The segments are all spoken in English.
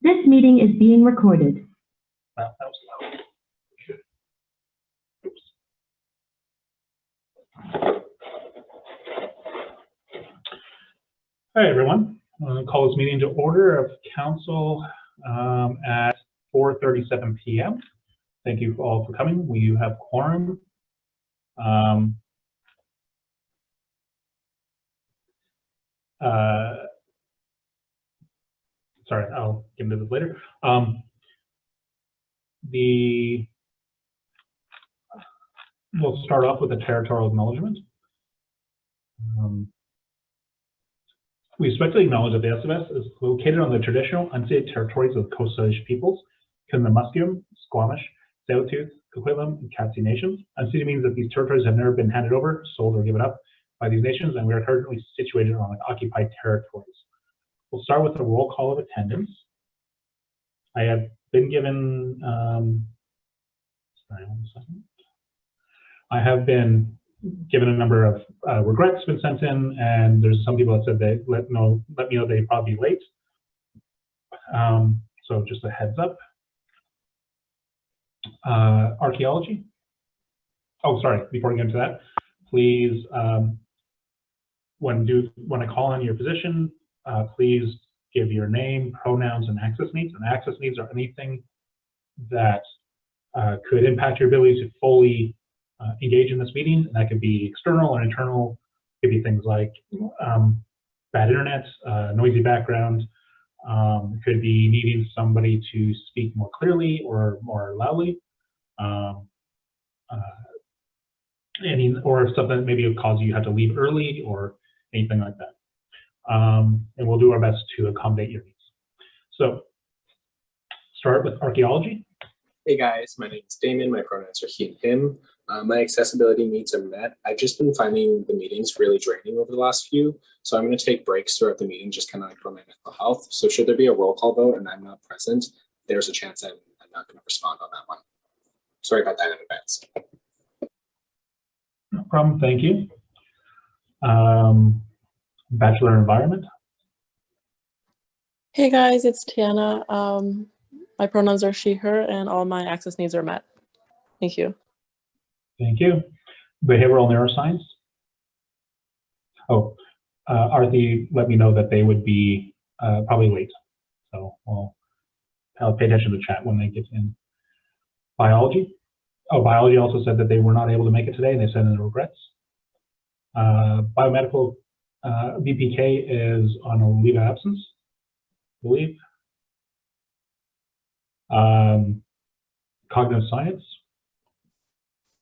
This meeting is being recorded. Wow, that was loud. Oops. Hi, everyone. I'm going to call this meeting to order of council at 4:37 p.m. Thank you all for coming. We have quorum. Sorry, I'll get into this later. We'll start off with a territorial acknowledgement. We respectfully acknowledge that the SFSS is located on the traditional unceded territories of the Coast Salish peoples, Kinamuskim, Squamish, Tsleil-Waututh, Coquitlam, and Katzie nations. Unceded means that these territories have never been handed over, sold, or given up by these nations, and we are currently situated on occupied territories. We'll start with a roll call of attendance. I have been given, sorry, 1 second. I have been given a number of regrets been sent in, and there's some people that said they let me know they'd probably be late. So just a heads up. Archaeology. Oh, sorry, before we get into that, please, when I call on your position, please give your name, pronouns, and access needs. And access needs are anything that could impact your ability to fully engage in this meeting. And that could be external or internal. It could be things like bad internet, noisy background. It could be needing somebody to speak more clearly or more loudly. Or something that maybe would cause you to have to leave early or anything like that. And we'll do our best to accommodate your needs. So start with archaeology. Hey guys, my name is Damon. My pronouns are he and him. My accessibility needs are met. I've just been finding the meetings really draining over the last few, so I'm going to take breaks throughout the meeting, just kind of like for my mental health. So should there be a roll call vote and I'm not present, there's a chance I'm not going to respond on that one. Sorry about that in advance. No problem, thank you. Bachelor Environment. Hey guys, it's Tiana. My pronouns are she, her, and all my access needs are met. Thank you. Thank you. Behavioral neuroscience. Oh, Arthi let me know that they would be probably late. So I'll pay attention to the chat when they get in. Biology. Oh, biology also said that they were not able to make it today and they sent in their regrets. Biomedical BPK is on a leave of absence, I believe. Cognitive science.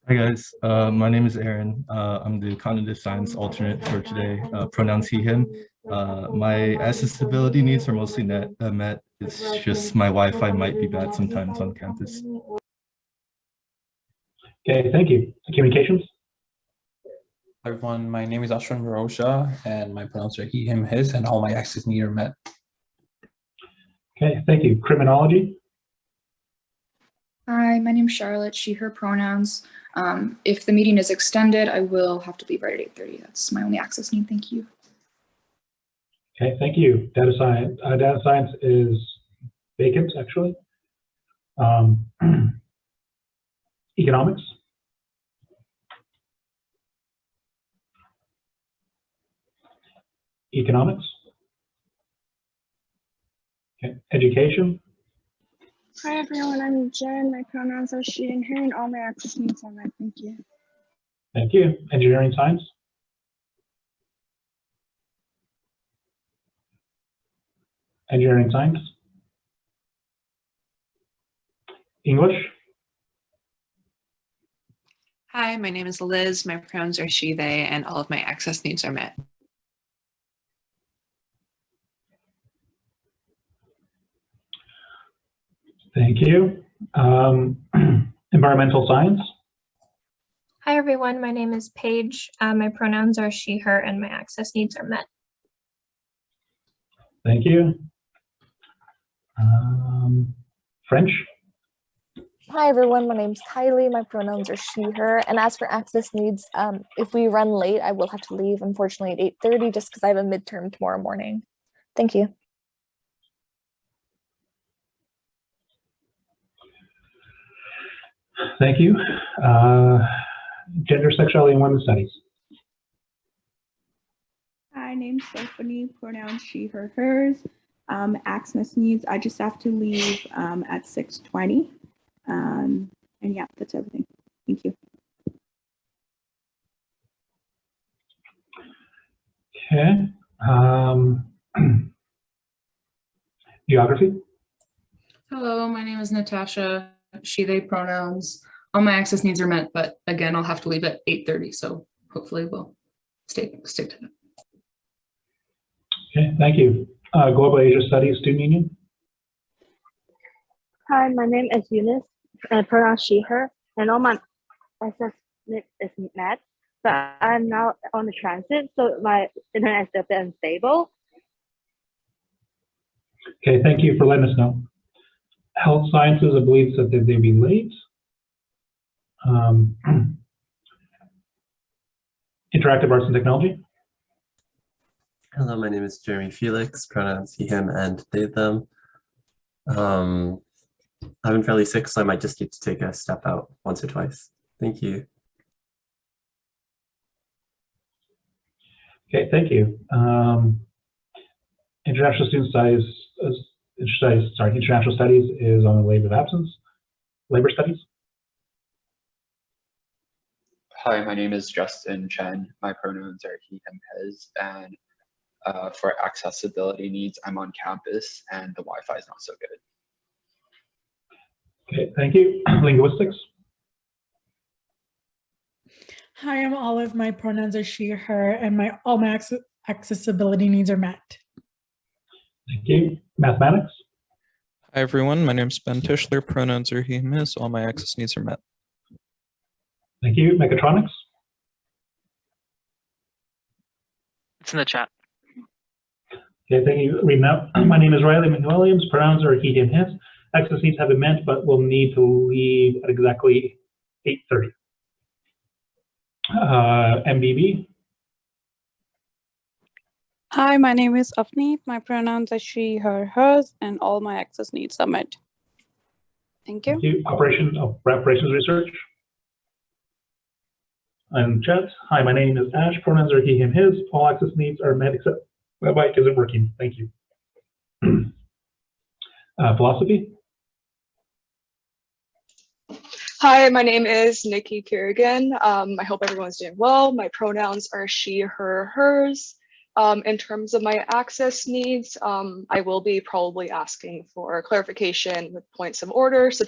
Hi guys, my name is Aaron. I'm the cognitive science alternate for today, pronouns he, him. My accessibility needs are mostly met. It's just my Wi-Fi might be bad sometimes on campus. Okay, thank you. Communications. Hi everyone, my name is Ashwin Varosha and my pronouns are he, him, his, and all my access needs are met. Okay, thank you. Criminology. Hi, my name is Charlotte, she, her pronouns. If the meeting is extended, I will have to leave right at 8:30. That's my only access need, thank you. Okay, thank you. Data science. Data science is vacant, actually. Economics. Economics. Okay, education. Hi everyone, I'm Jen. My pronouns are she and her, and all my access needs are met. Thank you. Thank you. Engineering science. Engineering science. English. Hi, my name is Liz. My pronouns are she, they, and all of my access needs are met. Thank you. Environmental science. Hi everyone, my name is Paige. My pronouns are she, her, and my access needs are met. Thank you. French. Hi everyone, my name's Kylie. My pronouns are she, her, and as for access needs, if we run late, I will have to leave, unfortunately, at 8:30 just because I have a midterm tomorrow morning. Thank you. Thank you. Gender, sexuality, and women's studies. Hi, name's Stephanie, pronouns she, her, hers. Access needs, I just have to leave at 6:20. And yeah, that's everything. Thank you. Okay. Geography. Hello, my name is Natasha, she, they pronouns. All my access needs are met, but again, I'll have to leave at 8:30, so hopefully we'll stick to that. Okay, thank you. Global Asia Studies Student Union. Hi, my name is Eunice, pronoun she, her, and all my access need is met, but I'm now on the transit, so my internet is a bit unstable. Okay, thank you for letting us know. Health Sciences, I believe that they'd be late. Interactive Arts and Technology. Hello, my name is Jeremy Felix, pronouns he, him, and they, them. I've been fairly sick, so I might just need to take a step out once or twice. Thank you. Okay, thank you. International Studies is on a leave of absence. Labor Studies. Hi, my name is Justin Chen. My pronouns are he, him, his, and for accessibility needs, I'm on campus and the Wi-Fi is not so good. Okay, thank you. Linguistics. Hi, I'm Olive. My pronouns are she, her, and all my accessibility needs are met. Thank you. Mathematics. Hi, everyone. My name is Ben Tischler. Pronouns are he, him, his. All my access needs are met. Thank you. Mechatronics. It's in the chat. Okay, thank you. Reading out. My name is Riley McWilliams. Pronouns are he, him, his. Access needs have been met, but will need to leave at exactly 8:30. MBB. Hi, my name is Afneet. My pronouns are she, her, hers, and all my access needs are met. Thank you. Thank you. Operations research. And chat. Hi, my name is Ash. Pronouns are he, him, his. All access needs are met except my mic isn't working. Thank you. Philosophy. Hi, my name is Nikki Kerrigan. I hope everyone's doing well. My pronouns are she, her, hers. In terms of my access needs, I will be probably asking for clarification with points of order. So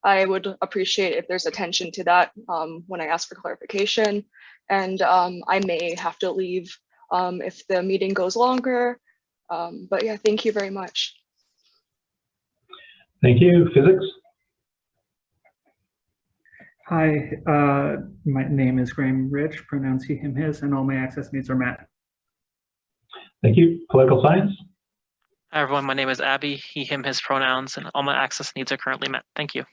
I would appreciate if there's attention to that when I ask for clarification. And I may have to leave if the meeting goes longer. But yeah, thank you very much. Thank you. Physics. Hi, my name is Graham Rich, pronouns he, him, his, and all my access needs are met. Thank you. Political science. Hi, everyone. My name is Abby. He, him, his pronouns, and all my access needs are currently met. Thank you.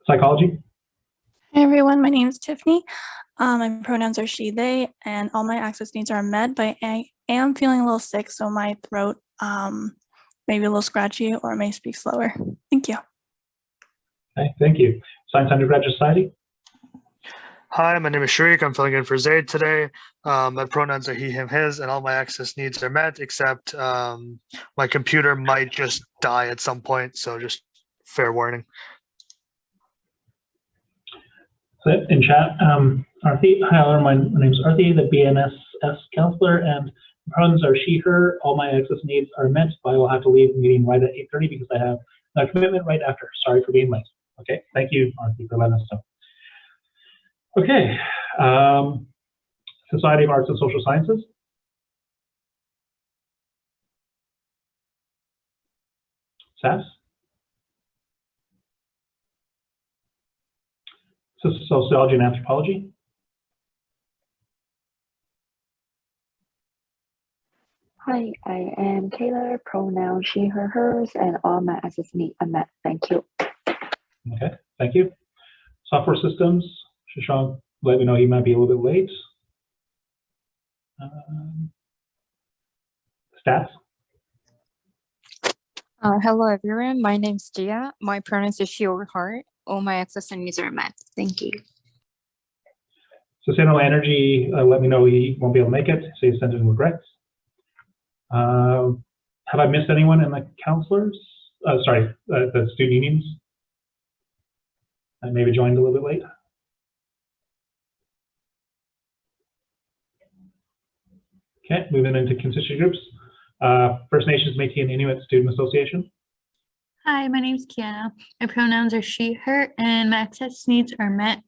Psychology. Hey everyone, my name is Tiffany. My pronouns are she, they, and all my access needs are met, but I am feeling a little sick, so my throat may be a little scratchy or may speak slower. Thank you. Okay, thank you. Science Undergraduate Society. Hi, my name is Sharik. I'm filling in for Zaid today. My pronouns are he, him, his, and all my access needs are met, except my computer might just die at some point, so just fair warning. In chat, Arthi, hi, my name is Arthi, the BNSS counselor, and pronouns are she, her. All my access needs are met, but I will have to leave the meeting right at 8:30 because I have a commitment right after. Sorry for being late. Okay, thank you, Arthi, for letting us know. Okay, Society of Arts and Social Sciences. SAS. Sociology and Anthropology. Hi, I am Kayla, pronoun she, her, hers, and all my access needs are met. Thank you. Okay, thank you. Software systems. Shashank let me know he might be a little bit late. Stats. Hello everyone, my name is Gia. My pronouns is she or her. all my access needs are met. Thank you. Sustainable Energy let me know he won't be able to make it, so he sent in regrets. Have I missed anyone in the counselors? The student unions? I maybe joined a little bit late. Okay, moving into constituent groups. First Nations, Métis, and Inuit Student Association. Hi, my name is Kiana. My pronouns are she, her, and my access needs are met.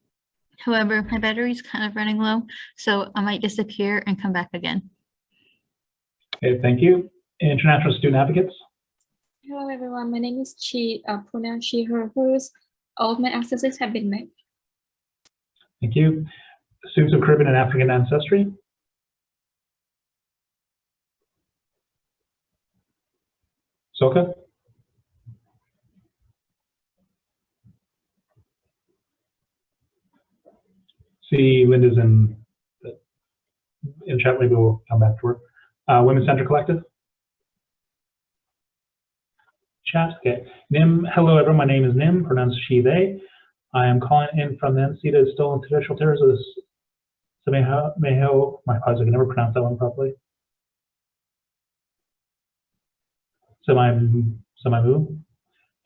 However, my battery is kind of running low, so I might disappear and come back again. Okay, thank you. International Student Advocates. Hello, everyone. My name is Chi, pronoun she, her, hers. All of my accesses have been met. Thank you. Students of Caribbean and African ancestry. Soka. See, Linda's in chat. Maybe we'll come back to her. Women's Center Collective. Chat. Okay. Nim. Hello, everyone. My name is Nim. Pronounced she, they. I am calling in from the NCTA Stolen Traditional Territories of Sameho. My apologies, I can never pronounce that one properly. Semimu.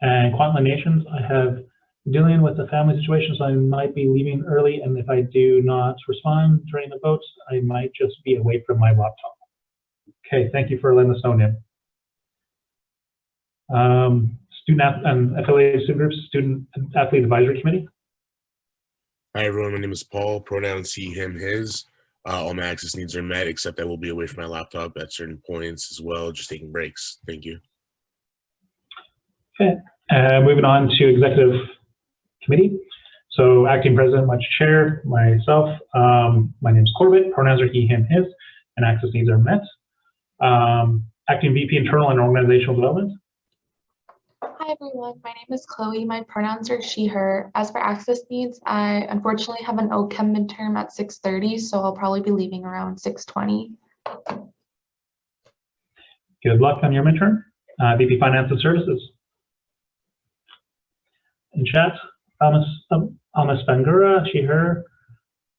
And Kwantlen Nations. I have dealing with the family situation, so I might be leaving early, and if I do not respond during the votes, I might just be away from my laptop. Okay, thank you for letting us know, Nim. Student and affiliated student groups, Student Athlete Advisory Committee. Hi everyone, my name is Paul, pronouns he, him, his. All my access needs are met, except I will be away from my laptop at certain points as well, just taking breaks. Thank you. Okay, moving on to Executive Committee. So acting president, much chair, myself. My name is Corbett, pronouns are he, him, his, and access needs are met. Acting VP Internal and Organizational Development. Hi everyone, my name is Chloe. My pronouns are she, her. As for access needs, I unfortunately have an OChem midterm at 6:30, so I'll probably be leaving around 6:20. Good luck on your midterm. VP Finance and Services. In chat, Alma Spangura, she, her.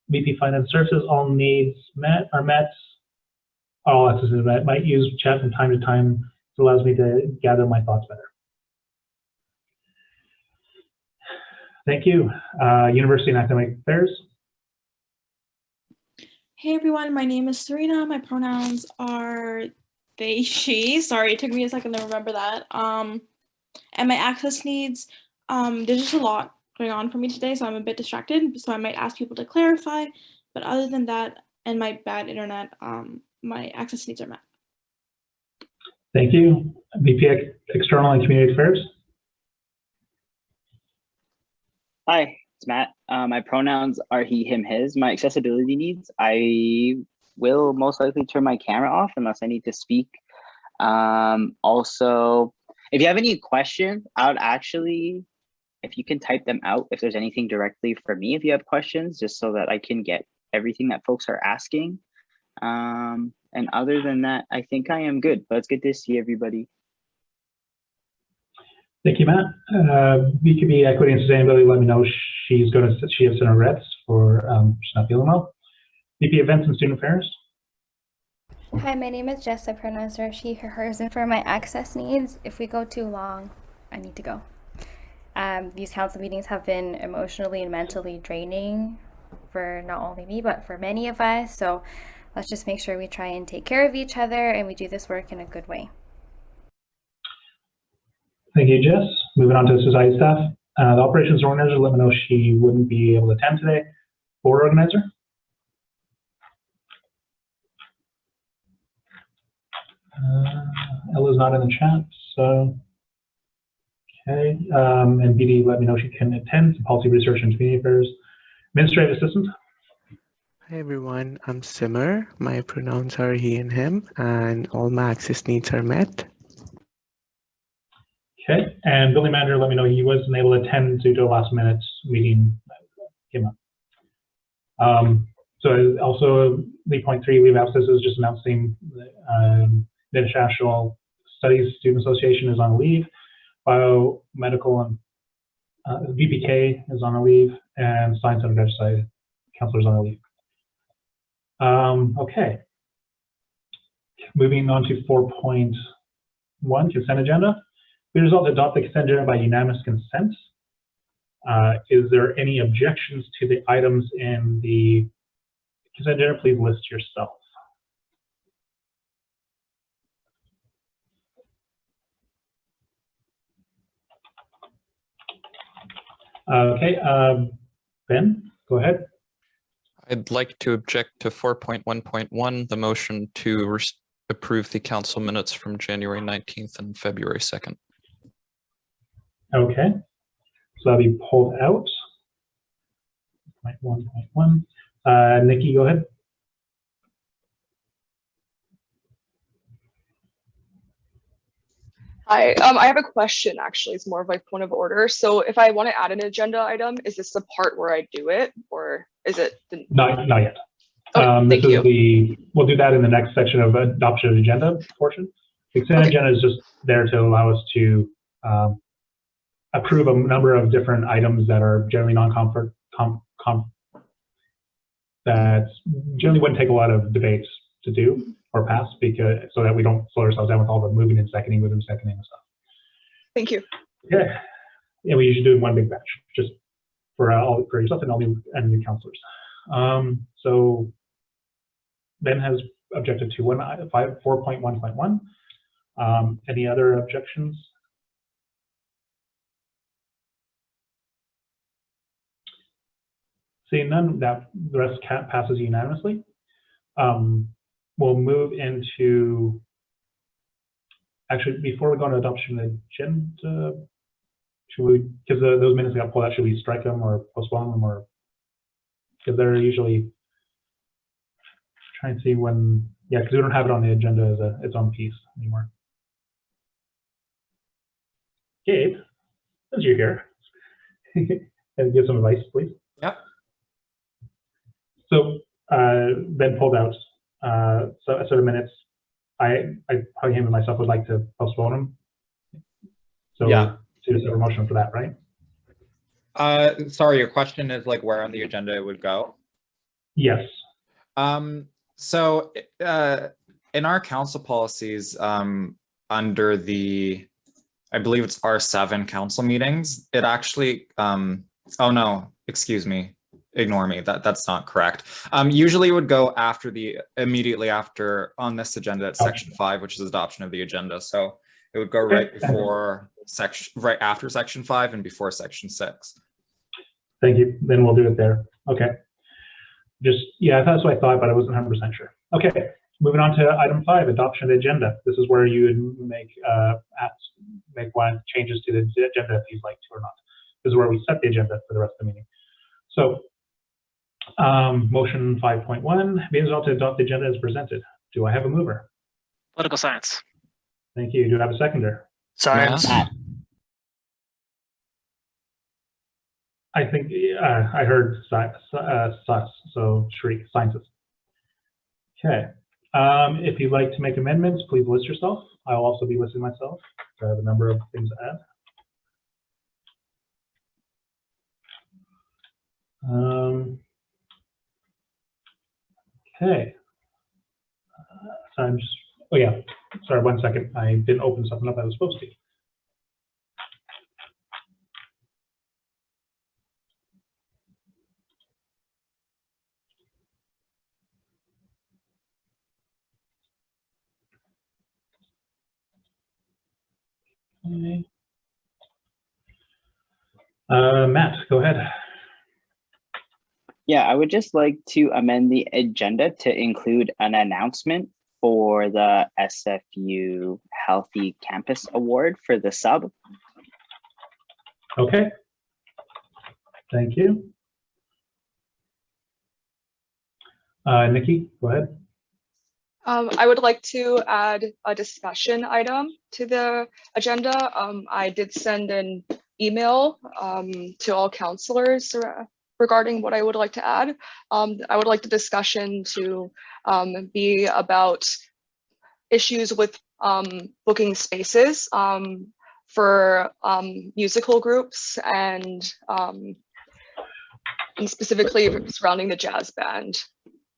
VP Finance Services, all needs met are met. All access is met. Might use chat from time to time. It allows me to gather my thoughts better. Thank you. University and Academic Affairs. Hey everyone, my name is Serena. My pronouns are they, she. Sorry, it took me a second to remember that. And my access needs, there's just a lot going on for me today, so I'm a bit distracted. So I might ask people to clarify, but other than that, and my bad internet, my access needs are met. Thank you. VP External and Community Affairs. Hi, it's Matt. My pronouns are he, him, his. My accessibility needs, I will most likely turn my camera off unless I need to speak. Also, if you have any questions, I would actually, if you can type them out, if there's anything directly for me, if you have questions, just so that I can get everything that folks are asking. And other than that, I think I am good, but it's good to see everybody. Thank you, Matt. BQB Equity and Sustainability, let me know she has sent her reps for she's not feeling well. VP Events and Student Affairs. Hi, my name is Jess. My pronouns are she, her, hers, and for my access needs, if we go too long, I need to go. These council meetings have been emotionally and mentally draining for not only me, but for many of us. So let's just make sure we try and take care of each other and we do this work in a good way. Thank you, Jess. Moving on to society staff. The operations organizer let me know she wouldn't be able to attend today. Board organizer. Ella's not in the chat, so okay. And BD let me know she can attend. Policy research and community affairs. Administrative assistant. Hi everyone, I'm Simmer. My pronouns are he and him, and all my access needs are met. Okay, and building manager let me know he wasn't able to attend due to a last minute meeting came up. So also the point 3 leave absence is just announcing the International Studies Student Association is on leave. Biomedical and VPK is on a leave, and Science and Undergraduate counselors on a leave. Okay. Moving on to 4.1, consent agenda. Be resolved to adopt the consent agenda by unanimous consent. Is there any objections to the items in the consent agenda? Please list yourself. Okay, Ben, go ahead. I'd like to object to 4.1.1, the motion to approve the council minutes from January 19th and February 2nd. Okay, so that'll be pulled out. 1.1. Nikki, go ahead. Hi, I have a question actually. It's more of like point of order. So if I want to add an agenda item, is this the part where I do it, or is it? Not yet. Okay, this is we'll do that in the next section of adoption of agenda portion. The consent agenda is just there to allow us to approve a number of different items that are generally non-comfort, that generally wouldn't take a lot of debates to do or pass, because so that we don't slow ourselves down with all the moving and seconding and stuff. Thank you. Okay. Yeah, we usually do it in one big batch, just for yourself and all the new counselors. So Ben has objected to 4.1.1. Any other objections? Seeing none, the rest passes unanimously. We'll move into, actually, before we go into adoption agenda, should we, because those minutes got pulled out, should we strike them or postpone them, or, because they're usually, trying to see when, yeah, because we don't have it on the agenda as its own piece anymore. Gabe, since you're here, and give some advice, please. Yep. So Ben pulled out so a set of minutes. I probably him and myself would like to postpone them. So yeah, do a separate motion for that, right? Sorry, your question is like where on the agenda it would go? Yes. So in our council policies, under the, I believe it's R7 council meetings, it actually, oh no, excuse me. Ignore me, that's not correct. Usually it would go after immediately after on this agenda at section 5, which is adoption of the agenda. So it would go right before right after section 5 and before section 6. Thank you. Then we'll do it there. Okay. Just, yeah, that's what I thought, but I wasn't 100% sure. Okay, moving on to item 5, adoption of the agenda. This is where you would make one changes to the agenda if you'd like to or not. This is where we set the agenda for the rest of the meeting. So motion 5.1, be resolved to adopt the agenda as presented. Do I have a mover? Political science. Thank you. Do I have a seconder? Science. I think I heard so Shriek, sciences. Okay. If you'd like to make amendments, please list yourself. I'll also be listing myself. So I have a number of things to add. Okay. So I'm just, oh yeah, sorry, 1 second. I didn't open something up I was supposed to. Okay. Matt, go ahead. Yeah, I would just like to amend the agenda to include an announcement for the SFU Healthy Campus Award for the sub. Okay. Thank you. Nikki, go ahead. I would like to add a discussion item to the agenda. I did send an email to all counselors regarding what I would like to add. I would like the discussion to be about issues with booking spaces. for musical groups and specifically surrounding the jazz band.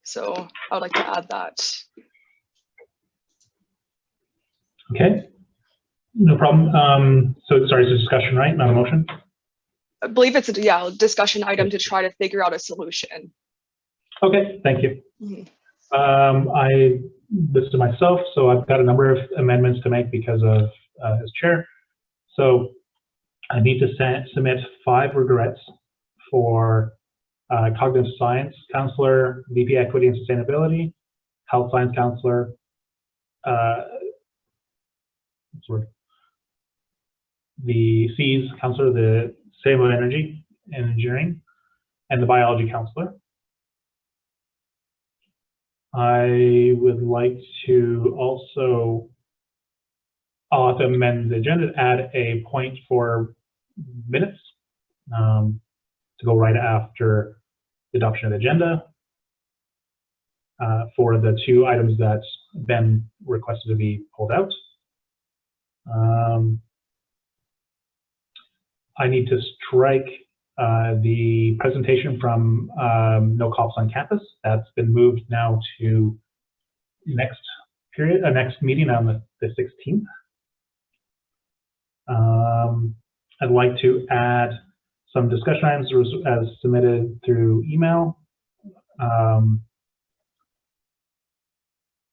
So I would like to add that. Okay, no problem. So sorry, it's a discussion, right? Not a motion? I believe it's a discussion item to try to figure out a solution. Okay, thank you. Mhm. I listed myself, so I've got a number of amendments to make because of as chair. So I need to submit 5 regrets for cognitive science counselor, VP equity and sustainability, health science counselor, the C's counselor, the sustainable energy and engineering, and the biology counselor. I would like to also, I'll have to amend the agenda, add a point for minutes to go right after the adoption of the agenda for the 2 items that Ben requested to be pulled out. I need to strike the presentation from No Cops on Campus. That's been moved now to next meeting on the 16th. I'd like to add some discussion items as submitted through email.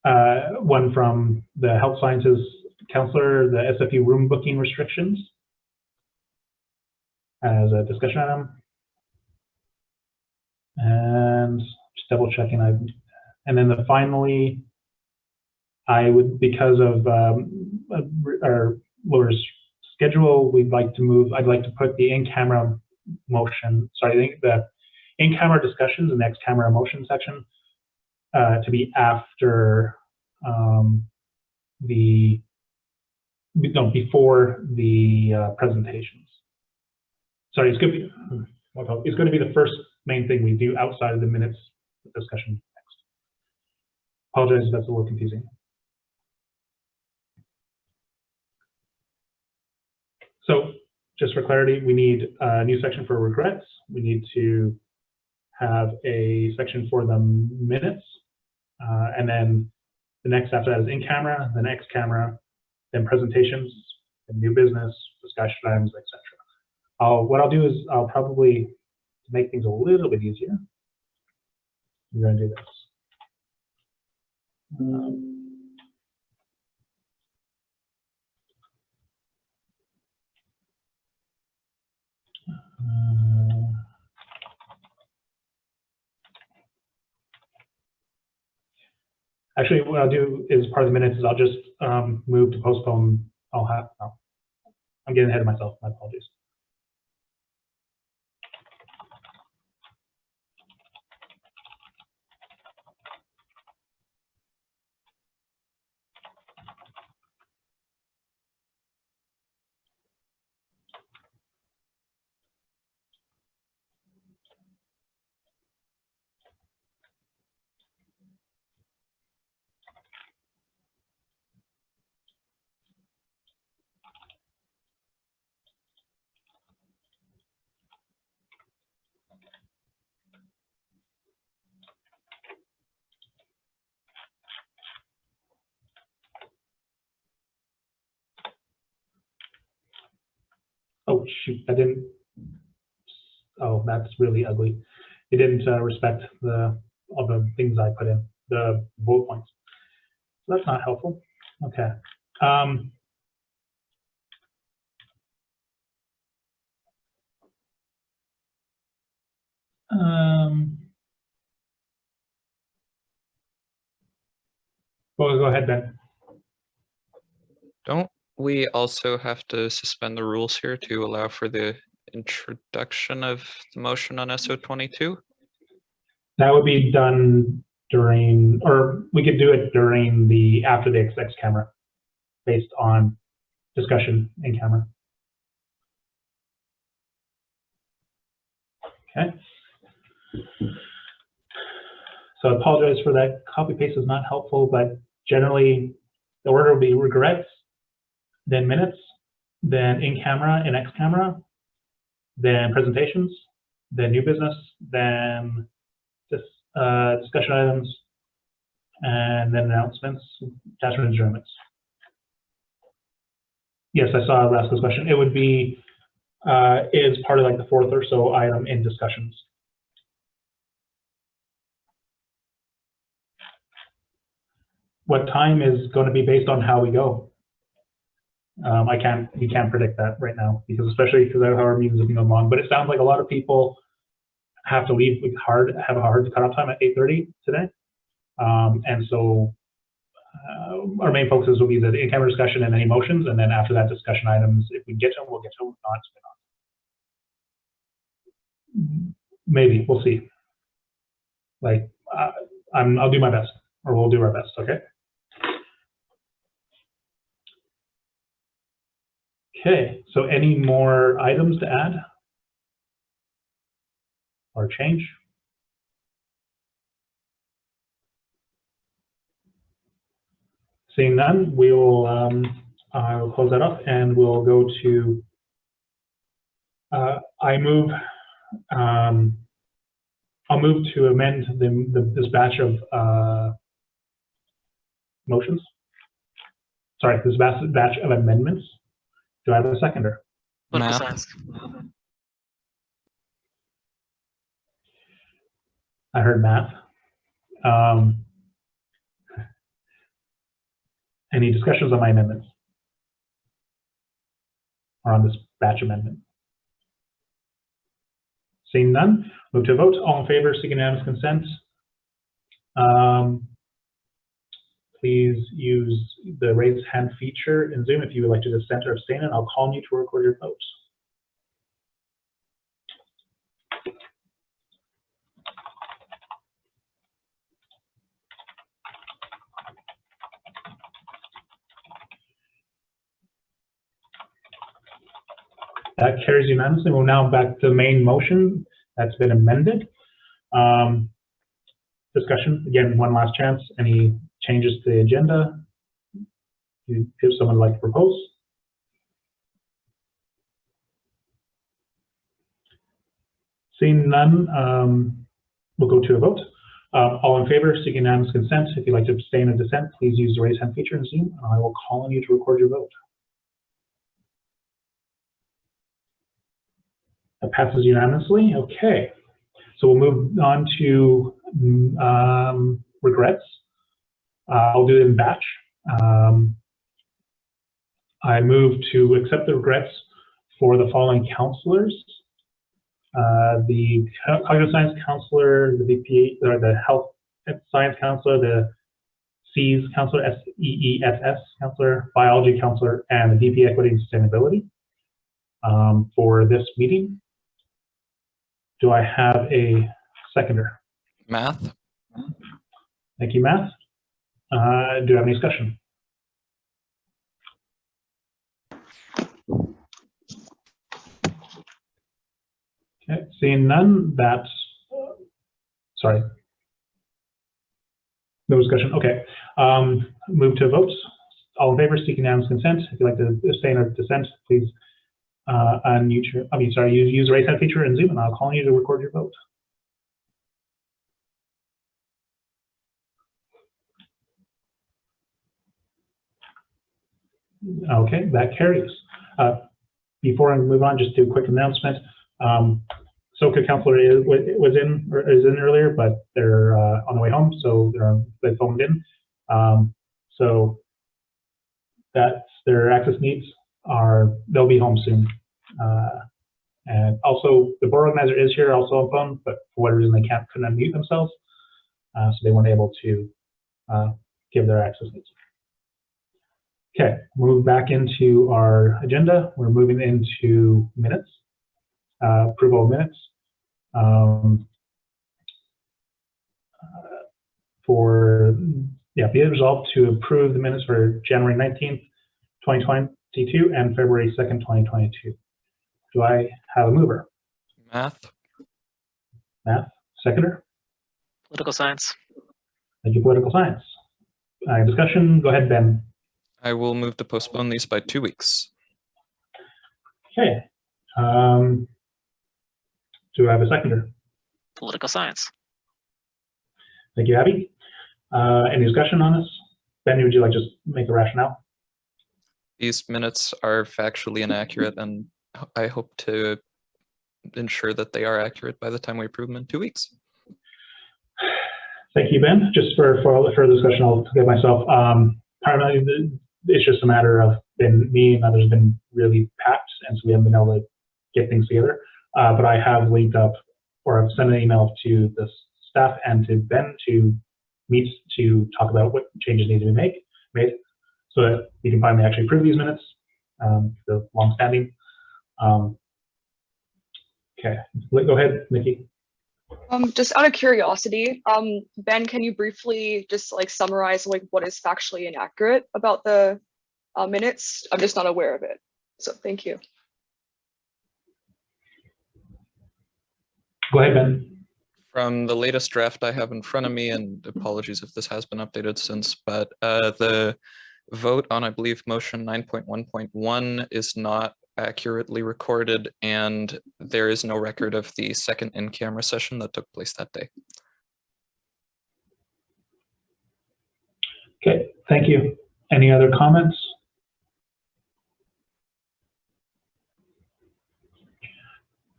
One from the health sciences counselor, the SFU room booking restrictions as a discussion item. And just double checking, and then finally, I would, because of our lawyer's schedule, I'd like to put the in-camera motion, sorry, I think the in-camera discussions and next camera motion section to be after before the presentations. Sorry, it's going to be the first main thing we do outside of the minutes discussion next. Apologize if that's a little confusing. So just for clarity, we need a new section for regrets. We need to have a section for the minutes. And then the next after that is in camera, the next camera, then presentations, and new business, discussion items, etc. What I'll do is I'll probably, to make things a little bit easier, I'm going to do this. Actually, what I'll do is part of the minutes is I'll just move to postpone. I'm getting ahead of myself. My apologies. Oh shoot, I didn't. Oh, that's really ugly. It didn't respect all the things I put in, the bullet points. So that's not helpful. Okay. Well, go ahead, Ben. Don't we also have to suspend the rules here to allow for the introduction of the motion on SO22? That would be done during, or we could do it during after the X camera, based on discussion in camera. Okay. So I apologize for that. Copy paste is not helpful, but generally the order will be regrets, then minutes, then in camera and X camera, then presentations, then new business, then discussion items, and then announcements, attachment adjournments. Yes, I saw I'll ask this question. It would be is part of like the fourth or so item in discussions. What time is going to be based on how we go. We can't predict that right now, because especially because our meetings have been going long. But it sounds like a lot of people have to leave have a hard cutoff time at 8:30 today, and so our main focus will be the in-camera discussion and any motions, and then after that, discussion items. If we get to them, we'll get to them. If not, maybe we'll see. Like I'll do my best, or we'll do our best. Okay. Okay, so any more items to add or change? Seeing none, we will I'll close that up and we'll go to I'll move to amend this batch of motions. Sorry, this batch of amendments. Do I have a seconder? Political science. I heard math. Any discussions on my amendments? Or on this batch amendment? Seeing none, move to a vote. All in favor, seek unanimous consent. Please use the raise hand feature in Zoom if you would like to dissent or abstain, and I'll call on you to record your vote. That carries unanimously. We're now back to the main motion that's been amended. Discussion, again, one last chance. Any changes to the agenda? If someone would like to propose. Seeing none, we'll go to a vote. All in favor, seeking unanimous consent. If you'd like to abstain or dissent, please use the raise hand feature in Zoom, and I will call on you to record your vote. That passes unanimously. Okay, so we'll move on to regrets. I'll do it in batch. I move to accept the regrets for the following counselors: the cognitive science counselor, the VP, or the health science counselor, the SEES counselor, SEESS counselor, biology counselor, and the VP equity and sustainability for this meeting. Do I have a seconder? Math. Thank you, Math. Do you have any discussion? Okay, seeing none, that's, sorry. No discussion, okay. Move to votes. All in favor, seeking unanimous consent. If you'd like to abstain or dissent, please unmute your, use the raise hand feature in Zoom, and I'll call on you to record your vote. Okay, that carries. Before I move on, just do a quick announcement. SOCA counselor is in earlier, but they're on the way home, so they phoned in. So that's their access needs they'll be home soon. And also the board organizer is here, also on phone, but for whatever reason they couldn't unmute themselves, so they weren't able to give their access needs. Okay, move back into our agenda. We're moving into minutes, approval of minutes. Be it resolved to approve the minutes for January 19th, 2022 and February 2nd, 2022. Do I have a mover? Math. Math. Seconder? Political science. Thank you, political science. Discussion, go ahead, Ben. I will move to postpone these by 2 weeks. Okay. Do I have a seconder? Political science. Thank you, Abby. Any discussion on this? Ben, would you like to just make a rationale? These minutes are factually inaccurate, and I hope to ensure that they are accurate by the time we approve them in 2 weeks. Thank you, Ben. Just for further discussion, I'll get myself. Primarily, it's just a matter of me and others have been really packed, and so we haven't been able to get things together. But I have linked up, or I've sent an email to the staff and to Ben to meet to talk about what changes need to be made, so that we can finally actually approve these minutes. The long-standing. Okay, go ahead, Nikki. Just out of curiosity, Ben, can you briefly just like summarize like what is factually inaccurate about the minutes? I'm just not aware of it. So thank you. Go ahead, Ben. From the latest draft I have in front of me, and apologies if this has been updated since, but the vote on, I believe, motion 9.1.1 is not accurately recorded, and there is no record of the second in-camera session that took place that day. Okay, thank you. Any other comments?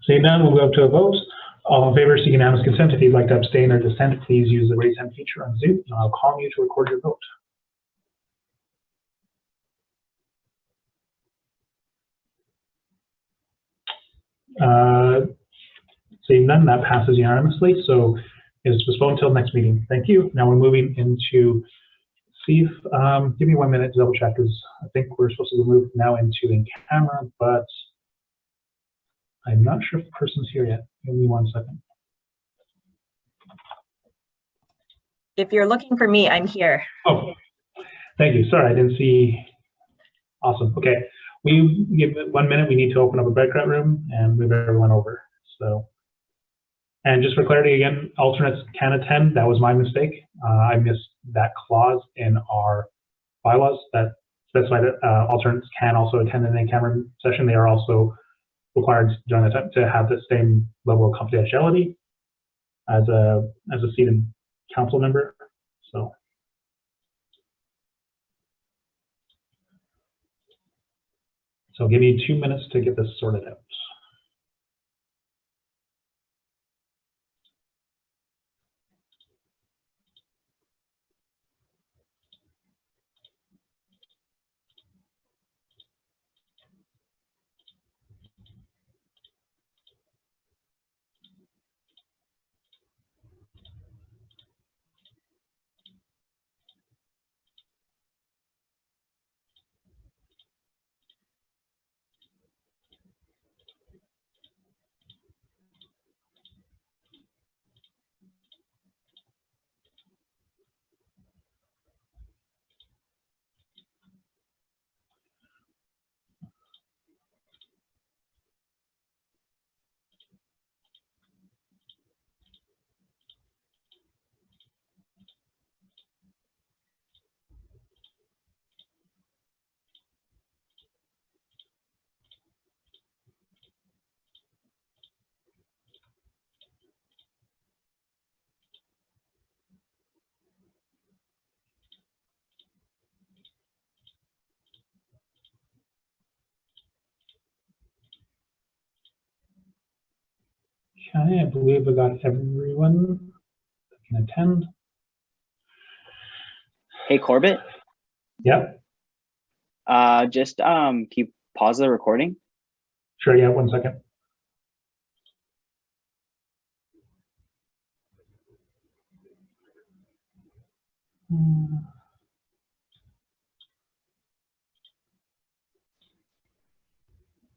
Seeing none, we'll go to a vote. All in favor, seek unanimous consent. If you'd like to abstain or dissent, please use the raise hand feature on Zoom, and I'll call you to record your vote. Seeing none, that passes unanimously. So it's postponed until next meeting. Thank you. Now we're moving into Steve. Give me 1 minute to double check, because I think we're supposed to move now into in camera, but I'm not sure if the person's here yet. Give me 1 second. If you're looking for me, I'm here. Oh, thank you. Sorry, I didn't see. Awesome. Okay. We give it 1 minute. We need to open up a breakout room and move everyone over. So, and just for clarity again, alternates can attend. That was my mistake. I missed that clause in our bylaws that specified that alternates can also attend an in-camera session. They are also required during the time to have the same level of confidentiality as a seated council member. So give me 2 minutes to get this sorted out. Okay, I believe I got everyone that can attend. Hey, Corbett. Yep. Just can you pause the recording? Sure, yeah, 1 second.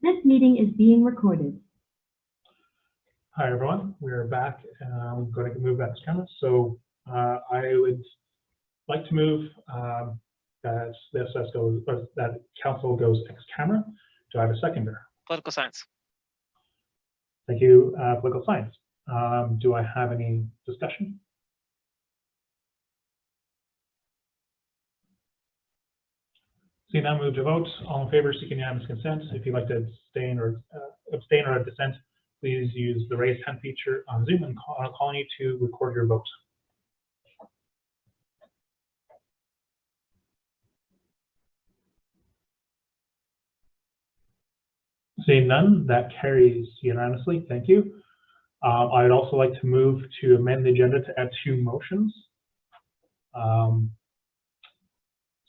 This meeting is being recorded. Hi, everyone. We're back. I'm going to move back to camera. So I would like to move that the SS goes, or that council goes ex camera. Do I have a seconder? Political science. Thank you, political science. Do I have any discussion? See, now move to vote. All in favor, seeking unanimous consent. If you'd like to abstain or dissent, please use the raise hand feature on Zoom, and I'll call you to record your vote. Seeing none, that carries unanimously. Thank you. I'd also like to move to amend the agenda to add 2 motions.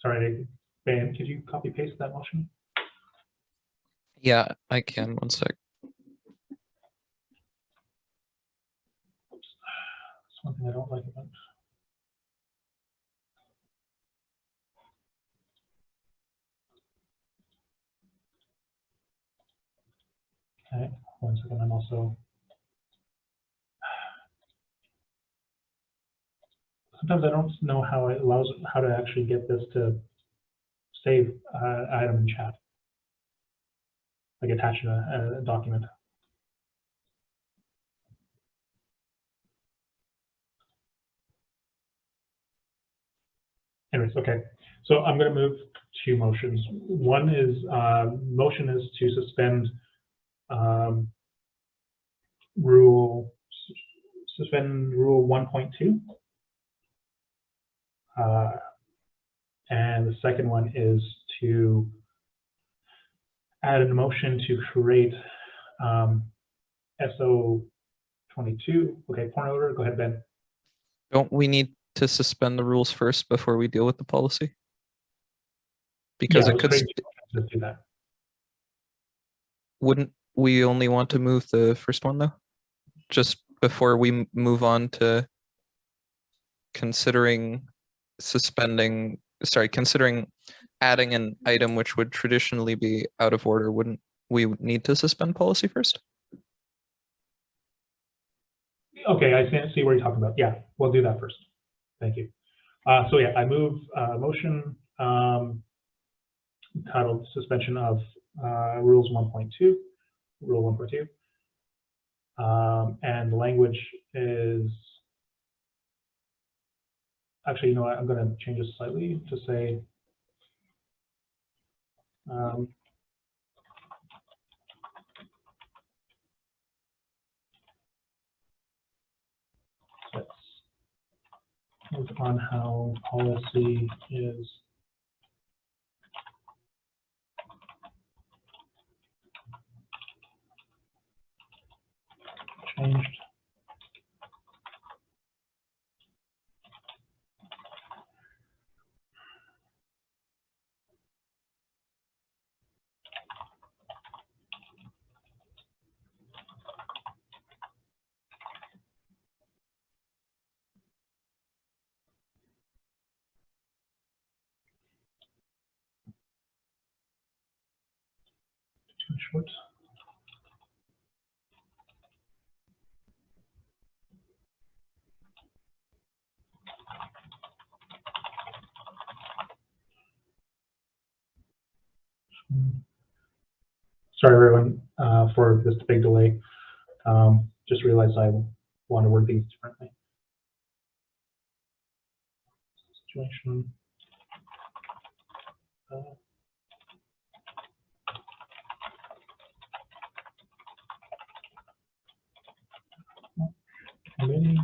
Sorry, Ben, could you copy paste that motion? Yeah, I can. One sec. That's one thing I don't like about it. Okay, one second. I'm also. Sometimes I don't know how it allows how to actually get this to save item in chat, like attach a document. Anyways, okay. So I'm going to move 2 motions. One is motion is to suspend rule 1.2. And the second one is to add a motion to create SO 22. Okay, point of order. Go ahead, Ben. Don't we need to suspend the rules first before we deal with the policy? Because Yeah, it could. Let's do that. Wouldn't we only want to move the first one though? Just before we move on to considering adding an item which would traditionally be out of order, wouldn't we need to suspend policy first? Okay, I see where you're talking about. Yeah, we'll do that first. Thank you. So yeah, I move motion titled suspension of rules 1.2, rule 1.2. And the language is, actually, you know what, I'm going to change this slightly to say, let's move on how policy is changed. Too short. Sorry, everyone, for this big delay. Just realized I want to word things differently. Situation. Committee.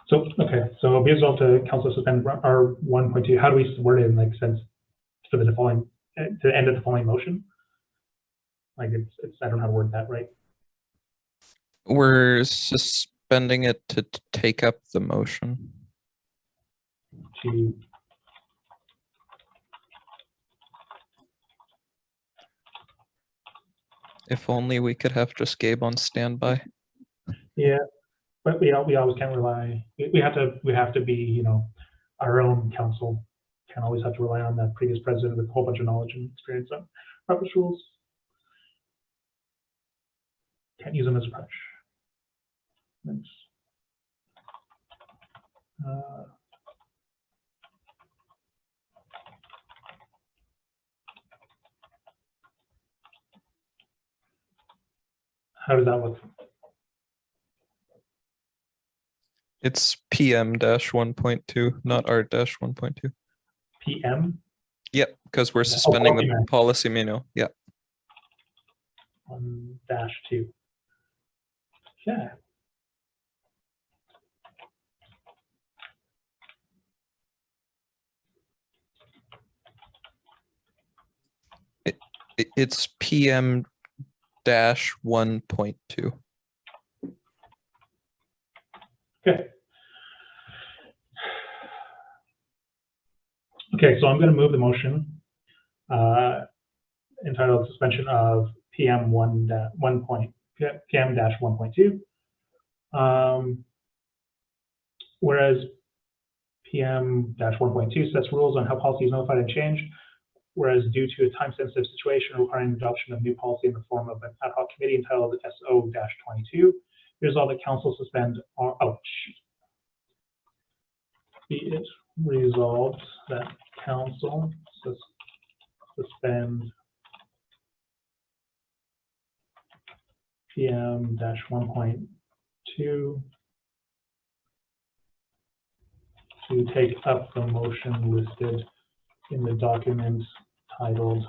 So, okay, so be resolved to council suspend our 1.2. How do we word it in like sense for the following, to end of the following motion? Like it's I don't know how to word that right. We're suspending it to take up the motion? To If only we could have just Gabe on standby. yeah, but we always can't rely. We have to be, you know, our own counsel. Can't always have to rely on the previous president with a whole bunch of knowledge and experience on Robert's rules. Can't use them as a crutch. Thanks. How does that look? It's PM-1.2, not R-1.2. PM? Yep, because we're suspending the okay. policy manual. Yeah. 1-2. Yeah. It's PM-1.2. Okay. Okay, so I'm going to move the motion entitled suspension of PM-1.2. Whereas PM-1.2 sets rules on how policy is notified and changed, whereas due to a time-sensitive situation requiring adoption of new policy in the form of an ad hoc committee entitled SO-22, here's all the council suspend. Be it resolved that council suspend PM-1.2 to take up the motion listed in the document titled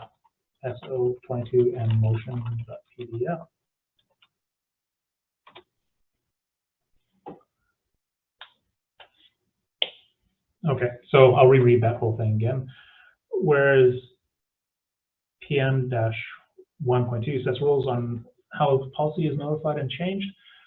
SO-22 and motion.pdf. Okay, so I'll reread that whole thing again. Whereas PM-1.2 sets rules on how policy is notified and changed,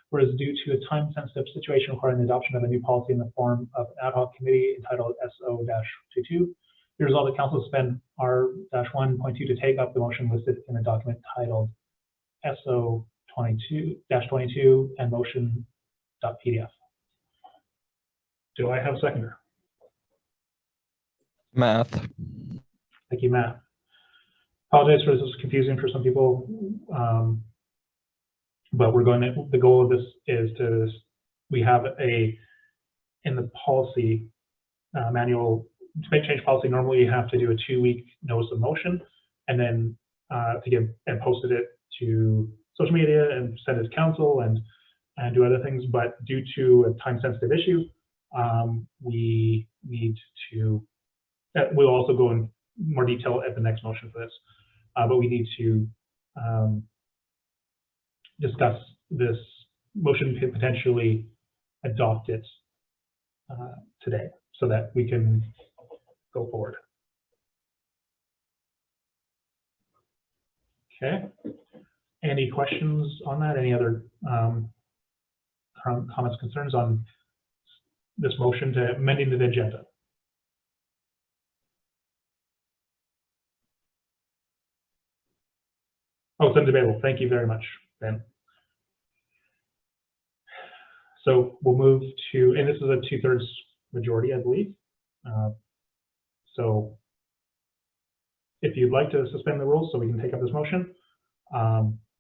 whereas due to a time-sensitive situation requiring the adoption of a new policy in the form of an ad hoc committee entitled SO-22, here's all the council suspend R-1.2 to take up the motion listed in the document titled SO-22 and motion.pdf. Do I have a seconder? Math. Thank you, Matt. Apologize for this is confusing for some people, but we're going to, the goal of this is to, we have in the policy manual, to make change policy, normally you have to do a 2-week notice of motion and then to give and posted it to social media and send it to council and do other things. But due to a time-sensitive issue, we need to, we'll also go in more detail at the next motion for this, but we need to discuss this motion to potentially adopt it today so that we can go forward. Okay. Any questions on that? Any other comments, concerns on this motion to amending the agenda? Oh, it's undebatable. Thank you very much, Ben. So we'll move to, and this is a 2/3 majority, I believe. So if you'd like to suspend the rules so we can take up this motion,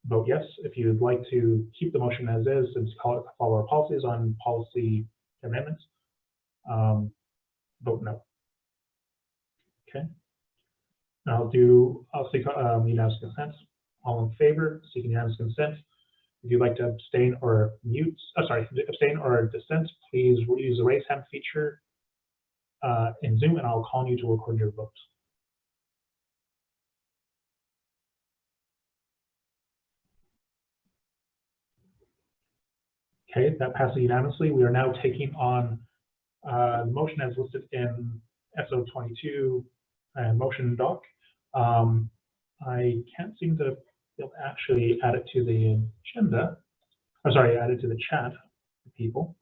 vote yes. If you'd like to keep the motion as is and follow our policies on policy amendments, vote no. Okay. I'll seek unanimous consent. All in favor, seeking unanimous consent. If you'd like to abstain or abstain or dissent, please use the raise hand feature in Zoom, and I'll call on you to record your vote. Okay, that passes unanimously. We are now taking on the motion as listed in SO-22 and motion doc. I can't seem to be able to actually add it to the agenda. I'm sorry, add it to the chat. people.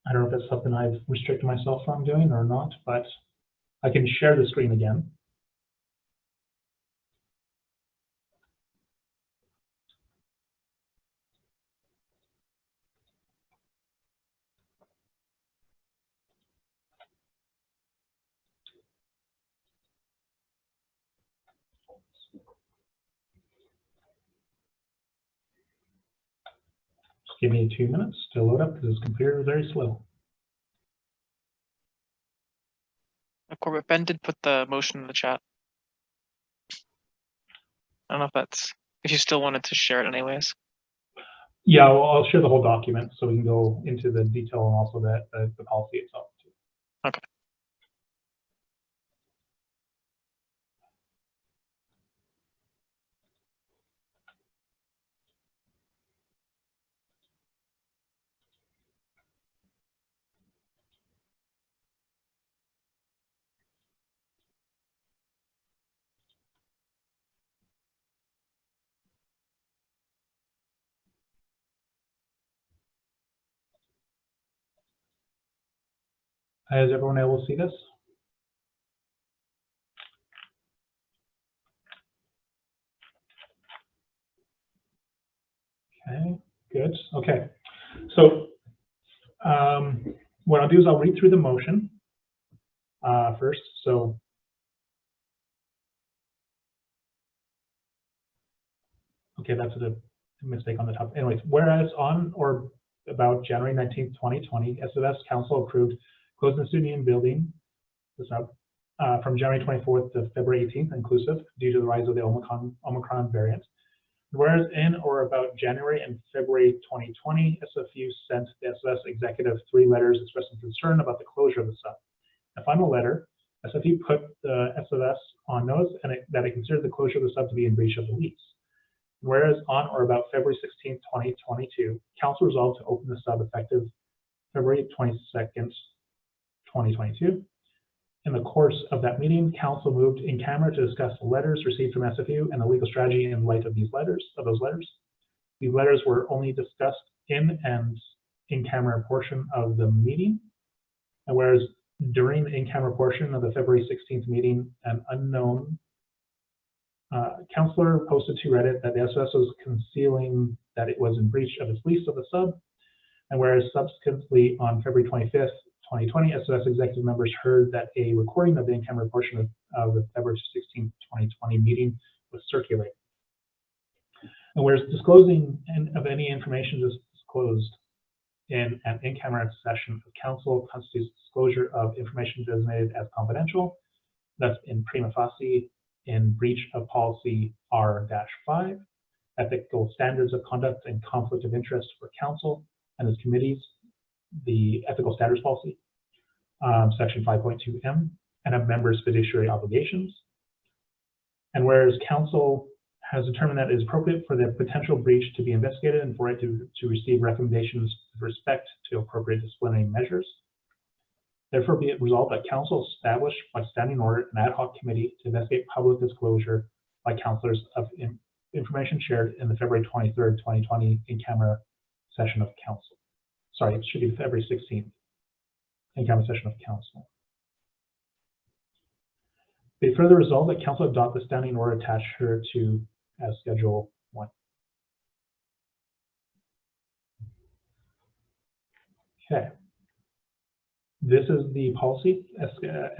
I don't know if that's something I've restricted myself from doing or not, but I can share the screen again. Just give me 2 minutes to load up because this computer is very slow. Corbett, Ben did put the motion in the chat. I don't know if that's, if you still wanted to share it anyways. Yeah, well, I'll share the whole document so we can go into the detail and also the policy itself too. Okay. Is everyone able to see this? Okay, good. Okay, so what I'll do is I'll read through the motion first. So okay, that's a mistake on the top. Anyways, whereas on or about January 19th, 2020, SFSS Council approved closing the student union building from January 24th to February 18th inclusive due to the rise of the Omicron variant. Whereas in or about January and February 2020, SFU sent the SFSS executive 3 letters expressing concern about the closure of the sub. A final letter, SFU put the SFSS on notice that it considered the closure of the sub to be in breach of the lease. Whereas on or about February 16th, 2022, Council resolved to open the sub effective February 22nd, 2022. In the course of that meeting, Council moved in camera to discuss the letters received from SFU and the legal strategy in light of those letters. These letters were only discussed in and in-camera portion of the meeting. And whereas during the in-camera portion of the February 16th meeting, an unknown counselor posted to Reddit that the SFSS was concealing that it was in breach of its lease of the sub. And whereas subsequently on February 25th, 2020, SFSS executive members heard that a recording of the in-camera portion of the February 16th, 2020 meeting was circulated. And whereas disclosing of any information disclosed in an in-camera session of council constitutes disclosure of information designated as confidential, thus in prima facie in breach of policy R-5, ethical standards of conduct and conflict of interest for council and its committees, the ethical standards policy, section 5.2M, and of members' fiduciary obligations. And whereas council has determined that it is appropriate for the potential breach to be investigated and for it to receive recommendations with respect to appropriate disciplinary measures. Therefore, be it resolved that council establish by standing order an ad hoc committee to investigate public disclosure by councilors of information shared in the February 23rd, 2020 in-camera session of council. Sorry, it should be February 16th in-camera session of council. Be further resolved that council adopt the standing order attached here to as Schedule 1. Okay. This is the policy,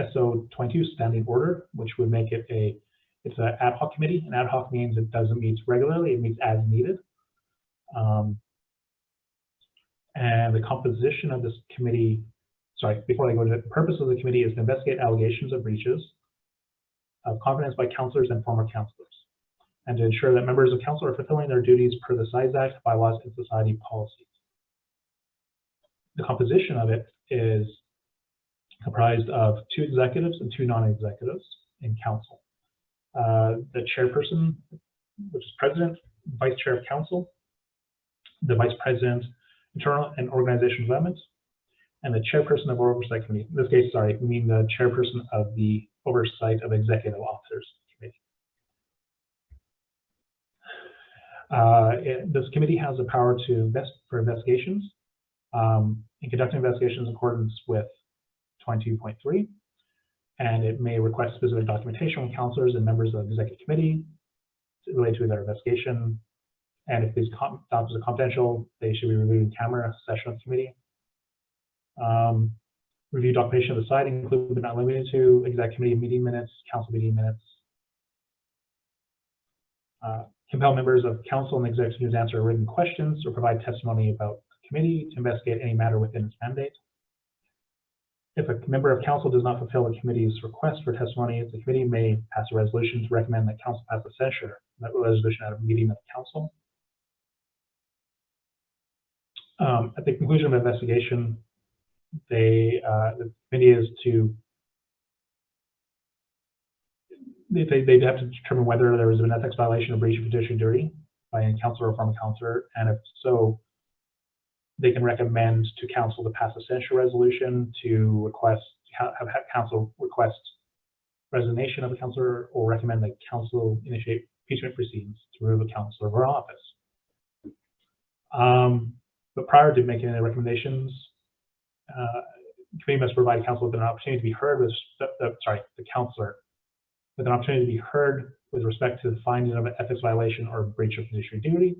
SO22 standing order, which would make it it's an ad hoc committee. An ad hoc means it doesn't meet regularly, it meets as needed. And the composition of this committee, sorry, before I go to the purpose of the committee is to investigate allegations of breaches of confidence by councilors and former councilors, and to ensure that members of council are fulfilling their duties per the Size Act, bylaws, and society policies. The composition of it is comprised of 2 executives and 2 non-executives in council. The chairperson, which is president, vice chair of council, the vice president, internal and organizational development, and the chairperson of oversight committee. In this case, sorry, I mean the chairperson of the oversight of executive officers committee. This committee has the power to for investigations in conducting investigations in accordance with 22.3, and it may request specific documentation from counselors and members of the executive committee related to their investigation. And if these documents are confidential, they should be reviewed in camera session of the committee. Review documentation of the site, including but not limited to executive committee meeting minutes, council meeting minutes. Compel members of council and executive committee to answer written questions or provide testimony about the committee to investigate any matter within its mandate. If a member of council does not fulfill the committee's request for testimony, the committee may pass a resolution to recommend that council pass a censure that resolution at a meeting of council. At the conclusion of the investigation, the committee is to they have to determine whether there was an ethics violation or breach of fiduciary duty by a counselor or former counselor, and if so, they can recommend to council to pass a censure resolution to request have council request resignation of the counselor, or recommend that council initiate impeachment proceedings to remove a counselor from office. But prior to making any recommendations, the committee must provide council with an opportunity to be heard with the counselor with an opportunity to be heard with respect to the finding of an ethics violation or breach of fiduciary duty.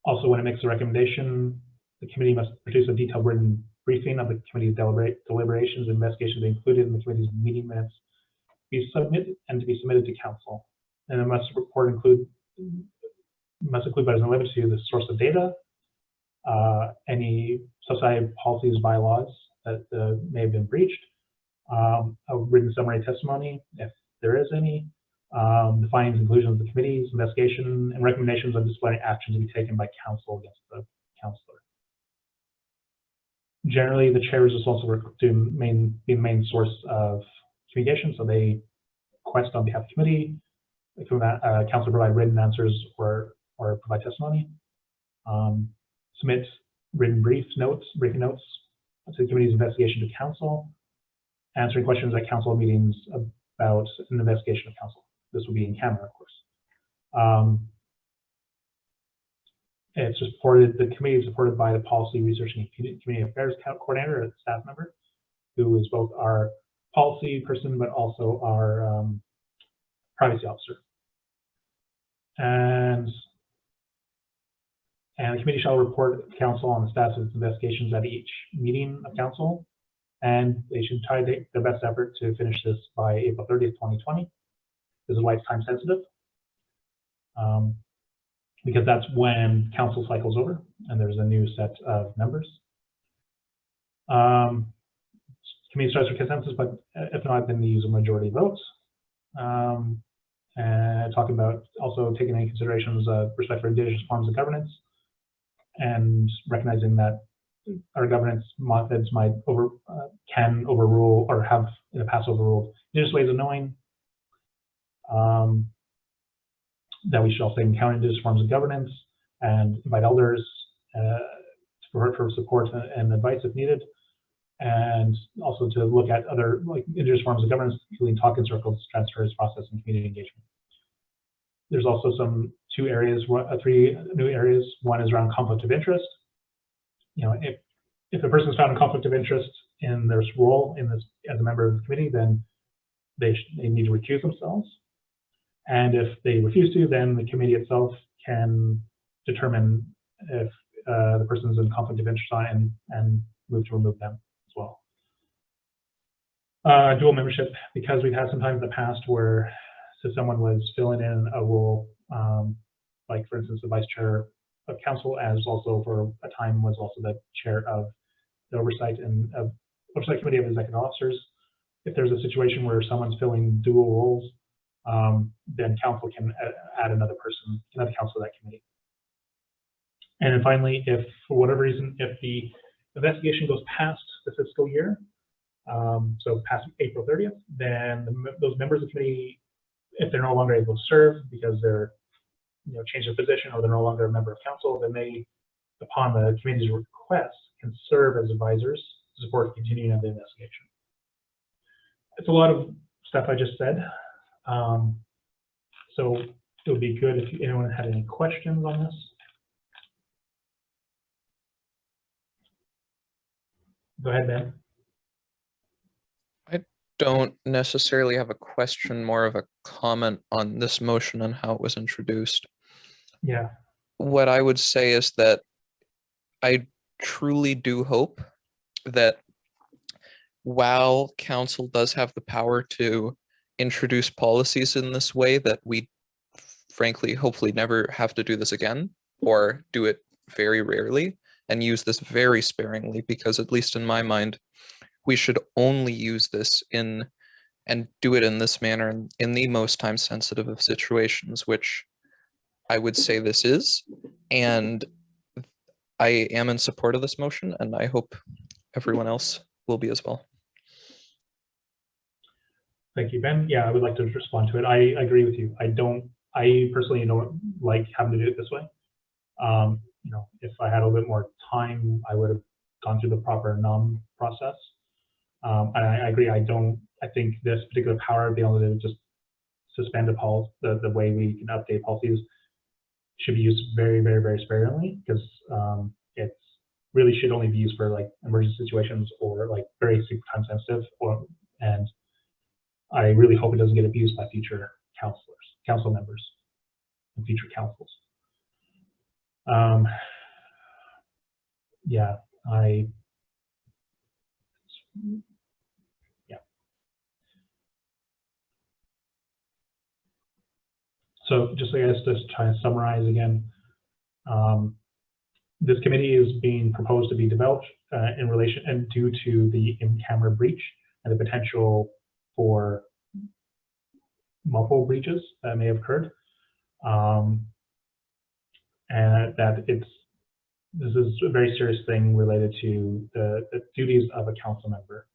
Also, when it makes a recommendation, the committee must produce a detailed written briefing of the committee's deliberations and investigations included in the committee's meeting minutes, be submitted to council. And it must include but is not limited to the source of data, any society policies, bylaws that may have been breached, a written summary testimony, if there is any, the findings and conclusions of the committee's investigation, and recommendations on disciplinary action to be taken by council against the counselor. Generally, the chair is responsible for be the main source of communication, so they request on behalf of the committee, council provide written answers or provide testimony, submit written briefing notes to the committee's investigation to council, answering questions at council meetings about an investigation of council. This will be in camera, of course. It's supported, the committee is supported by the Policy, Research, and Community Affairs Coordinator, a staff member, who is both our policy person, but also our privacy officer. And the committee shall report to council on the status of its investigations at each meeting of council, and they should try their best effort to finish this by April 30th, 2020. This is why it's time sensitive, because that's when council cycles over and there's a new set of members. Committee starts with consensus, but if not, then they use a majority vote. And talking about also taking into considerations respect for indigenous forms of governance, and recognizing that our governance methods might can overrule or have in the past overruled indigenous ways of knowing. That we should also encounter indigenous forms of governance and invite elders for support and advice if needed, and also to look at other indigenous forms of governance, including talk-in circles, transfers, process, and community engagement. There's also three new areas. One is around conflict of interest. If a person is found in conflict of interest in their role as a member of the committee, then they need to recuse themselves. And if they refuse to, then the committee itself can determine if the person is in conflict of interest and move to remove them as well. Dual membership, because we've had some time in the past where someone was filling in a role, like for instance, the vice chair of council, as also for a time was also the chair of the oversight committee of executive officers. If there's a situation where someone's filling dual roles, then council can add another person, another council to that committee. And then finally, if for whatever reason, if the investigation goes past the fiscal year, so past April 30th, then those members of the committee, if they're no longer able to serve because they're change their position or they're no longer a member of council, then they, upon the committee's request, can serve as advisors to support the continuing of the investigation. It's a lot of stuff I just said. So it would be good if anyone had any questions on this. Go ahead, Ben. I don't necessarily have a question, more of a comment on this motion and how it was introduced. Yeah. What I would say is that I truly do hope that while council does have the power to introduce policies in this way, that we frankly, hopefully never have to do this again, or do it very rarely and use this very sparingly, because at least in my mind, we should only use this in and do it in this manner in the most time sensitive of situations, which I would say this is. And I am in support of this motion, and I hope everyone else will be as well. Thank you, Ben. Yeah, I would like to respond to it. I agree with you. I personally don't like having to do it this way. You know, if I had a little bit more time, I would have gone through the proper NUM process. I agree. I think this particular power of being able to just suspend a policy, the way we can update policies, should be used very, very, very sparingly, because it's really should only be used for like emergency situations or like very super time sensitive, and I really hope it doesn't get abused by future council members, and future councils. Yeah, yeah. So just I guess just try to summarize again. This committee is being proposed to be developed in relation and due to the in-camera breach and the potential for multiple breaches that may have occurred, and that this is a very serious thing related to the duties of a council member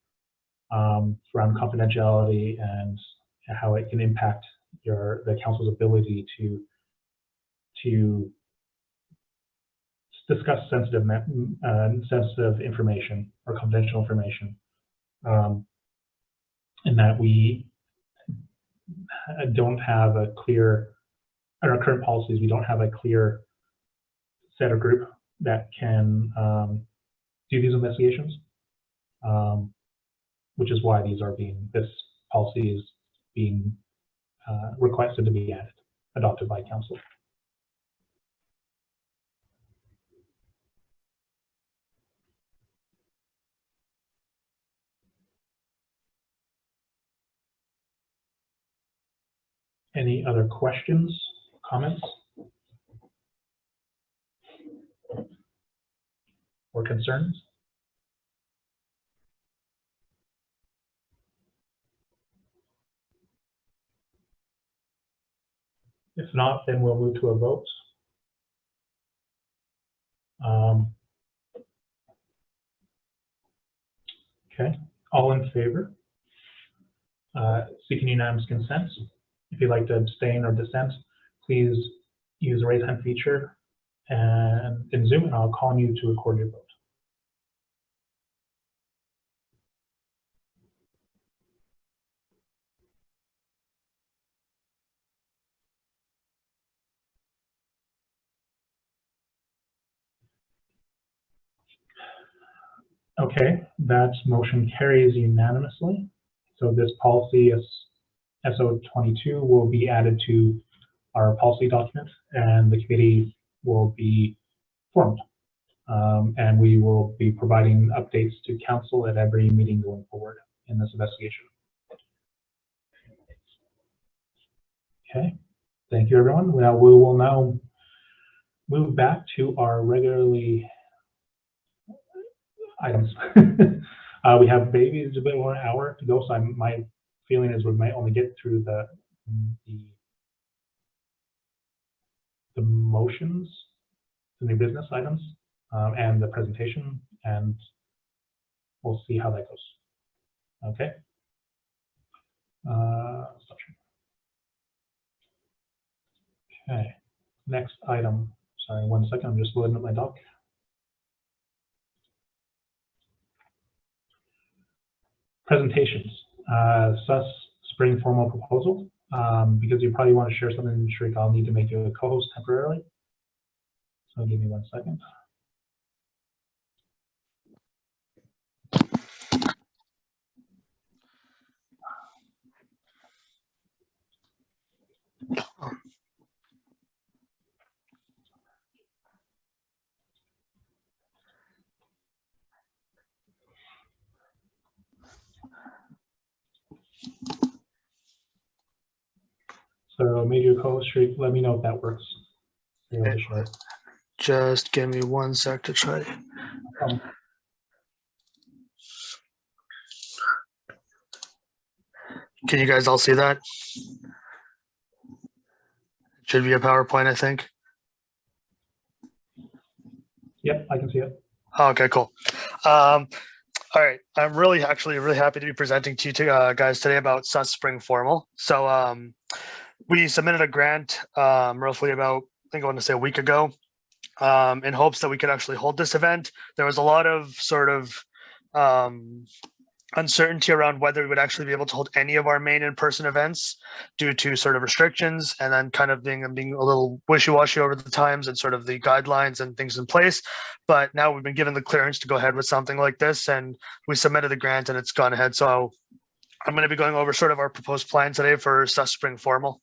around confidentiality and how it can impact the council's ability to discuss sensitive information or confidential information, and that we don't have a clear, in our current policies, we don't have a clear set or group that can do these investigations, which is why this policy is being requested to be adopted by council. Any other questions, comments, or concerns? If not, then we'll move to a vote. Okay, all in favor? Seeking unanimous consent. If you'd like to abstain or dissent, please use the raise hand feature and in Zoom, and I'll call on you to record your vote. Okay, that motion carries unanimously. So this policy is SO22 will be added to our policy document, and the committee will be formed. And we will be providing updates to council at every meeting going forward in this investigation. Okay, thank you, everyone. We will now move back to our regularly items. We have babies a bit more an hour to go, so my feeling is we might only get through the motions, the new business items, and the presentation, and we'll see how that goes. Okay. Okay. Next item. Sorry, 1 second. I'm just loading up my doc. Presentations. SUS spring formal proposal. Because you probably want to share something, Shrek, I'll need to make you a co-host temporarily. So give me 1 second. So made you a co-host, Shrek, let me know if that works. You're able to share. Just give me 1 sec to try. Can you guys all see that? Should be a PowerPoint, I think. Yep, I can see it. Okay, cool. All right, I'm really happy to be presenting to you guys today about SUS Spring Formal. So we submitted a grant roughly about, I think I want to say a week ago, in hopes that we could actually hold this event. There was a lot of sort of uncertainty around whether we would actually be able to hold any of our main in-person events due to sort of restrictions, and then kind of being a little wishy-washy over the times and sort of the guidelines and things in place. But now we've been given the clearance to go ahead with something like this, and we submitted the grant and it's gone ahead. So I'm going to be going over sort of our proposed plan today for SUS Spring Formal.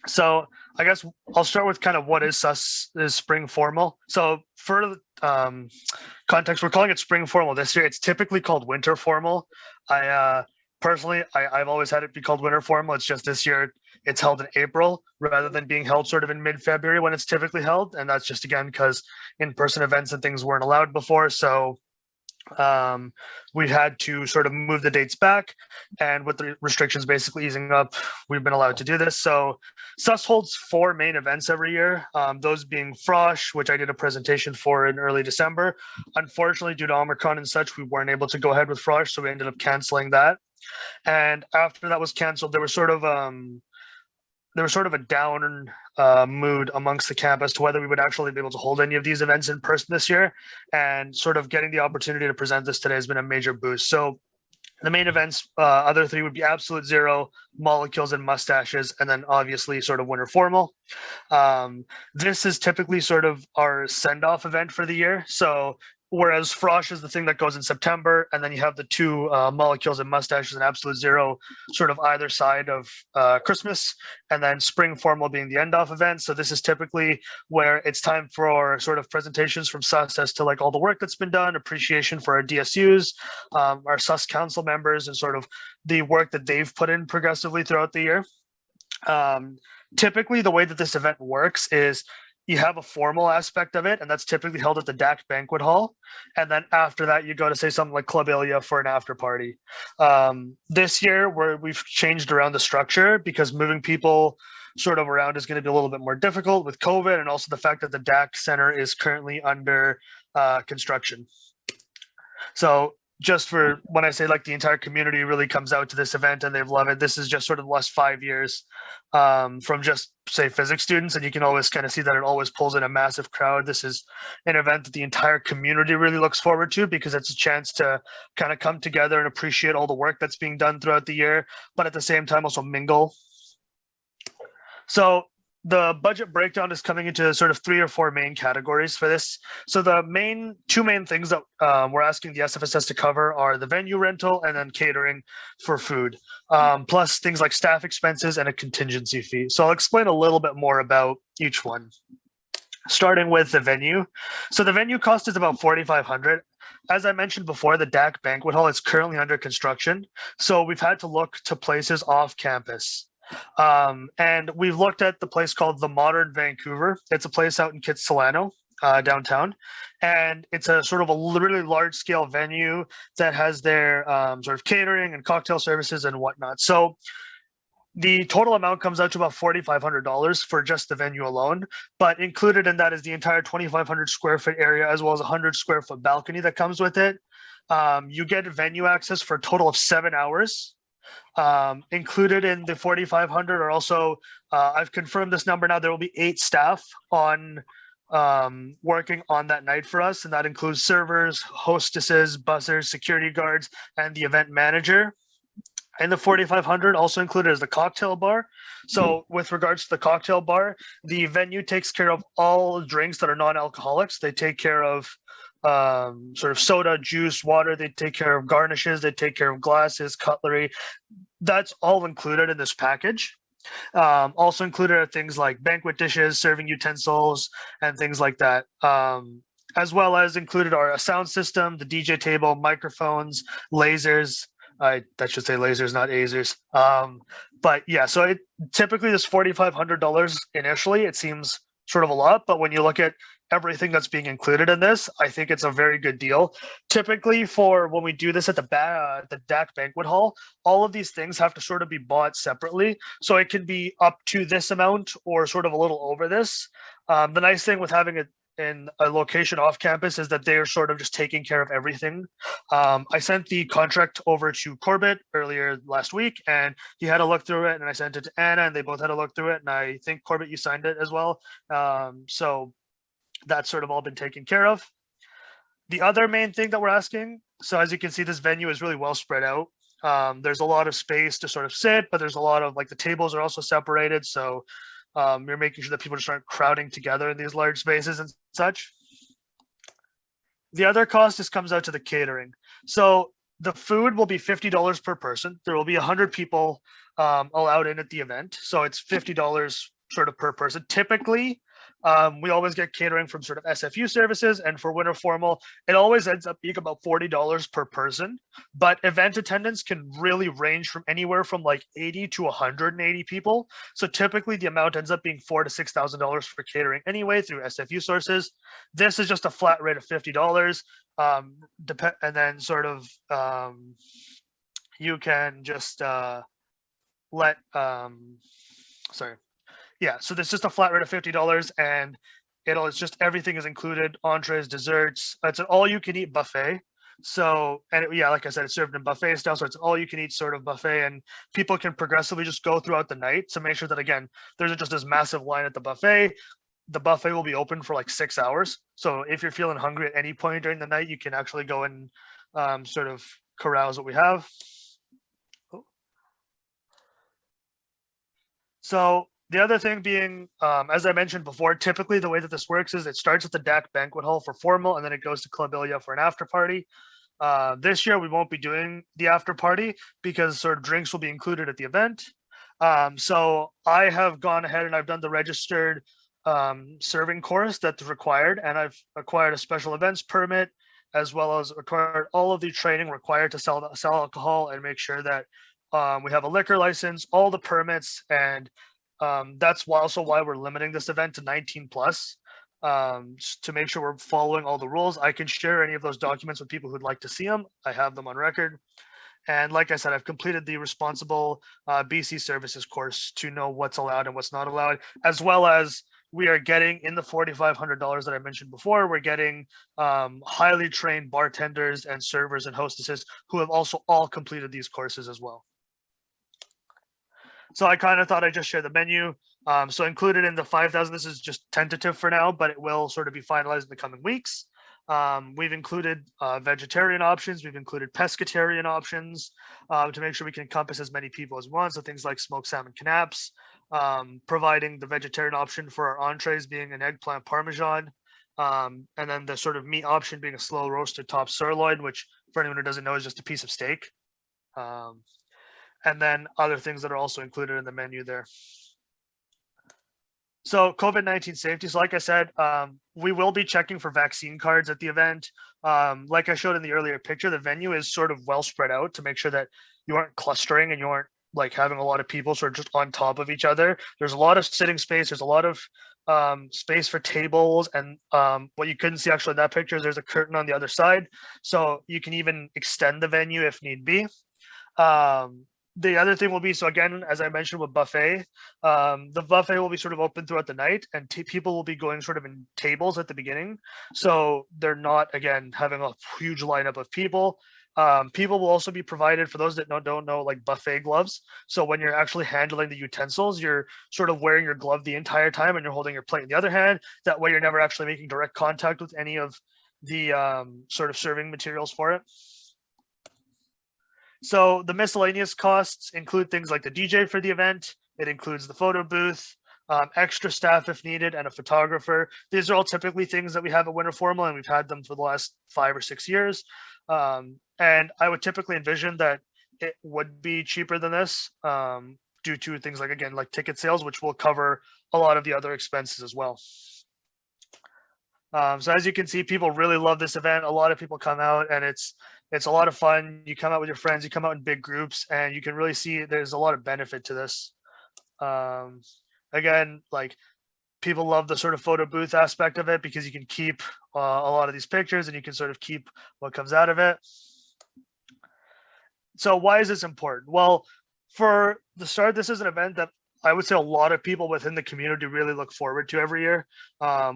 So I guess I'll start with kind of what is Spring Formal. So for context, we're calling it Spring Formal this year. It's typically called Winter Formal. Personally, I've always had it be called Winter Formal. It's just this year it's held in April rather than being held sort of in mid-February when it's typically held. And that's just, again, because in-person events and things weren't allowed before. So we've had to sort of move the dates back, and with the restrictions basically easing up, we've been allowed to do this. So SUS holds 4 main events every year, those being Frosh, which I did a presentation for in early December. Unfortunately, due to Omicron and such, we weren't able to go ahead with Frosh, so we ended up canceling that. And after that was canceled, there was sort of a down mood amongst the campus to whether we would actually be able to hold any of these events in person this year. And sort of getting the opportunity to present this today has been a major boost. So the main events, other 3 would be Absolute Zero, Molecules, and Mustaches, and then obviously sort of Winter Formal. This is typically sort of our send-off event for the year. So whereas Frosh is the thing that goes in September, and then you have the 2 Molecules and Mustaches and Absolute Zero sort of either side of Christmas, and then Spring Formal being the end-off event. So this is typically where it's time for sort of presentations from SUS as to like all the work that's been done, appreciation for our DSUs, our SUS council members, and sort of the work that they've put in progressively throughout the year. Typically, the way that this event works is you have a formal aspect of it, and that's typically held at the DAC banquet hall. And then after that, you go to say something like Club Ilya for an after party. This year, we've changed around the structure because moving people sort of around is going to be a little bit more difficult with COVID, and also the fact that the DAC Center is currently under construction. So just for when I say like the entire community really comes out to this event and they've loved it, this is just sort of the last 5 years from just say physics students, and you can always kind of see that it always pulls in a massive crowd. This is an event that the entire community really looks forward to because it's a chance to kind of come together and appreciate all the work that's being done throughout the year, but at the same time also mingle. So the budget breakdown is coming into sort of 3 or 4 main categories for this. So the 2 main things that we're asking the SFSS to cover are the venue rental and then catering for food, plus things like staff expenses and a contingency fee. So I'll explain a little bit more about each one. Starting with the venue. So the venue cost is about $4,500. As I mentioned before, the DAC banquet hall is currently under construction. So we've had to look to places off campus. And we've looked at the place called the Modern Vancouver. It's a place out in Kitsilano, downtown, and it's a sort of a really large scale venue that has their sort of catering and cocktail services and whatnot. So the total amount comes out to about $4,500 for just the venue alone, but included in that is the entire 2,500 square foot area as well as a 100 square foot balcony that comes with it. You get venue access for a total of 7 hours. Included in the 4,500 are also, I've confirmed this number now, there will be 8 staff on working on that night for us, and that includes servers, hostesses, buzzers, security guards, and the event manager. And the 4,500 also included is the cocktail bar. So with regards to the cocktail bar, the venue takes care of all drinks that are non-alcoholics. They take care of sort of soda, juice, water. They take care of garnishes. They take care of glasses, cutlery. That's all included in this package. Also included are things like banquet dishes, serving utensils, and things like that. As well as included are a sound system, the DJ table, microphones, lasers. That should say lasers, not asers. But yeah, so it typically this $4,500 initially, it seems sort of a lot, but when you look at everything that's being included in this, I think it's a very good deal. Typically for when we do this at the DAC banquet hall, all of these things have to sort of be bought separately. So it can be up to this amount or sort of a little over this. The nice thing with having it in a location off campus is that they're sort of just taking care of everything. I sent the contract over to Corbett earlier last week, and he had a look through it, and I sent it to Anna, and they both had a look through it, and I think Corbett, you signed it as well. So that's sort of all been taken care of. The other main thing that we're asking, so as you can see, this venue is really well spread out. There's a lot of space to sort of sit, but there's a lot of, like, the tables are also separated, so you're making sure that people just aren't crowding together in these large spaces and such. The other cost just comes out to the catering. So the food will be $50 per person. There will be 100 people allowed in at the event. So it's $50 sort of per person. Typically, we always get catering from sort of SFU services, and for winter formal, it always ends up being about $40 per person. But event attendance can really range from anywhere from like 80 to 180 people. So typically the amount ends up being $4,000 to $6,000 for catering anyway through SFU sources. This is just a flat rate of $50. And then sort of you can just let sorry. Yeah, so there's just a flat rate of $50, and it's just everything is included: entrees, desserts. It's an all-you-can-eat buffet. So, and yeah, like I said, it's served in buffet style, so it's all-you-can-eat sort of buffet, and people can progressively just go throughout the night to make sure that, again, there's just this massive line at the buffet. The buffet will be open for like 6 hours. So if you're feeling hungry at any point during the night, you can actually go and sort of carouse what we have. So the other thing being, as I mentioned before, typically the way that this works is it starts at the DAC banquet hall for formal, and then it goes to Clubilia for an after party. This year we won't be doing the after party because sort of drinks will be included at the event. So I have gone ahead and I've done the registered serving course that's required, and I've acquired a special events permit, as well as acquired all of the training required to sell alcohol and make sure that we have a liquor license, all the permits, and that's also why we're limiting this event to 19 plus, to make sure we're following all the rules. I can share any of those documents with people who'd like to see them. I have them on record. And like I said, I've completed the responsible BC services course to know what's allowed and what's not allowed, as well as we are getting in the $4,500 that I mentioned before, we're getting highly trained bartenders and servers and hostesses who have also all completed these courses as well. So I kind of thought I'd just share the menu. So included in the 5,000, this is just tentative for now, but it will sort of be finalized in the coming weeks. We've included vegetarian options. We've included pescatarian options to make sure we can encompass as many people as we want. So things like smoked salmon knaps, providing the vegetarian option for our entrees being an eggplant parmesan, and then the sort of meat option being a slow roasted top sirloin, which for anyone who doesn't know is just a piece of steak. And then other things that are also included in the menu there. So COVID-19 safety. So like I said, we will be checking for vaccine cards at the event. Like I showed in the earlier picture, the venue is sort of well spread out to make sure that you aren't clustering and you aren't like having a lot of people sort of just on top of each other. There's a lot of sitting space. There's a lot of space for tables. And what you couldn't see actually in that picture is there's a curtain on the other side. So you can even extend the venue if need be. The other thing will be, so again, as I mentioned with buffet, the buffet will be sort of open throughout the night, and people will be going sort of in tables at the beginning. So they're not, again, having a huge lineup of people. People will also be provided, for those that don't know, like buffet gloves. So when you're actually handling the utensils, you're sort of wearing your glove the entire time and you're holding your plate in the other hand. That way you're never actually making direct contact with any of the sort of serving materials for it. So the miscellaneous costs include things like the DJ for the event. It includes the photo booth, extra staff if needed, and a photographer. These are all typically things that we have at Winter Formal, and we've had them for the last 5 or 6 years. And I would typically envision that it would be cheaper than this due to things like, again, like ticket sales, which will cover a lot of the other expenses as well. So as you can see, people really love this event. A lot of people come out, and it's a lot of fun. You come out with your friends, you come out in big groups, and you can really see there's a lot of benefit to this. Again, like, people love the sort of photo booth aspect of it because you can keep a lot of these pictures and you can sort of keep what comes out of it. So why is this important? Well, for the start, this is an event that I would say a lot of people within the community really look forward to every year.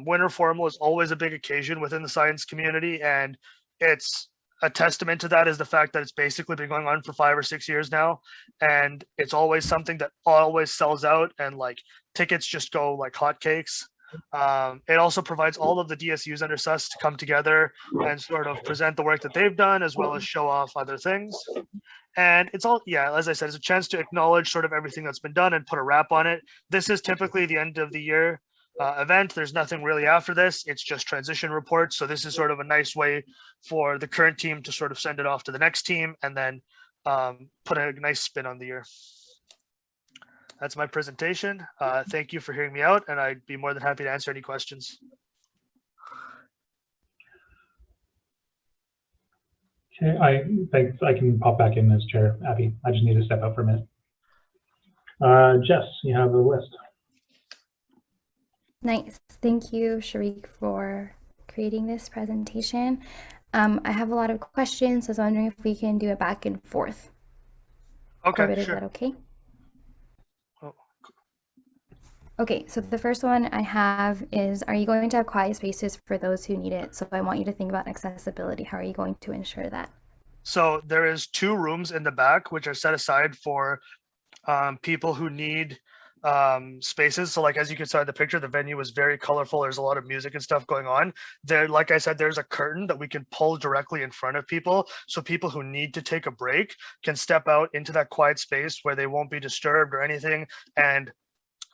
Winter Formal is always a big occasion within the science community, and it's a testament to that is the fact that it's basically been going on for 5 or 6 years now, and it's always something that always sells out, and like tickets just go like hotcakes. It also provides all of the DSUs under SUS to come together and sort of present the work that they've done, as well as show off other things. And it's all, yeah, as I said, it's a chance to acknowledge sort of everything that's been done and put a wrap on it. This is typically the end of the year event. There's nothing really after this. It's just transition reports. So this is sort of a nice way for the current team to sort of send it off to the next team and then put a nice spin on the year. That's my presentation. Thank you for hearing me out, and I'd be more than happy to answer any questions. Okay, I can pop back in as chair, Abby. I just need to step out for a minute. Jess, you have the list. Nice. Thank you, Sharik, for creating this presentation. I have a lot of questions, so I was wondering if we can do it back and forth. Okay, Corbett, sure. is that okay? Oh. Okay, so the first one I have is, are you going to have quiet spaces for those who need it? So I want you to think about accessibility. How are you going to ensure that? So there is 2 rooms in the back, which are set aside for people who need spaces. So like, as you can see in the picture, the venue is very colorful. There's a lot of music and stuff going on there. Like I said, there's a curtain that we can pull directly in front of people, so people who need to take a break can step out into that quiet space where they won't be disturbed or anything, and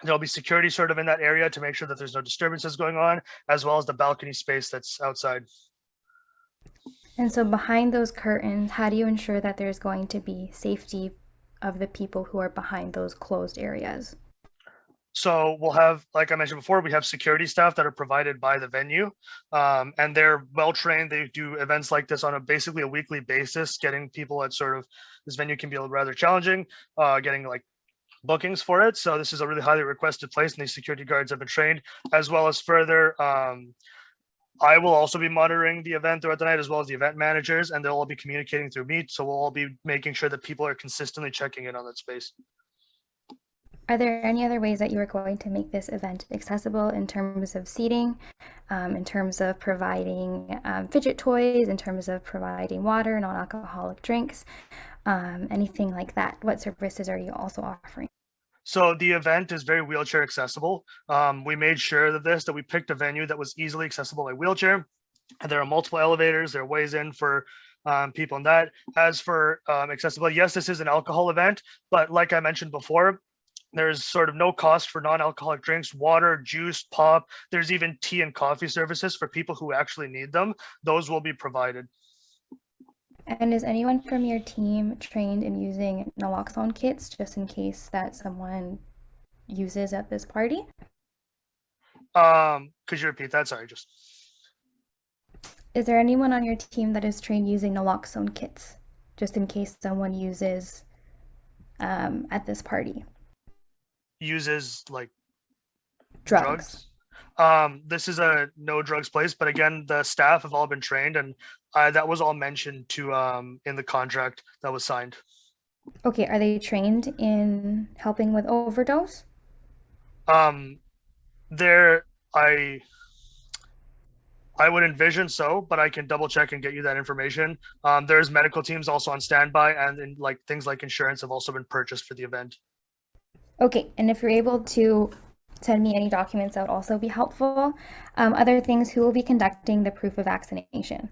there'll be security sort of in that area to make sure that there's no disturbances going on, as well as the balcony space that's outside. And so behind those curtains, how do you ensure that there's going to be safety of the people who are behind those closed areas? So we'll have, like I mentioned before, we have security staff that are provided by the venue, and they're well trained. They do events like this on basically a weekly basis. Getting people at sort of this venue can be rather challenging, getting like bookings for it. So this is a really highly requested place, and these security guards have been trained, as well as further. I will also be monitoring the event throughout the night, as well as the event managers, and they'll all be communicating through Meet. So we'll all be making sure that people are consistently checking in on that space. Are there any other ways that you are going to make this event accessible in terms of seating, in terms of providing fidget toys, in terms of providing water, non-alcoholic drinks, anything like that? What services are you also offering? So the event is very wheelchair accessible. We made sure that we picked a venue that was easily accessible by wheelchair. And there are multiple elevators, there are ways in for people in that. As for accessibility, yes, this is an alcohol event, but like I mentioned before, there's sort of no cost for non-alcoholic drinks, water, juice, pop. There's even tea and coffee services for people who actually need them. Those will be provided. And is anyone from your team trained in using naloxone kits, just in case that someone uses at this party? Could you repeat that? Sorry, just. Is there anyone on your team that is trained using naloxone kits, just in case someone uses at this party? Uses like drugs? This is a no drugs place, but again, the staff have all been trained, and that was all mentioned to in the contract that was signed. Okay, are they trained in helping with overdose? I would envision so, but I can double check and get you that information. There's medical teams also on standby, and like things like insurance have also been purchased for the event. Okay, and if you're able to send me any documents, that would also be helpful. Other things, who will be conducting the proof of vaccination?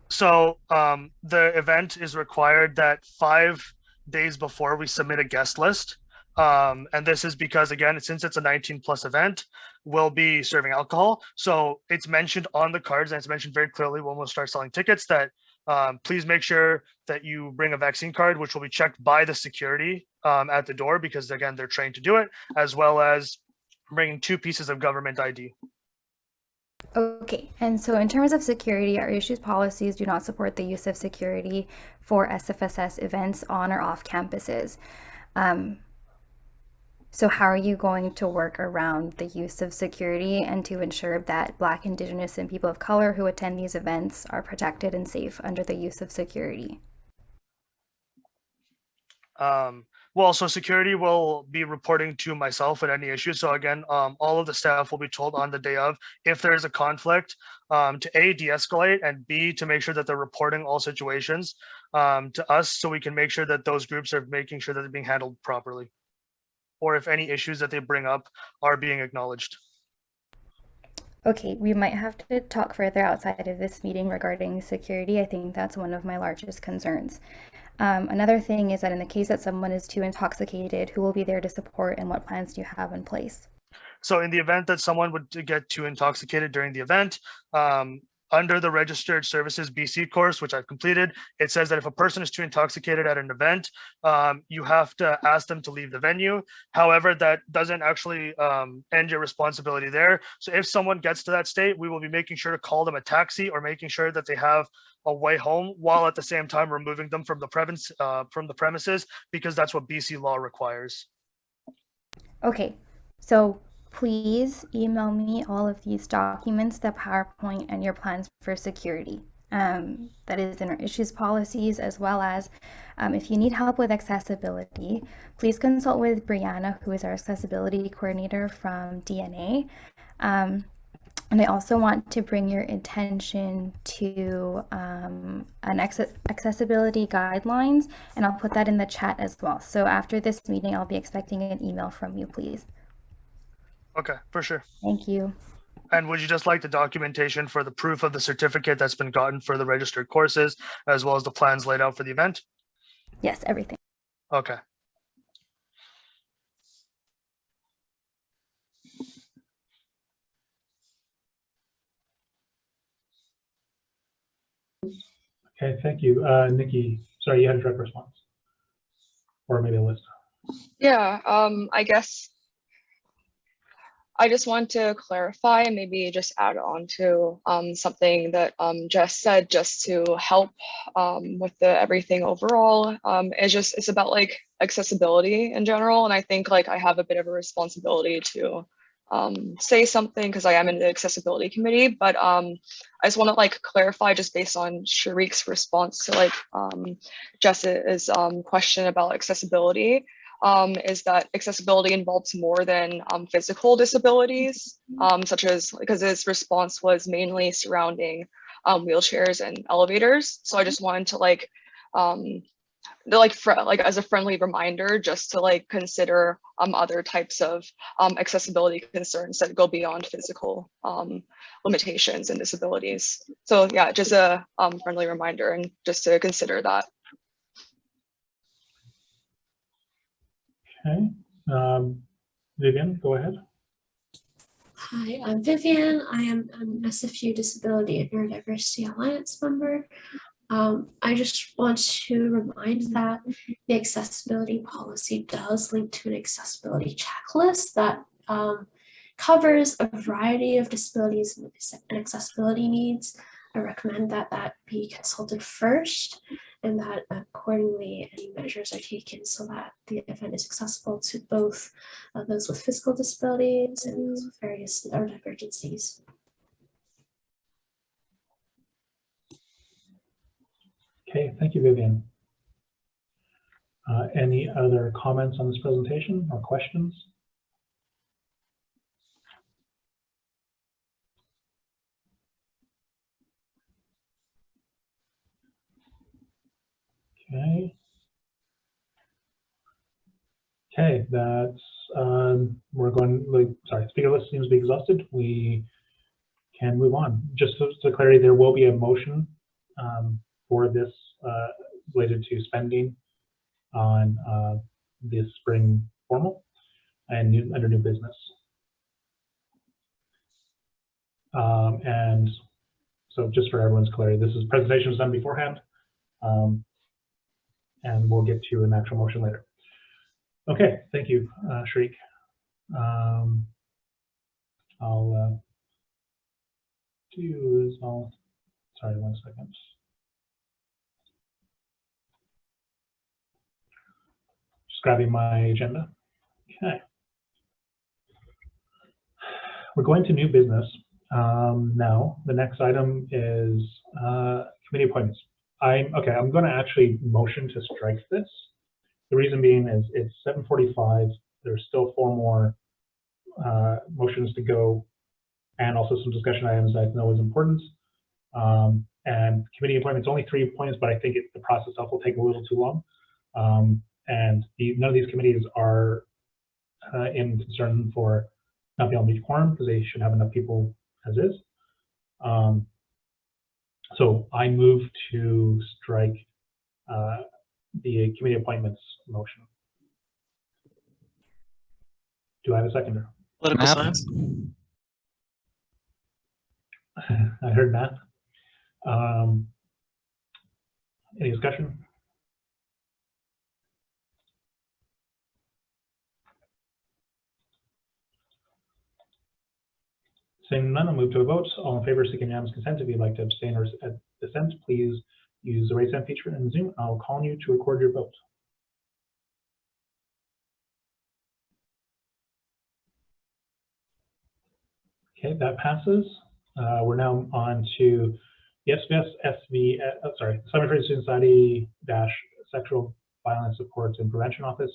So the event is required that 5 days before we submit a guest list. And this is because, again, since it's a 19+ event, we'll be serving alcohol. So it's mentioned on the cards, and it's mentioned very clearly when we'll start selling tickets that please make sure that you bring a vaccine card, which will be checked by the security at the door, because again, they're trained to do it, as well as bringing 2 pieces of government ID. Okay, and so in terms of security, our issues policies do not support the use of security for SFSS events on or off campuses. So how are you going to work around the use of security and to ensure that Black, Indigenous, and people of color who attend these events are protected and safe under the use of security? Well, so security will be reporting to myself with any issues. So again, all of the staff will be told on the day of if there's a conflict, to A, de-escalate, and B, to make sure that they're reporting all situations to us, so we can make sure that those groups are making sure that they're being handled properly, or if any issues that they bring up are being acknowledged. Okay, we might have to talk further outside of this meeting regarding security. I think that's one of my largest concerns. Another thing is that in the case that someone is too intoxicated, who will be there to support and what plans do you have in place? So in the event that someone would get too intoxicated during the event, under the Registered Services BC course, which I've completed, it says that if a person is too intoxicated at an event, you have to ask them to leave the venue. However, that doesn't actually end your responsibility there. So if someone gets to that state, we will be making sure to call them a taxi or making sure that they have a way home, while at the same time removing them from the premises, because that's what BC law requires. Okay, so please email me all of these documents, the PowerPoint, and your plans for security. That is in our issues policies, as well as if you need help with accessibility, please consult with Brianna, who is our accessibility coordinator from DNA. And I also want to bring your attention to an accessibility guidelines, and I'll put that in the chat as well. So after this meeting, I'll be expecting an email from you, please. Okay, for sure. Thank you. And would you just like the documentation for the proof of the certificate that's been gotten for the registered courses, as well as the plans laid out for the event? Yes, everything. Okay. Okay, thank you. Nikki, sorry, you had a direct response. Or maybe a list. Yeah, I guess I just want to clarify and maybe just add on to something that Jess said, just to help with the everything overall. It's about like accessibility in general, and I think like I have a bit of a responsibility to say something because I am in the accessibility committee, but I just want to like clarify, just based on Sharik's response to like Jess's question about accessibility. Is that accessibility involves more than physical disabilities, such as, because his response was mainly surrounding wheelchairs and elevators. So I just wanted to like as a friendly reminder, just to like consider other types of accessibility concerns that go beyond physical limitations and disabilities. So yeah, just a friendly reminder, and just to consider that. Okay, Vivian, go ahead. Hi, I'm Vivian. I am an SFU Disability and Neurodiversity Alliance member. I just want to remind that the accessibility policy does link to an accessibility checklist that covers a variety of disabilities and accessibility needs. I recommend that that be consulted first, and that accordingly any measures are taken so that the event is accessible to both those with physical disabilities and those with various neurodivergencies. Okay, thank you, Vivian. Any other comments on this presentation or questions? Okay. Okay, that's we're going like sorry, speaker list seems to be exhausted. We can move on. Just to clarity, there will be a motion for this related to spending on this spring formal and under new business. And so just for everyone's clarity, this is presentation was done beforehand, and we'll get to an actual motion later. Okay, thank you, Shriek. I'll do is I'll, sorry, 1 second. Just grabbing my agenda. Okay. We're going to new business. Now, the next item is committee appointments. I'm going to actually motion to strike this. The reason being is it's 7:45. There's still 4 more motions to go, and also some discussion items that I know is important. And committee appointments, only 3 appointments, but I think the process itself will take a little too long. And none of these committees are in concern for not being able to meet quorum because they should have enough people as is. So I move to strike the committee appointments motion. Do I have a seconder? Political science. I heard Matt. Any discussion? Seeing none, I'll move to a vote. All in favor, seeking unanimous consent. If you'd like to abstain or dissent, please use the raise hand feature in Zoom. I'll call on you to record your vote. Okay, that passes. We're now on to the Simon Fraser Student Society - Sexual Violence Supports and Prevention Office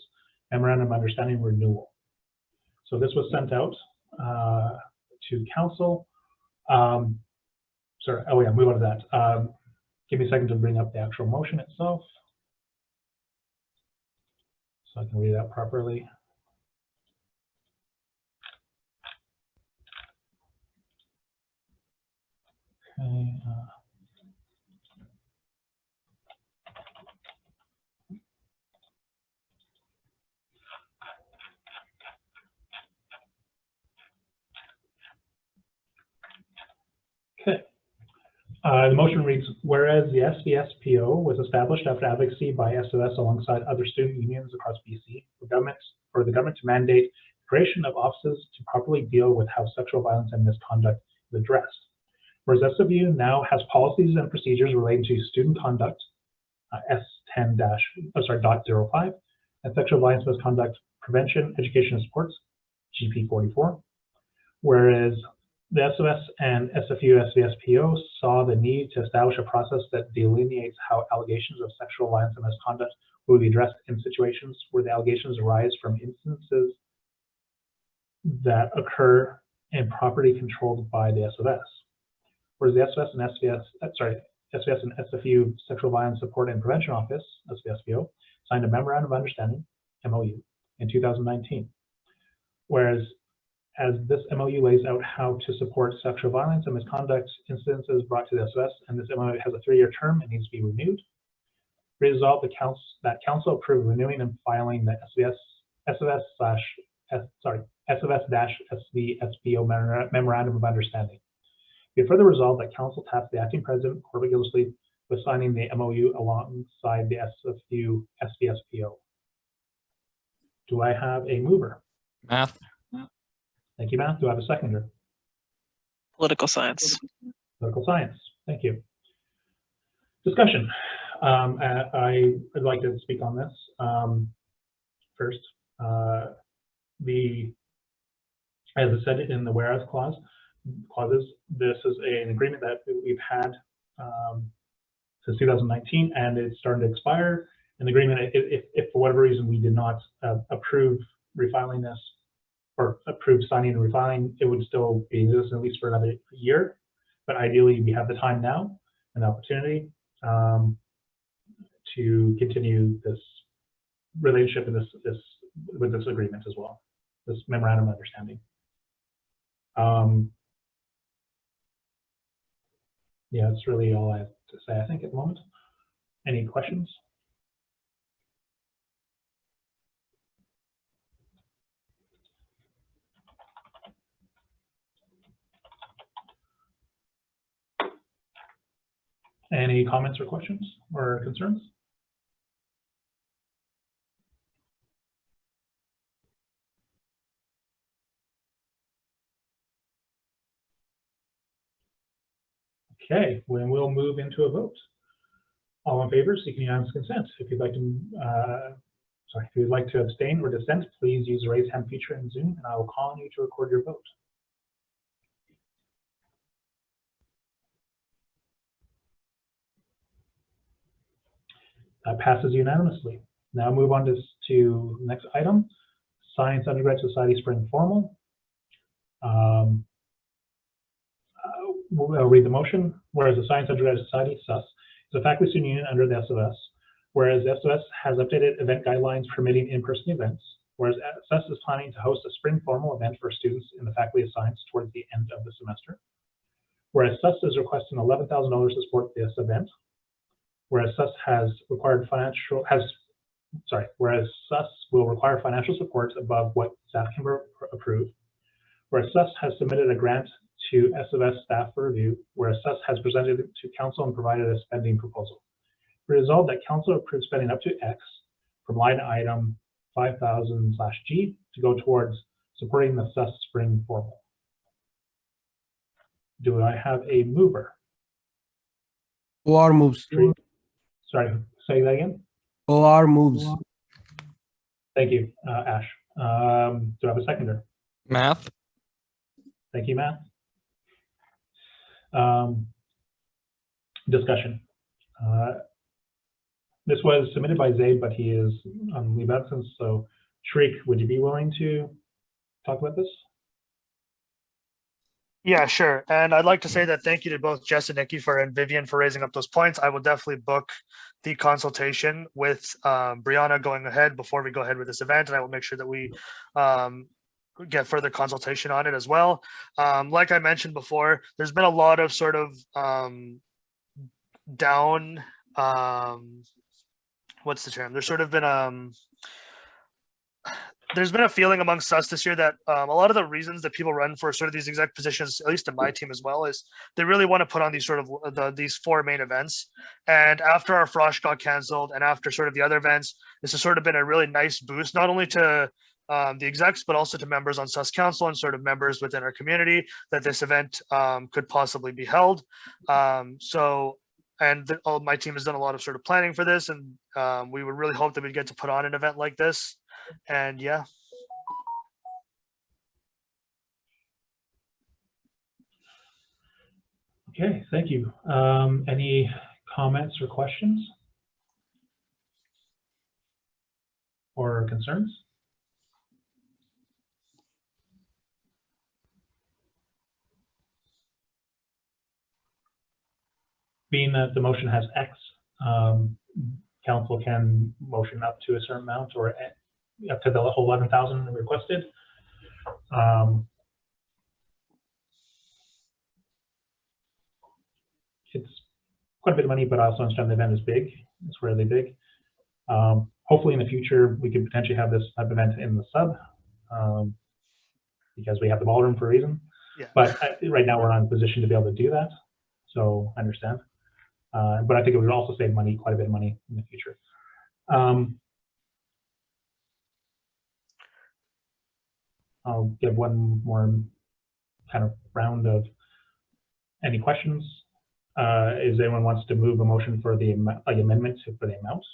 Memorandum of Understanding Renewal. So this was sent out to council. Sorry, oh yeah, move on to that. Give me a second to bring up the actual motion itself so I can read it out properly. Okay. Okay. The motion reads, whereas the SFSPO was established after advocacy by SFS alongside other student unions across BC for the government to mandate creation of offices to properly deal with how sexual violence and misconduct is addressed. Whereas SFU now has policies and procedures relating to student conduct, S10-.05, and sexual violence misconduct prevention, education, and supports, GP44. Whereas the SFS and SFU-SFSPO saw the need to establish a process that delineates how allegations of sexual violence and misconduct will be addressed in situations where the allegations arise from instances that occur in property controlled by the SFS. Whereas the SFS and SFU Sexual Violence Support and Prevention Office, SFSPO, signed a Memorandum of Understanding, MOU, in 2019. Whereas as this MOU lays out how to support sexual violence and misconduct incidences brought to the SFS, and this MOU has a 3-year term and needs to be renewed. Resolved that council approved renewing and filing the SFS-SVSPO Memorandum of Understanding. Be further resolved that council tasked the acting president, Corbett Gildersleeve, with signing the MOU alongside the SFU-SVSPO. Do I have a mover? Math. Thank you, Matt. Do I have a seconder? Political science. Political science. Thank you. Discussion. I'd like to speak on this first. As I said in the whereas clauses, this is an agreement that we've had since 2019, and it's starting to expire. An agreement, if for whatever reason we did not approve refiling this, or approve signing and refiling, it would still be in existence at least for another year. But ideally, we have the time now and the opportunity to continue this relationship and with this agreement as well, this memorandum of understanding. Yeah, that's really all I have to say, I think, at the moment. Any questions? Any comments or questions or concerns? Okay, then we'll move into a vote. All in favor, seeking unanimous consent. If you'd like to, if you'd like to abstain or dissent, please use the raise hand feature in Zoom, and I will call on you to record your vote. That passes unanimously. Now move on to the next item, Science Undergraduate Society Spring Formal. I'll read the motion. Whereas the Science Undergraduate Society, SUS, is a faculty student union under the SFSS, whereas the SFSS has updated event guidelines permitting in-person events, whereas SUS is planning to host a spring formal event for students in the Faculty of Science towards the end of the semester, whereas SUS is requesting $11,000 to support this event, whereas SUS whereas SUS will require financial support above what staff can approve, whereas SUS has submitted a grant to SFS staff for review, whereas SUS has presented it to council and provided a spending proposal. Resolved that council approves spending up to X from line item 5000/G to go towards supporting the SUS spring formal. Do I have a mover? OR moves. Sorry, say that again. OR moves. Thank you, Ash. Do I have a seconder? Math. Thank you, Matt. Discussion. This was submitted by Zaid, but he is on leave of absence. So, Shriek, would you be willing to talk about this? Yeah, sure. And I'd like to say that thank you to both Jess and Nikki and Vivian for raising up those points. I will definitely book the consultation with Brianna going ahead before we go ahead with this event, and I will make sure that we get further consultation on it as well. Like I mentioned before, there's been a lot of sort of what's the term? There's sort of been there's been a feeling amongst us this year that a lot of the reasons that people run for sort of these exec positions, at least in my team as well, is they really want to put on these sort of these 4 main events. And after our Frosh got canceled and after sort of the other events, this has sort of been a really nice boost, not only to the execs, but also to members on SUS Council and sort of members within our community that this event could possibly be held. All my team has done a lot of sort of planning for this, and we would really hope that we get to put on an event like this. And yeah. Okay, thank you. Any comments or questions or concerns? Being that the motion has X, council can motion up to a certain amount or up to the whole 11,000 requested. It's quite a bit of money, but I also understand the event is big. It's really big. Hopefully in the future, we could potentially have this type of event in the sub because we have the ballroom for a reason. Yeah. But right now we're not in a position to be able to do that. So I understand. But I think it would also save money, quite a bit of money in the future. I'll give one more kind of round of any questions. Is anyone wants to move a motion for the amendment for the amount?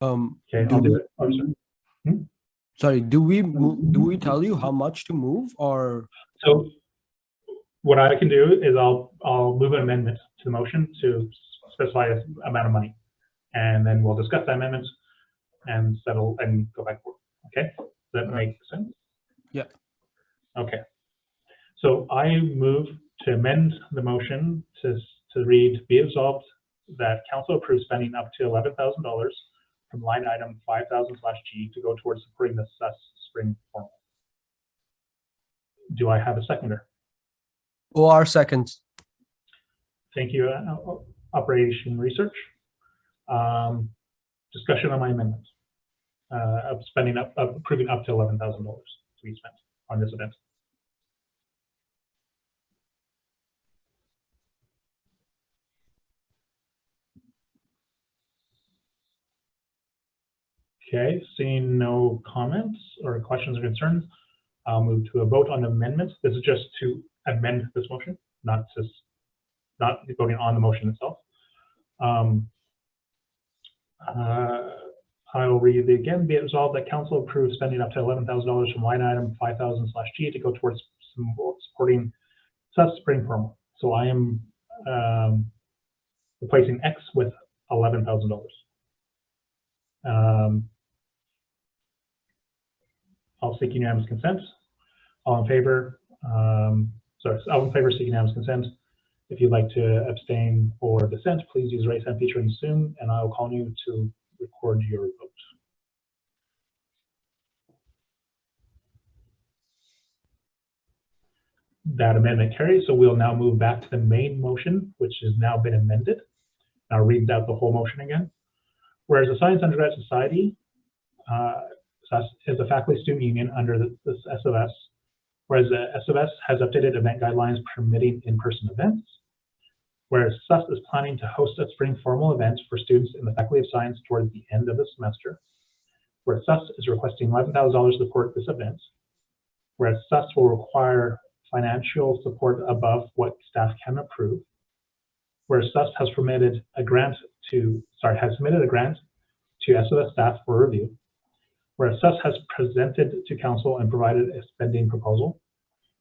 Okay, I'll do it. Oh, sorry. Sorry, do we tell you how much to move, or? So what I can do is I'll move an amendment to the motion to specify an amount of money, and then we'll discuss that amendment and settle and go back forward. Okay, does that make sense? Yeah. Okay. So I move to amend the motion to read, be resolved that council approves spending up to $11,000 from line item 5000/G to go towards supporting the SUS spring formal. Do I have a seconder? OR seconds. Thank you, Operation Research. Discussion on my amendment of approving up to $11,000 to be spent on this event. Okay, seeing no comments or questions or concerns, I'll move to a vote on the amendment. This is just to amend this motion, not voting on the motion itself. I'll read it again. Be it resolved that council approves spending up to $11,000 from line item 5,000/G to go towards supporting SUS Spring Formal. So I am replacing X with $11,000. I'll seek unanimous consent. All in favor? All in favor seek unanimous consent. If you'd like to abstain or dissent, please use the raise hand feature in Zoom, and I will call you to record your vote. That amendment carries, so we'll now move back to the main motion, which has now been amended. I'll read out the whole motion again. Whereas the Science Undergraduate Society is a faculty student union under the SFS, whereas the SFS has updated event guidelines permitting in-person events, whereas SUS is planning to host a spring formal event for students in the Faculty of Science towards the end of the semester, whereas SUS is requesting $11,000 to support this event, whereas SUS will require financial support above what staff can approve, whereas SUS has submitted a grant to SFS staff for review, whereas SUS has presented to council and provided a spending proposal.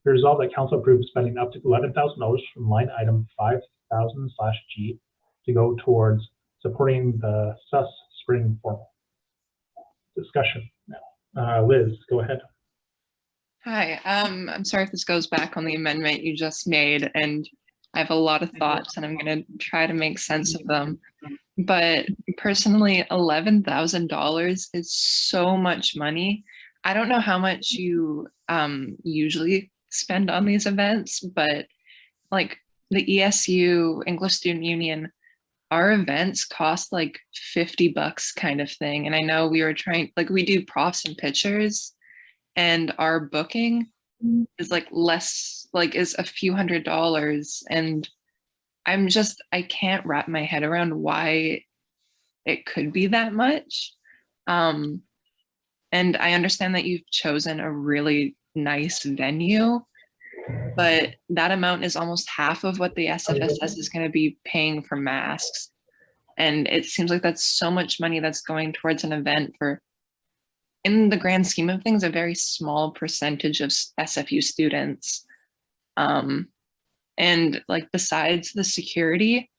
Be resolved that council approves spending up to $11,000 from line item 5,000/G to go towards supporting the SUS Spring Formal. Discussion now. Liz, go ahead. Hi, I'm sorry if this goes back on the amendment you just made, and I have a lot of thoughts and I'm going to try to make sense of them. But personally, $11,000 is so much money. I don't know how much you usually spend on these events, but like the ESU, English Student Union, our events cost like $50 kind of thing. And I know we were trying, like we do profs and pictures, and our booking is like less, like is a few $100s. And I can't wrap my head around why it could be that much. And I understand that you've chosen a really nice venue, but that amount is almost half of what the SFSS is going to be paying for masks. And it seems like that's so much money that's going towards an event for, in the grand scheme of things, a very small percentage of SFU students. And like besides the security,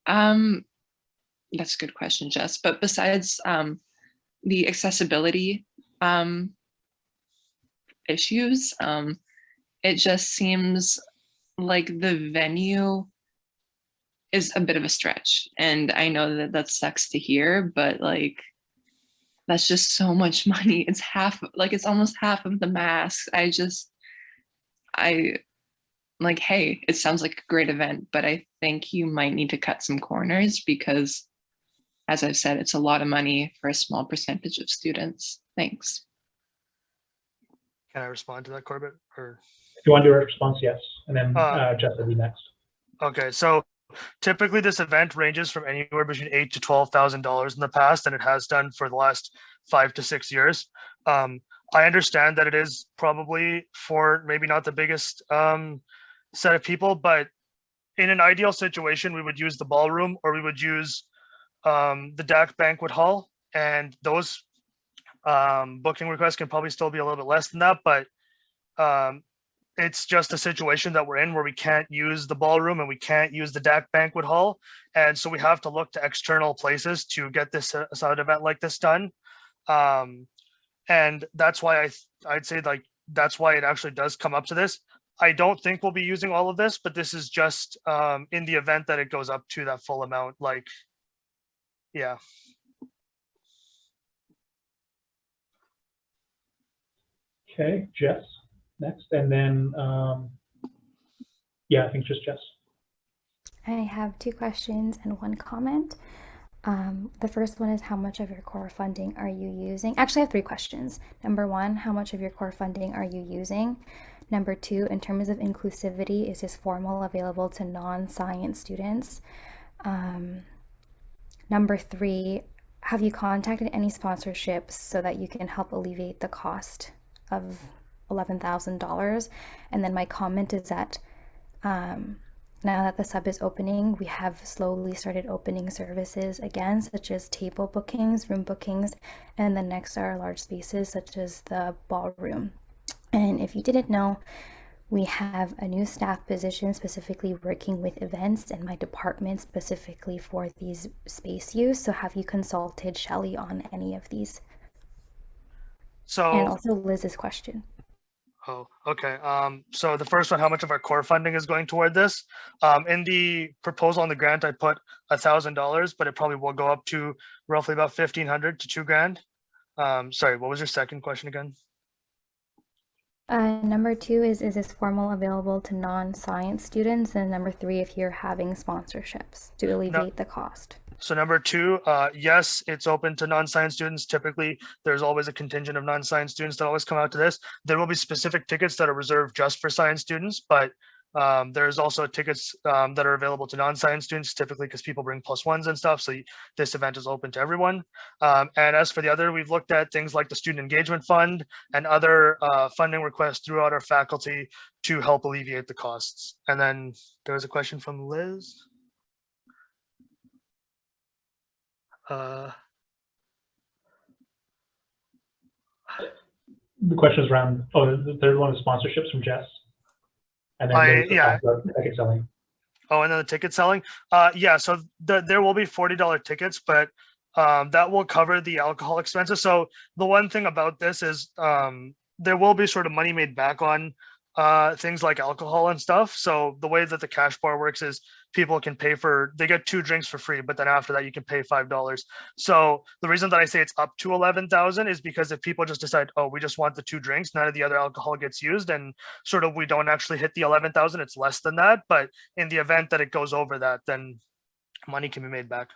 that's a good question, Jess, but besides the accessibility issues, it just seems like the venue is a bit of a stretch. And I know that that sucks to hear, but like, that's just so much money. It's half, like it's almost half of the masks. Like, hey, it sounds like a great event, but I think you might need to cut some corners because, as I've said, it's a lot of money for a small percentage of students. Thanks. Can I respond to that, Corbett? Or if you want to do a response, yes, and then Jeff will be next. Okay, so typically this event ranges from anywhere between $8,000 to $12,000 in the past, and it has done for the last 5 to 6 years. I understand that it is probably for maybe not the biggest set of people, but in an ideal situation, we would use the ballroom or we would use the DAC banquet hall, and those booking requests can probably still be a little bit less than that, but it's just a situation that we're in where we can't use the ballroom and we can't use the DAC banquet hall. And so we have to look to external places to get this side event like this done. And that's why I'd say like, that's why it actually does come up to this. I don't think we'll be using all of this, but this is just in the event that it goes up to that full amount, like, yeah. Okay, Jess. next, and then yeah, I think just Jess. I have 2 questions and 1 comment. The first one is, how much of your core funding are you using? Actually, I have 3 questions. Number 1, how much of your core funding are you using? Number 2, in terms of inclusivity, is this formal available to non-science students? Number 3, have you contacted any sponsorships so that you can help alleviate the cost of $11,000? And then my comment is that now that the sub is opening, we have slowly started opening services again, such as table bookings, room bookings, and then next are large spaces such as the ballroom. And if you didn't know, we have a new staff position specifically working with events in my department specifically for these space use. So have you consulted Shelley on any of these? So, and also Liz's question. Oh, okay. So the first one, how much of our core funding is going toward this? In the proposal on the grant, I put $1,000, but it probably will go up to roughly about 1,500 to $2,000. Sorry, what was your second question again? Number 2 is this formal available to non-science students? And number 3, if you're having sponsorships to alleviate the cost. So number 2, yes, it's open to non-science students. Typically, there's always a contingent of non-science students that always come out to this. There will be specific tickets that are reserved just for science students, but there's also tickets that are available to non-science students, typically because people bring +1s and stuff. So this event is open to everyone. And as for the other, we've looked at things like the Student Engagement Fund and other funding requests throughout our faculty to help alleviate the costs. And then there was a question from Liz. The question is around, the third one is sponsorships from Jess. And then ticket selling. Oh, and then the ticket selling. Yeah, so there will be $40 tickets, but that will cover the alcohol expenses. So the one thing about this is there will be sort of money made back on things like alcohol and stuff. So the way that the cash bar works is people can pay they get 2 drinks for free, but then after that you can pay $5. So the reason that I say it's up to 11,000 is because if people just decide, oh, we just want the 2 drinks, none of the other alcohol gets used, and sort of we don't actually hit the 11,000, it's less than that. But in the event that it goes over that, then money can be made back.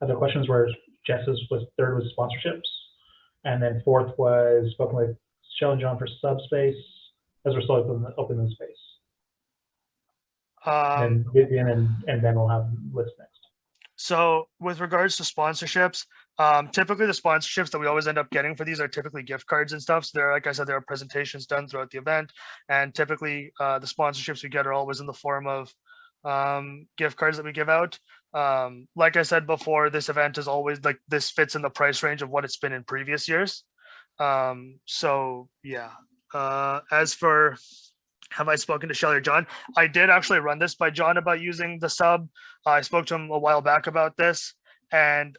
Other questions were Jess's was third was sponsorships, and then fourth was spoken with Shell and John for subspace as we're still open the space. And Vivian and then we'll have Liz next. So with regards to sponsorships, typically the sponsorships that we always end up getting for these are typically gift cards and stuff. So there, like I said, there are presentations done throughout the event, and typically the sponsorships we get are always in the form of gift cards that we give out. Like I said before, this event is always like this fits in the price range of what it's been in previous years. So yeah, as for have I spoken to Shelley or John? I did actually run this by John about using the sub. I spoke to him a while back about this, and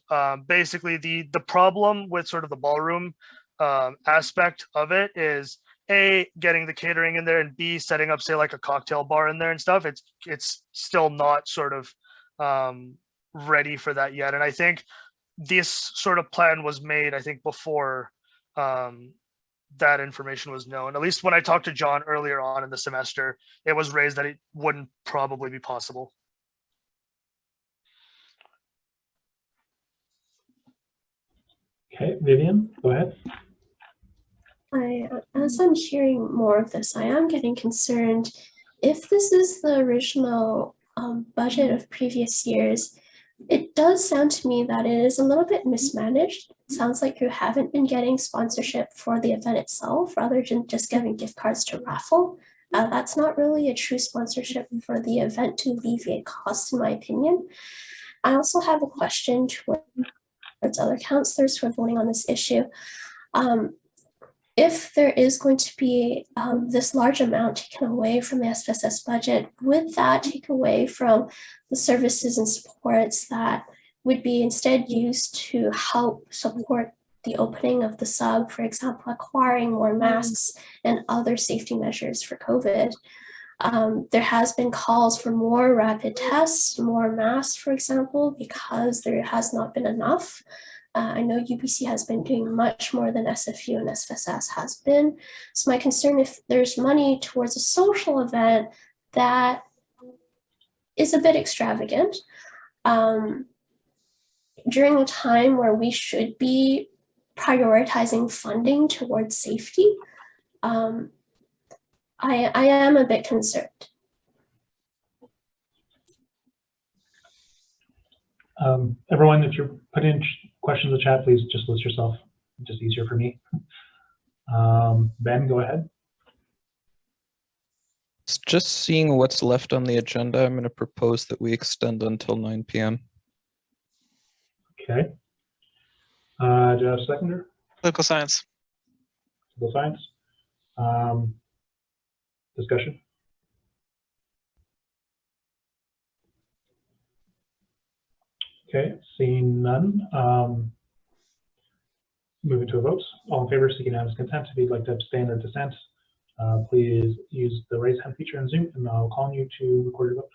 basically the problem with sort of the ballroom aspect of it is A, getting the catering in there, and B, setting up, say, like a cocktail bar in there and stuff. It's still not sort of ready for that yet. And I think this sort of plan was made, I think, before that information was known. At least when I talked to John earlier on in the semester, it was raised that it wouldn't probably be possible. Okay, Vivian, go ahead. As I'm hearing more of this, I am getting concerned. If this is the original budget of previous years, it does sound to me that it is a little bit mismanaged. It sounds like you haven't been getting sponsorship for the event itself, rather than just giving gift cards to raffle. That's not really a true sponsorship for the event to alleviate costs, in my opinion. I also have a question towards other counselors who are voting on this issue. If there is going to be this large amount taken away from the SFSS budget, would that take away from the services and supports that would be instead used to help support the opening of the sub, for example, acquiring more masks and other safety measures for COVID? There has been calls for more rapid tests, more masks, for example, because there has not been enough. I know UBC has been doing much more than SFU and SFSS has been. So my concern, if there's money towards a social event that is a bit extravagant, during a time where we should be prioritizing funding towards safety, I am a bit concerned. Everyone, if you're putting in questions in the chat, please just list yourself. It's just easier for me. Ben, go ahead. Just seeing what's left on the agenda, I'm going to propose that we extend until 9 p.m. Okay. Do you have a seconder? Political science. Political science. Discussion. Okay, seeing none. Moving to a vote. All in favor, seeking unanimous consent. If you'd like to abstain or dissent, please use the raise hand feature in Zoom, and I'll call on you to record your vote.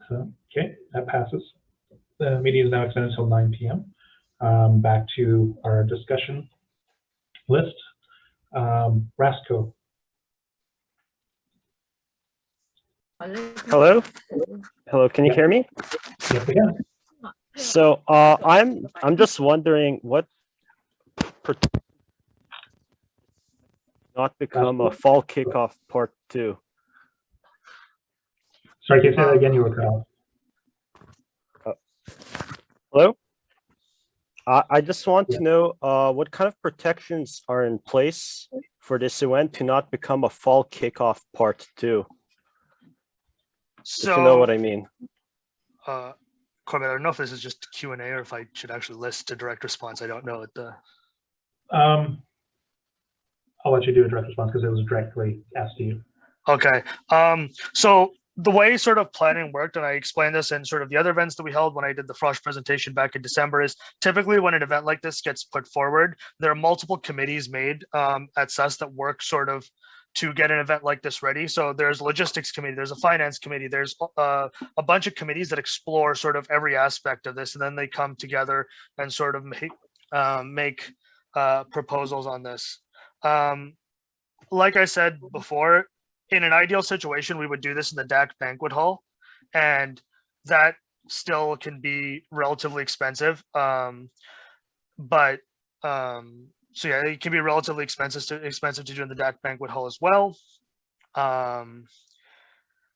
So, okay, that passes. The meeting is now extended until 9 p.m. Back to our discussion list. Rasco. Hello? Hello, can you hear me? Yes, we can. So I'm just wondering what not become a fall kickoff part 2. Sorry, can you say that again? You were cut off. Hello? I just want to know what kind of protections are in place for this event to not become a fall kickoff part 2. So, if you know what I mean. Corbett, I don't know if this is just Q&A or if I should actually list a direct response. I don't know at the. I'll let you do a direct response because it was directly asked to you. Okay. So the way sort of planning worked, and I explained this in sort of the other events that we held when I did the Frosh presentation back in December, is typically when an event like this gets put forward, there are multiple committees made at SUS that work sort of to get an event like this ready. So there's a logistics committee, there's a finance committee, there's a bunch of committees that explore sort of every aspect of this, and then they come together and sort of make proposals on this. Like I said before, in an ideal situation, we would do this in the DAC banquet hall, and that still can be relatively expensive. So yeah, it can be relatively expensive to do in the DAC banquet hall as well. And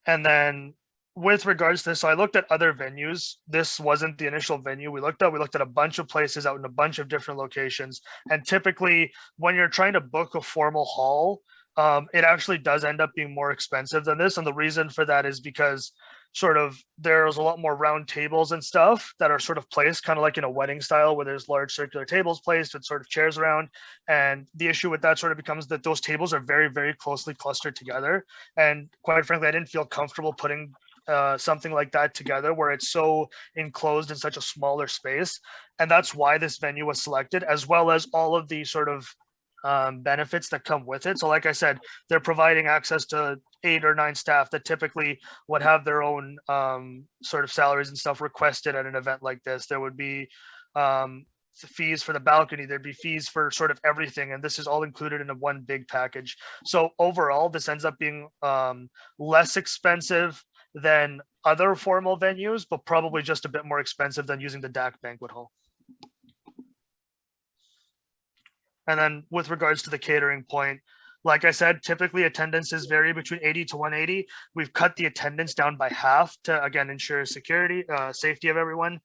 then with regards to this, so I looked at other venues. This wasn't the initial venue we looked at a bunch of places out in a bunch of different locations. And typically when you're trying to book a formal hall, it actually does end up being more expensive than this. And the reason for that is because sort of there's a lot more round tables and stuff that are sort of placed kind of like in a wedding style where there's large circular tables placed with sort of chairs around. And the issue with that sort of becomes that those tables are very, very closely clustered together. And quite frankly, I didn't feel comfortable putting something like that together where it's so enclosed in such a smaller space. And that's why this venue was selected, as well as all of the sort of benefits that come with it. So like I said, they're providing access to 8 or 9 staff that typically would have their own sort of salaries and stuff requested at an event like this. There would be fees for the balcony, there'd be fees for sort of everything, and this is all included in a one big package. So overall, this ends up being less expensive than other formal venues, but probably just a bit more expensive than using the DAC banquet hall. And then with regards to the catering point, like I said, typically attendances vary between 80 to 180. We've cut the attendance down by half to, again, ensure security, safety of everyone.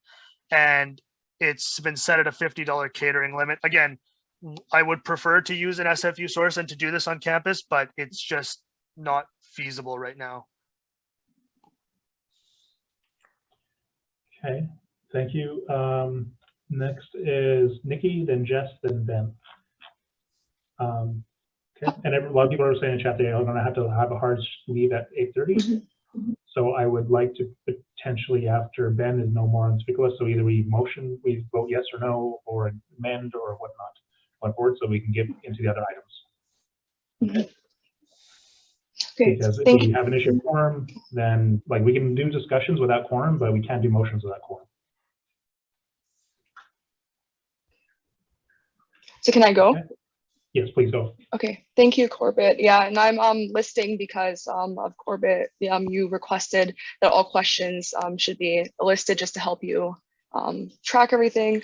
And it's been set at a $50 catering limit. Again, I would prefer to use an SFU source and to do this on campus, but it's just not feasible right now. Okay, thank you. Next is Nikki, then Jess, then Ben. Okay, and a lot of people are saying in chat they are going to have a hard leave at 8:30. So I would like to potentially, after Ben is no more on speaker list, so either we vote yes or no, or amend or whatnot. select board so we can get into the other items. Okay, Because if thank we you. have an issue of quorum, then like we can do discussions without quorum, but we can't do motions without quorum. So can I go? Okay. Yes, please go. Okay, thank you, Corbett. Yeah, and I'm listing because of Corbett. You requested that all questions should be listed just to help you track everything.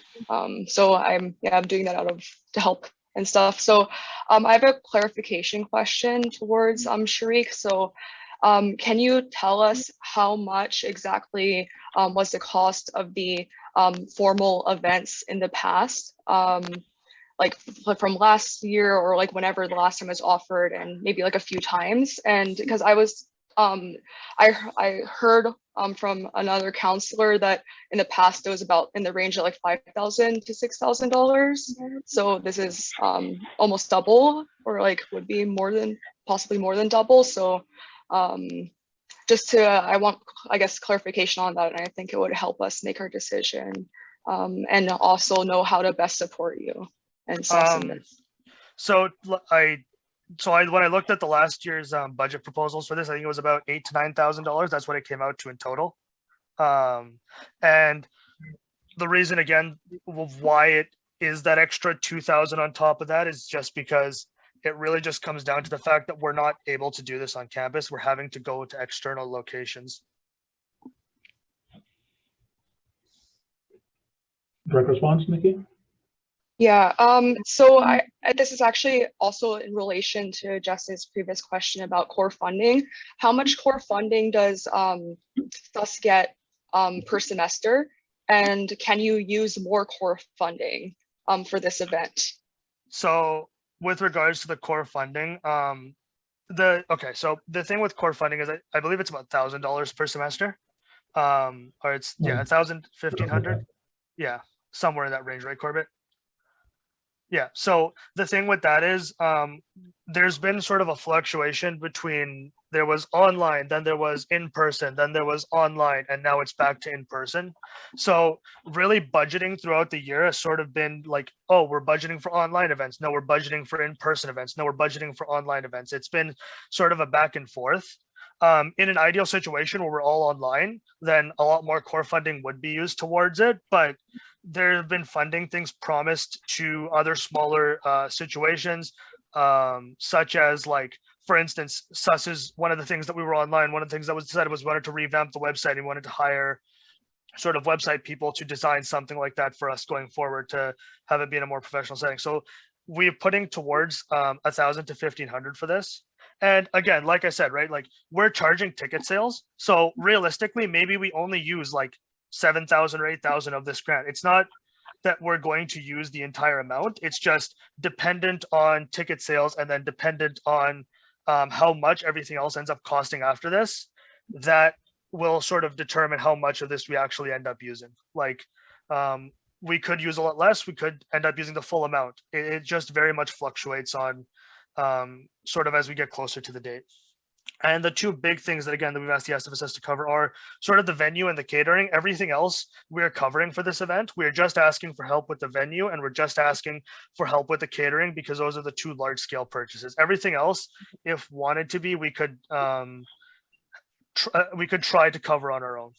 So I'm doing that to help and stuff. So I have a clarification question towards Sharik. So can you tell us how much exactly was the cost of the formal events in the past? Like from last year or like whenever the last time was offered, and maybe like a few times. And because I was I heard from another counselor that in the past it was about in the range of like $5,000 to $6,000. So this is almost double, or like would be possibly more than double. So just I want, I guess, clarification on that, and I think it would help us make our decision and also know how to best support you. And when I looked at the last year's budget proposals for this, I think it was about $8,000 to $9,000. That's what it came out to in total. And the reason, again, of why it is that extra $2,000 on top of that is just because it really just comes down to the fact that we're not able to do this on campus. We're having to go to external locations. Direct response, Nikki? Yeah, so this is actually also in relation to Justin's previous question about core funding. How much core funding does SUS get per semester? And can you use more core funding for this event? So with regards to the core funding, so the thing with core funding is I believe it's about $1,000 per semester. Or it's, yeah, 1,000, 1,500. Yeah, somewhere in that range, right, Corbett? Yeah, so the thing with that is there's been sort of a fluctuation between there was online, then there was in person, then there was online, and now it's back to in person. So really budgeting throughout the year has sort of been like, oh, we're budgeting for online events. No, we're budgeting for in-person events. No, we're budgeting for online events. It's been sort of a back and forth. In an ideal situation where we're all online, then a lot more core funding would be used towards it. But there have been funding things promised to other smaller situations, such as, like, for instance, SUS is one of the things that we were online. One of the things that was said was we wanted to revamp the website and wanted to hire sort of website people to design something like that for us going forward to have it be in a more professional setting. So we're putting towards 1,000 to 1,500 for this. And again, like I said, right, like we're charging ticket sales. So realistically, maybe we only use like 7,000 or 8,000 of this grant. It's not that we're going to use the entire amount. It's just dependent on ticket sales and then dependent on how much everything else ends up costing after this. That will sort of determine how much of this we actually end up using. Like we could use a lot less. We could end up using the full amount. It just very much fluctuates on sort of as we get closer to the date. And the two big things that, again, that we've asked the SFSS to cover are sort of the venue and the catering. Everything else we're covering for this event. We're just asking for help with the venue, and we're just asking for help with the catering because those are the two large scale purchases. Everything else, if wanted to be, we could try to cover on our own.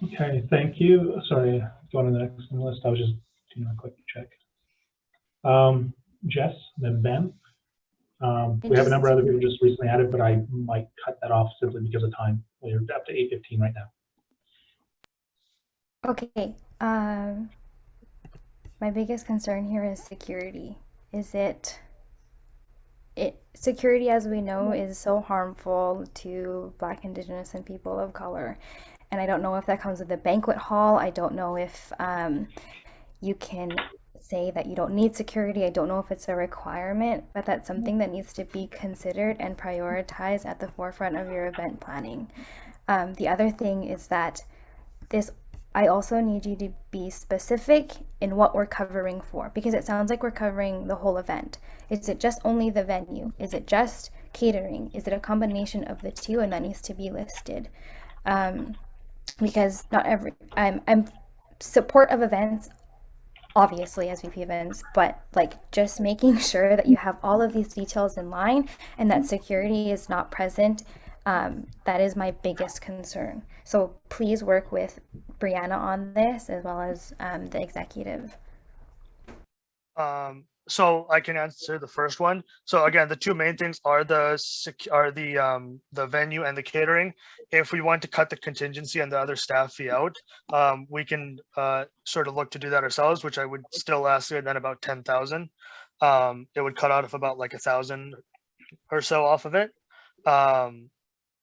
Okay, thank you. Sorry, going to the next on the list. I was just doing a quick check. Jess, then Ben. We have a number of other people just recently added, but I might cut that off simply because of time. We're up to 8:15 right now. Okay. My biggest concern here is security. Security, as we know, is so harmful to Black, Indigenous, and people of color. And I don't know if that comes with the banquet hall. I don't know if you can say that you don't need security. I don't know if it's a requirement, but that's something that needs to be considered and prioritized at the forefront of your event planning. The other thing is that I also need you to be specific in what we're covering for, because it sounds like we're covering the whole event. Is it just only the venue? Is it just catering? Is it a combination of the two? And that needs to be listed. Because not every, I'm support of events, obviously as VP events, but like just making sure that you have all of these details in line and that security is not present. That is my biggest concern. So please work with Brianna on this as well as the executive. So I can answer the first one. So again, the two main things are the venue and the catering. If we want to cut the contingency and the other staff fee out, we can sort of look to do that ourselves, which I would still ask then about 10,000. It would cut out of about like 1,000 or so off of it.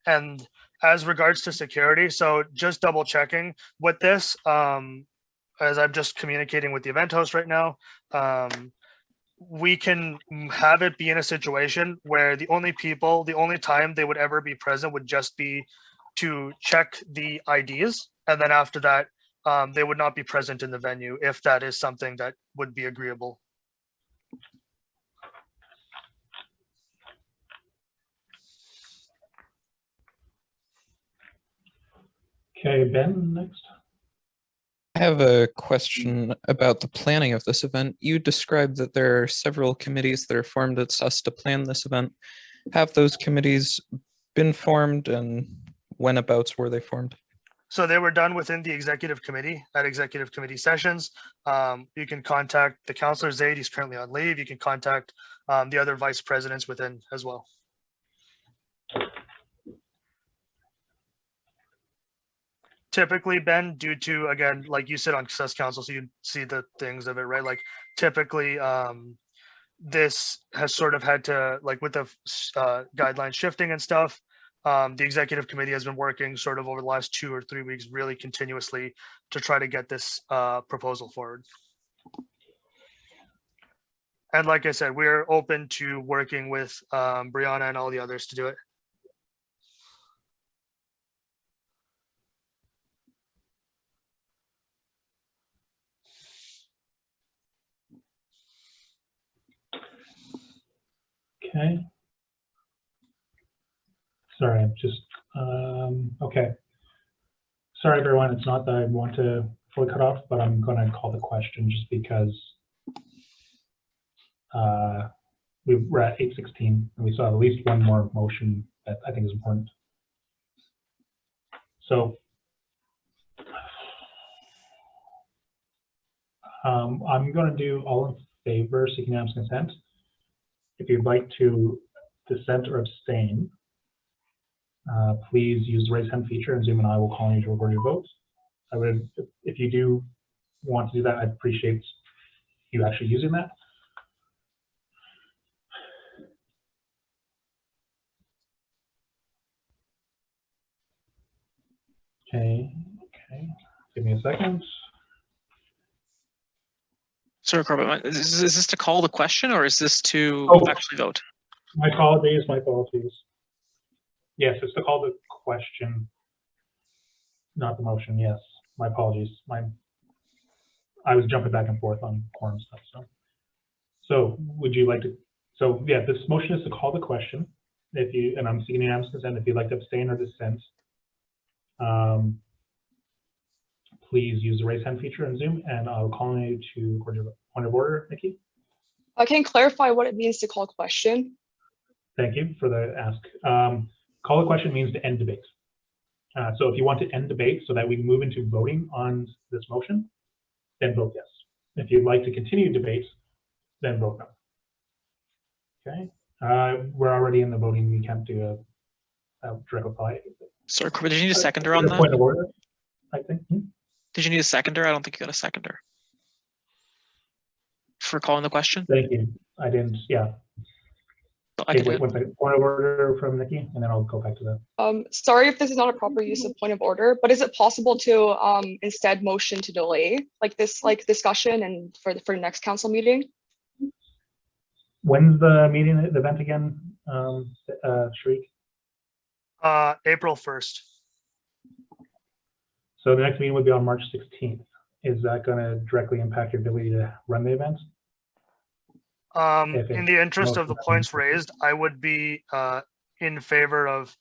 And as regards to security, so just double checking with this, as I'm just communicating with the event host right now, we can have it be in a situation where the only time they would ever be present would just be to check the IDs. And then after that, they would not be present in the venue if that is something that would be agreeable. Okay, Ben, next. I have a question about the planning of this event. You described that there are several committees that are formed at SUS to plan this event. Have those committees been formed, and whenabouts were they formed? So they were done within the executive committee at executive committee sessions. You can contact the counselor Zaid, he's currently on leave. You can contact the other vice presidents within as well. Typically, Ben, due to, again, like you said on SUS Council, so you see the things of it, right? Like typically, this has sort of had to, like with the guideline shifting and stuff, the executive committee has been working sort of over the last 2 or 3 weeks really continuously to try to get this proposal forward. And like I said, we're open to working with Brianna and all the others to do it. Okay. Sorry, I'm just, okay. Sorry, everyone, it's not that I want to fully cut off, but I'm going to call the question just because we're at 8:16 and we saw at least one more motion that I think is important. So I'm going to do all in favor seeking unanimous consent. If you'd like to dissent or abstain, please use the raise hand feature and Zoom and I will call you to record your votes. I would, if you do want to do that, I'd appreciate you actually using that. Okay, give me a second. Sorry, Corbett, is this to call the question or is this to actually vote? My apologies, my apologies. Yes, it's to call the question, not the motion. Yes, my apologies. I was jumping back and forth on quorum stuff. So would you like to? So yeah, this motion is to call the question. If you, and I'm seeking unanimous consent. If you'd like to abstain or dissent, please use the raise hand feature in Zoom, and I'll call you to record your point of order, Nikki. I can clarify what it means to call question. Thank you for the ask. Call the question means to end debate. So if you want to end debate so that we move into voting on this motion, then vote yes. If you'd like to continue debate, then vote no. Okay. We're already in the voting. We can't do a direct reply. Sorry, Corbett, did you need a seconder on that? Point of order, I think. Did you need a seconder? I don't think you got a seconder for calling the question. Thank you. I didn't. Yeah. Okay, wait 1 second. Point of order from Nikki, and then I'll go back to that. Sorry if this is not a proper use of point of order, but is it possible to instead motion to delay like this discussion and for the next council meeting? When's the meeting, the event again, Shariq? April 1st. So the next meeting would be on March 16th. is that going to directly impact your ability to run the event? In the interest of the points raised, I would be in favor of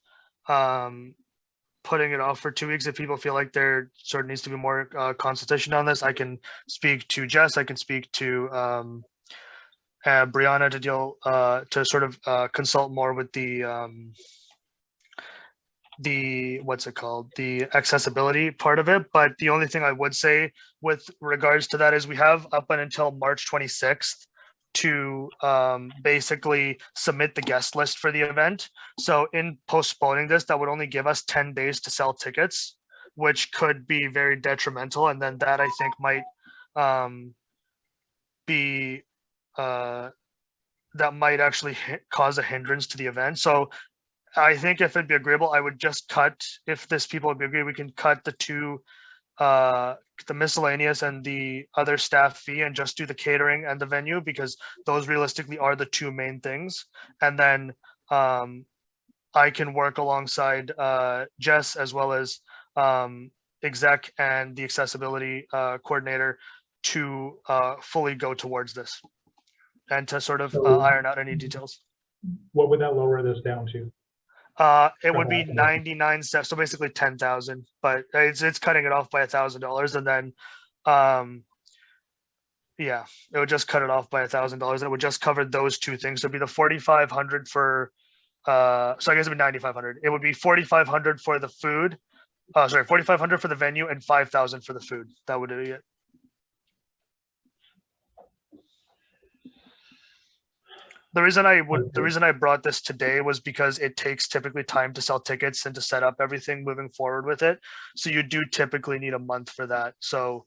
putting it off for 2 weeks if people feel like there sort of needs to be more consultation on this. I can speak to Jess. I can speak to Brianna to deal to sort of consult more with the what's it called, the accessibility part of it. But the only thing I would say with regards to that is we have up until March 26th to basically submit the guest list for the event. So in postponing this, that would only give us 10 days to sell tickets, which could be very detrimental. And then that I think might be that might actually cause a hindrance to the event. So I think if it'd be agreeable, I would just cut, if this people would be agreed, we can cut the two, the miscellaneous and the other staff fee and just do the catering and the venue, because those realistically are the two main things. And then I can work alongside Jess as well as exec and the accessibility coordinator to fully go towards this and to sort of iron out any details. What would that lower this down to? It would be 99 cents, so basically 10,000, but it's cutting it off by $1,000, and then yeah, it would just cut it off by $1,000, and it would just cover those two things. So it'd be the 4,500 for so I guess it'd be 9,500. It would be 4,500 for the food, sorry, 4,500 for the venue and 5,000 for the food. That would be it. The reason I brought this today was because it takes typically time to sell tickets and to set up everything moving forward with it. So you do typically need a month for that. So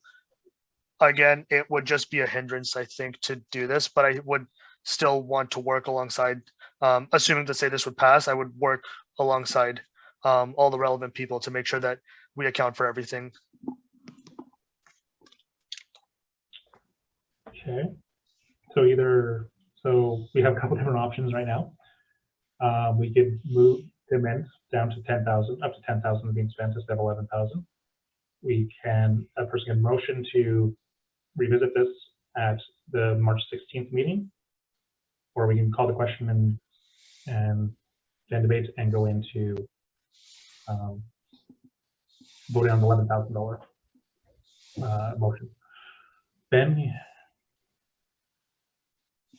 again, it would just be a hindrance, I think, to do this, but I would still want to work alongside, assuming to say this would pass, I would work alongside all the relevant people to make sure that we account for everything. Okay, so we have a couple different options right now. We could move the amount down to 10,000, up to 10,000 being spent instead of 11,000. We can, a person can motion to revisit this at the March 16th meeting, or we can call the question and then debate and go into voting on the $11,000 motion. Ben?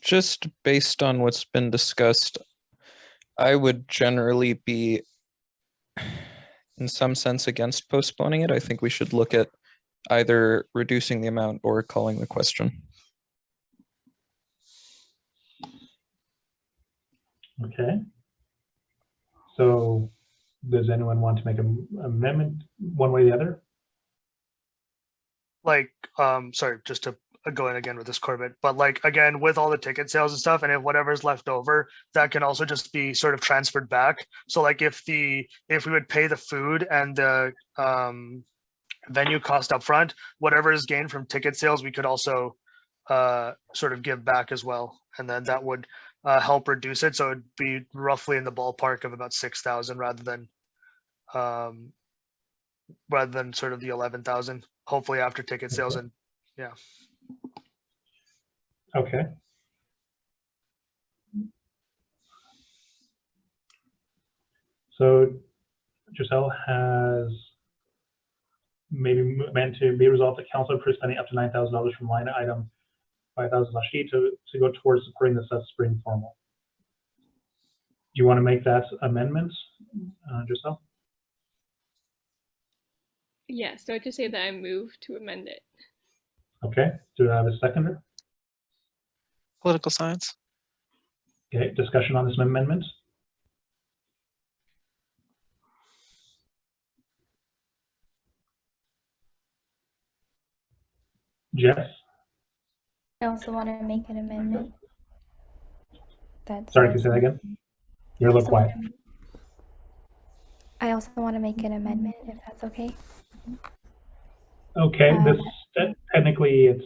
Just based on what's been discussed, I would generally be, in some sense, against postponing it. I think we should look at either reducing the amount or calling the question. Okay. So does anyone want to make an amendment one way or the other? Like, sorry, just to go in again with this Corbett, but like, again, with all the ticket sales and stuff, and if whatever's left over, that can also just be sort of transferred back. So like if we would pay the food and the venue cost up front, whatever is gained from ticket sales, we could also sort of give back as well. And then that would help reduce it. So it'd be roughly in the ballpark of about 6,000 rather than sort of the 11,000, hopefully after ticket sales. And yeah. Okay. So Giselle has maybe meant to be resolved that council for spending up to $9,000 from line item 5,000/sheet to go towards supporting the spring formal. Do you want to make that amendment, Giselle? Yeah, so I just say that I move to amend it. Okay, do I have a seconder? Political science. Okay, discussion on this amendment. Jess? I also want to make an amendment. Sorry, can you say that again? You're a little quiet. I also want to make an amendment, if that's okay. Okay, technically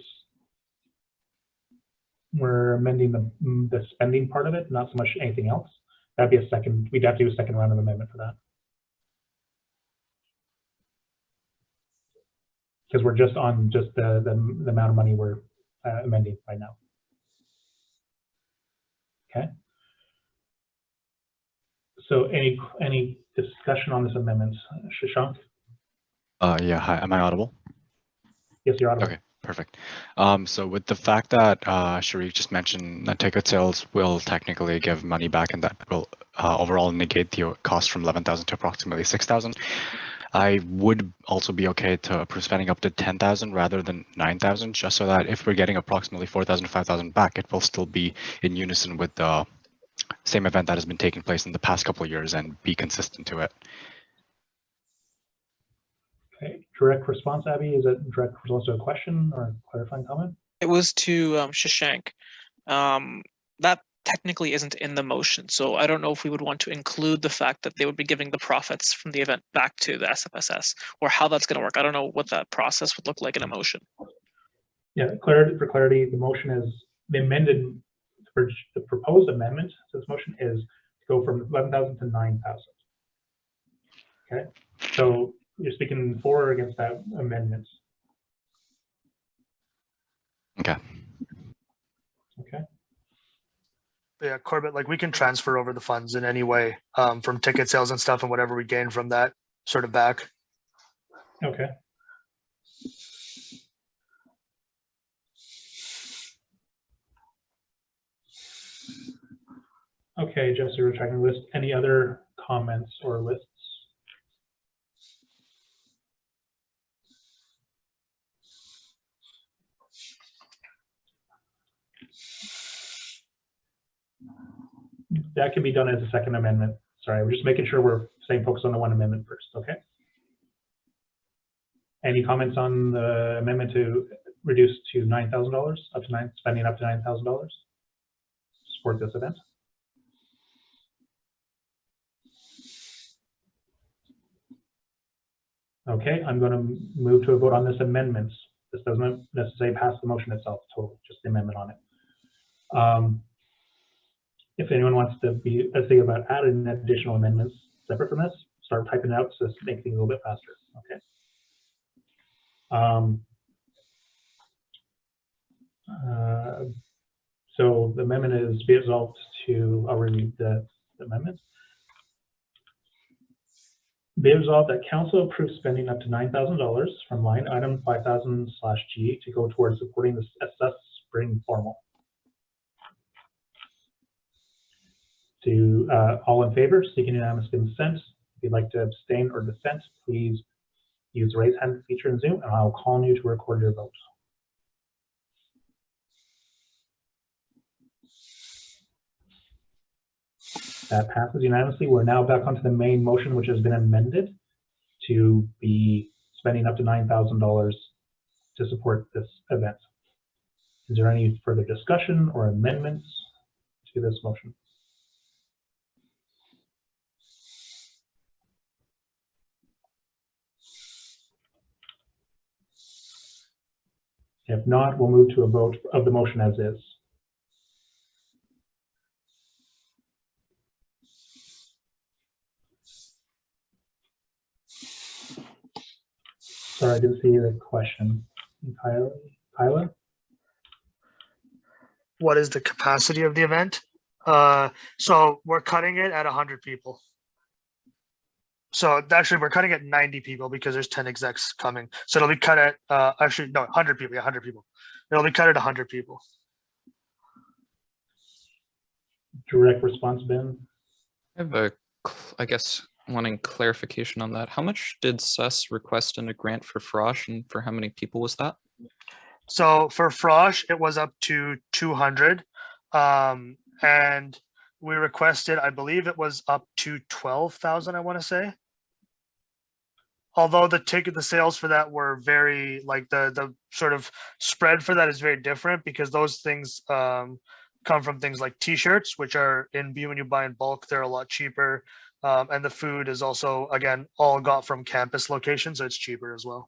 we're amending the spending part of it, not so much anything else. That'd be we'd have to do a second round of amendment for that. because we're just on just the amount of money we're amending right now. Okay. So any discussion on this amendment? Shashank? Yeah, hi, am I audible? Yes, you're audible. Okay, perfect. So with the fact that Sharik just mentioned that ticket sales will technically give money back and that will overall negate the cost from 11,000 to approximately 6,000, I would also be okay to approve spending up to 10,000 rather than 9,000, just so that if we're getting approximately 4,000, 5,000 back, it will still be in unison with the same event that has been taking place in the past couple of years and be consistent to it. Okay, direct response, Abby. Is that direct response to a question or a clarifying comment? It was to Shashank. That technically isn't in the motion, so I don't know if we would want to include the fact that they would be giving the profits from the event back to the SFSS, or how that's going to work. I don't know what that process would look like in a motion. Yeah, for clarity, the motion is the amended. The proposed amendment to this motion is to go from 11,000 to 9,000. Okay, so you're speaking for or against that amendment? Okay. Okay. Yeah, Corbett, like we can transfer over the funds in any way from ticket sales and stuff and whatever we gain from that sort of back. Okay. Okay, Jesse, we're checking the list. Any other comments or lists? That can be done as a second amendment. Sorry, we're just making sure we're staying focused on the one amendment first, okay? Any comments on the amendment to reduce to $9,000, spending up to $9,000? Support this event? Okay, I'm going to move to a vote on this amendment. This doesn't necessarily pass the motion itself, totally, just the amendment on it. If anyone wants to be think about adding additional amendments separate from this, start typing it out so to make things a little bit faster. Okay. So the amendment is be resolved to, I'll read the amendment. Be resolved that council approves spending up to $9,000 from line item 5,000/G to go towards supporting the SS Spring Formal. To all in favor, seeking unanimous consent. If you'd like to abstain or dissent, please use the raise hand feature in Zoom, and I'll call on you to record your vote. That passes unanimously. We're now back onto the main motion, which has been amended to be spending up to $9,000 to support this event. Is there any further discussion or amendments to this motion? If not, we'll move to a vote of the motion as is. Sorry, I didn't see the question. Kyla? What is the capacity of the event? So we're cutting it at 100 people. So actually we're cutting at 90 people because there's 10 execs coming. So it'll be cut at, actually, no, 100 people, yeah, 100 people. It'll be cut at 100 people. Direct response, Ben? I have I guess, wanting clarification on that. How much did SES request in a grant for Frosh, and for how many people was that? So for Frosh, it was up to 200. And we requested, I believe it was up to 12,000, I want to say. Although the sales for that were very, like the sort of spread for that is very different because those things come from things like t-shirts, which are when you buy in bulk, they're a lot cheaper. And the food is also, again, all got from campus locations, so it's cheaper as well.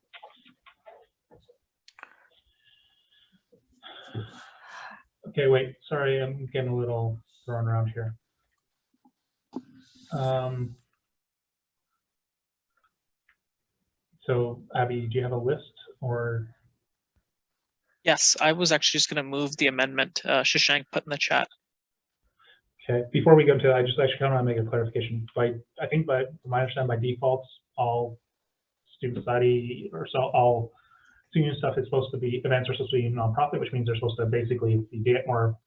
Okay, wait, sorry, I'm getting a little thrown around here. So Abby, do you have a list or? Yes, I was actually just going to move the amendment Shashank put in the chat. Okay, before we go to, I just actually kind of want to make a clarification. I think from my understanding, by default, all student society or so all student stuff is supposed to be, events are supposed to be nonprofit, which means they're supposed to basically, if you get more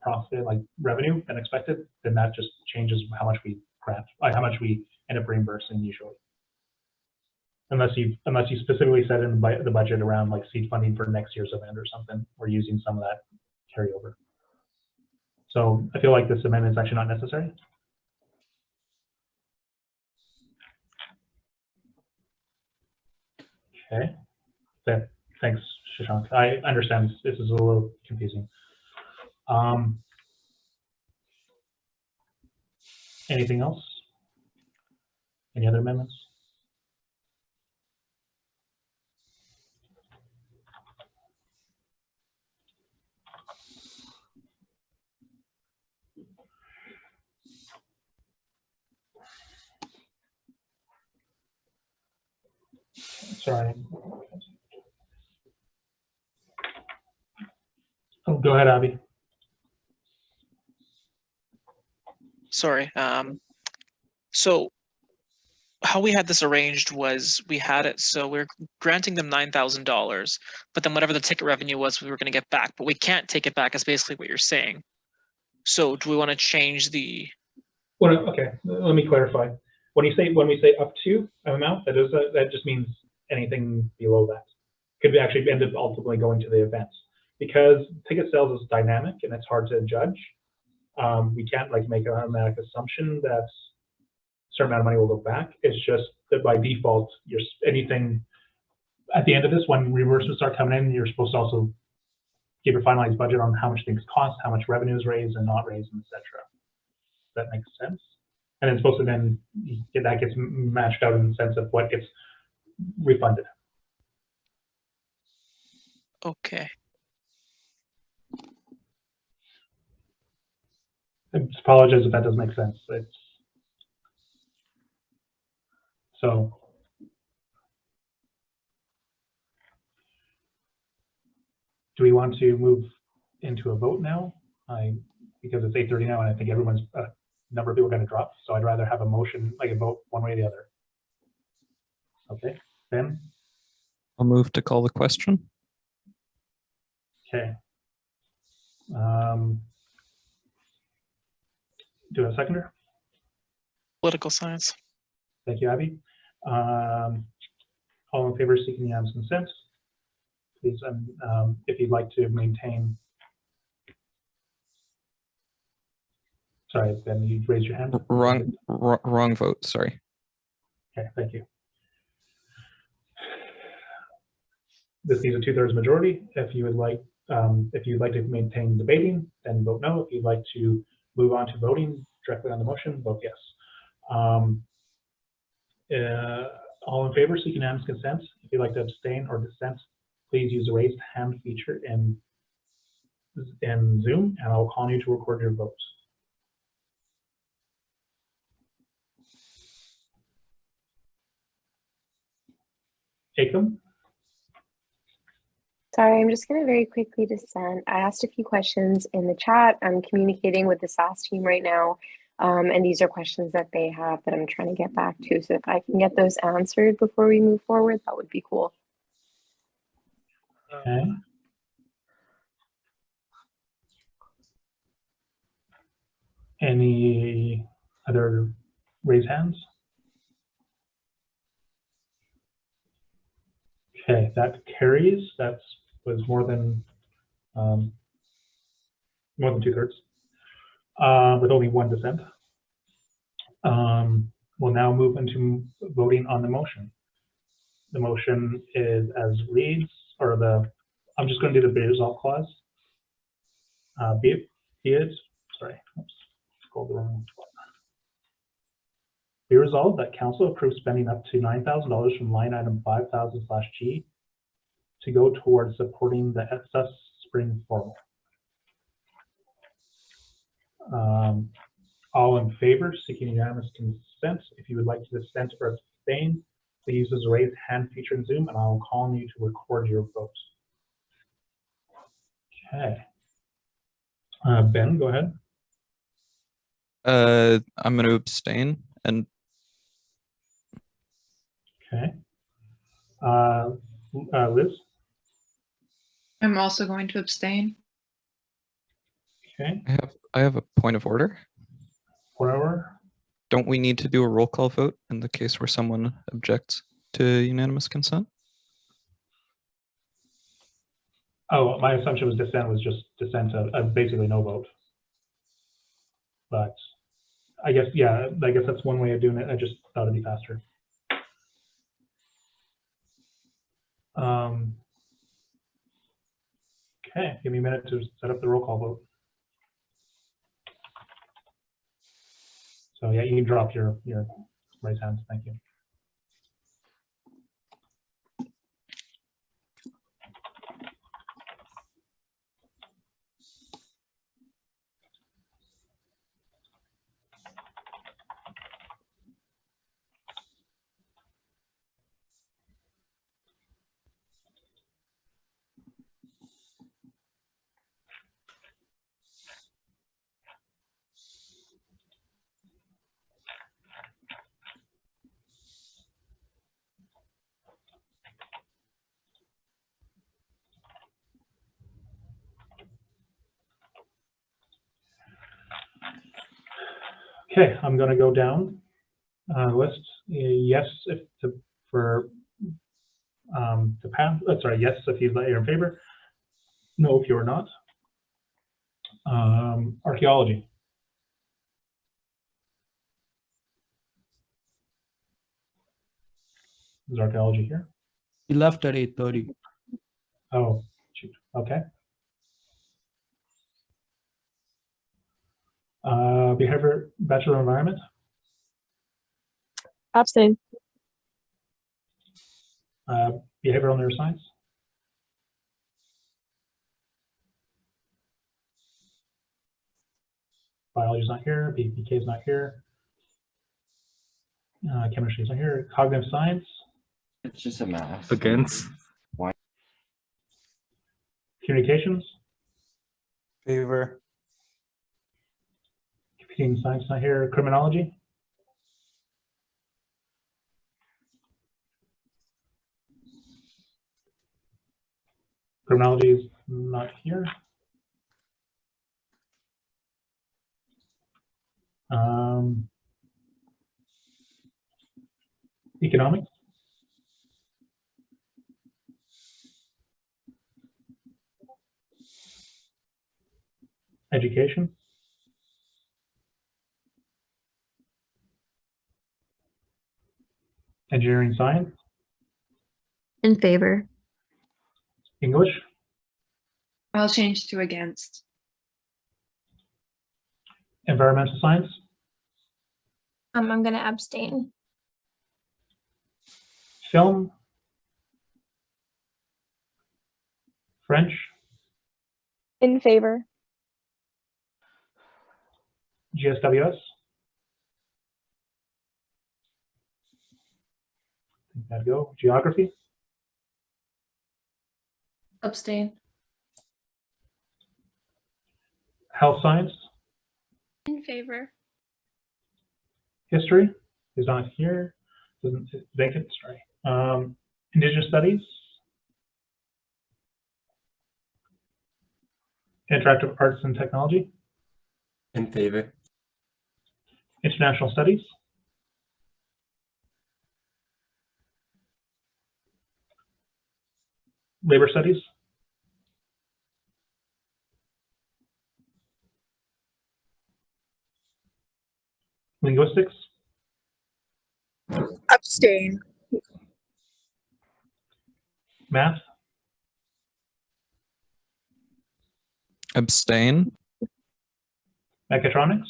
profit, like revenue than expected, then that just changes how much we grant, how much we end up reimbursing usually. Unless you specifically said in the budget around like seed funding for next year's event or something, we're using some of that carryover. So I feel like this amendment is actually not necessary. Okay. Thanks, Shashank. I understand this is a little confusing. Anything else? Any other amendments? Sorry. Oh, go ahead, Abby. Sorry. So how we had this arranged was we had it so we're granting them $9,000, but then whatever the ticket revenue was, we were going to get back, but we can't take it back. Is basically what you're saying. So do we want to change the? Well, okay. Let me clarify. When we say up to an amount, that just means anything below that could actually end up ultimately going to the events, because ticket sales is dynamic and it's hard to judge. We can't like make an automatic assumption that a certain amount of money will go back. It's just that by default, you're anything at the end of this, when reimbursements start coming in, you're supposed to also give your finalized budget on how much things cost, how much revenue is raised and not raised, etc. That makes sense. And it's supposed to then that gets matched out in the sense of what gets refunded. Okay. I apologize if that doesn't make sense. So do we want to move into a vote now? Because it's 8:30 now, and I think everyone's number of people are going to drop. So I'd rather have a motion, like a vote, one way or the other. Okay, Ben. I'll move to call the question. Okay. Do a seconder. Political science. Thank you, Abby. All in favor seeking unanimous consent, please, if you'd like to maintain. Sorry, Ben, you raised your hand. Wrong vote. Sorry. Okay, thank you. This needs a 2/3 majority. If you would like, to maintain debating, then vote no. If you'd like to move on to voting directly on the motion, vote yes. All in favor seeking unanimous consent. If you'd like to abstain or dissent, please use the raised hand feature in Zoom, and I'll call on you to record your votes. Jacob? Sorry, I'm just going to very quickly dissent. I asked a few questions in the chat. I'm communicating with the SAS team right now, and these are questions that they have that I'm trying to get back to. So if I can get those answered before we move forward, that would be cool. Okay. Any other raised hands? Okay, that carries. That was more than 2/3, with only one dissent. We'll now move into voting on the motion. The motion is as reads, or I'm just going to do the be resolved clause. Be it, sorry, oops, scrolled the wrong spot. Be resolved that council approves spending up to $9,000 from line item 5000/G to go towards supporting the SS Spring Formal. All in favor seeking unanimous consent. If you would like to dissent or abstain, please use the raise hand feature in Zoom, and I'll call on you to record your vote. Okay. Ben, go ahead. I'm going to abstain. And okay. Liz? I'm also going to abstain. Okay. I have a point of order. Whatever. Don't we need to do a roll call vote in the case where someone objects to unanimous consent? Oh, my assumption was dissent was just dissent of basically no vote. But I guess, yeah, I guess that's one way of doing it. I just thought it'd be faster. Okay, give me a minute to set up the roll call vote. So yeah, you can drop your raise hand. Thank you. Okay, I'm going to go down list. Yes, if to pass. Sorry, yes if you're in favor. No if you're not. Archaeology. Is archaeology here? He left at 8:30. Oh, shoot. Okay. Behavior, Bachelor of Environment. Abstain. Behavioral Neuroscience. Biology is not here. PPK is not here. Chemistry is not here. Cognitive Science. It's just a math. Against. Why? Communications. Favor. Computing Science not here. Criminology. Criminology is not here. Economics. Education. Engineering Science. In favor. English. I'll change to against. Environmental Science. I'm going to abstain. Film. French. In favor. GSWS. I think that'd go. Geography. Abstain. Health Science. In favor. History is not here. Doesn't vacant. Sorry. Indigenous Studies. Interactive Arts and Technology. In favor. International Studies. Labor Studies. Linguistics. Abstain. Math. Abstain. Mechatronics.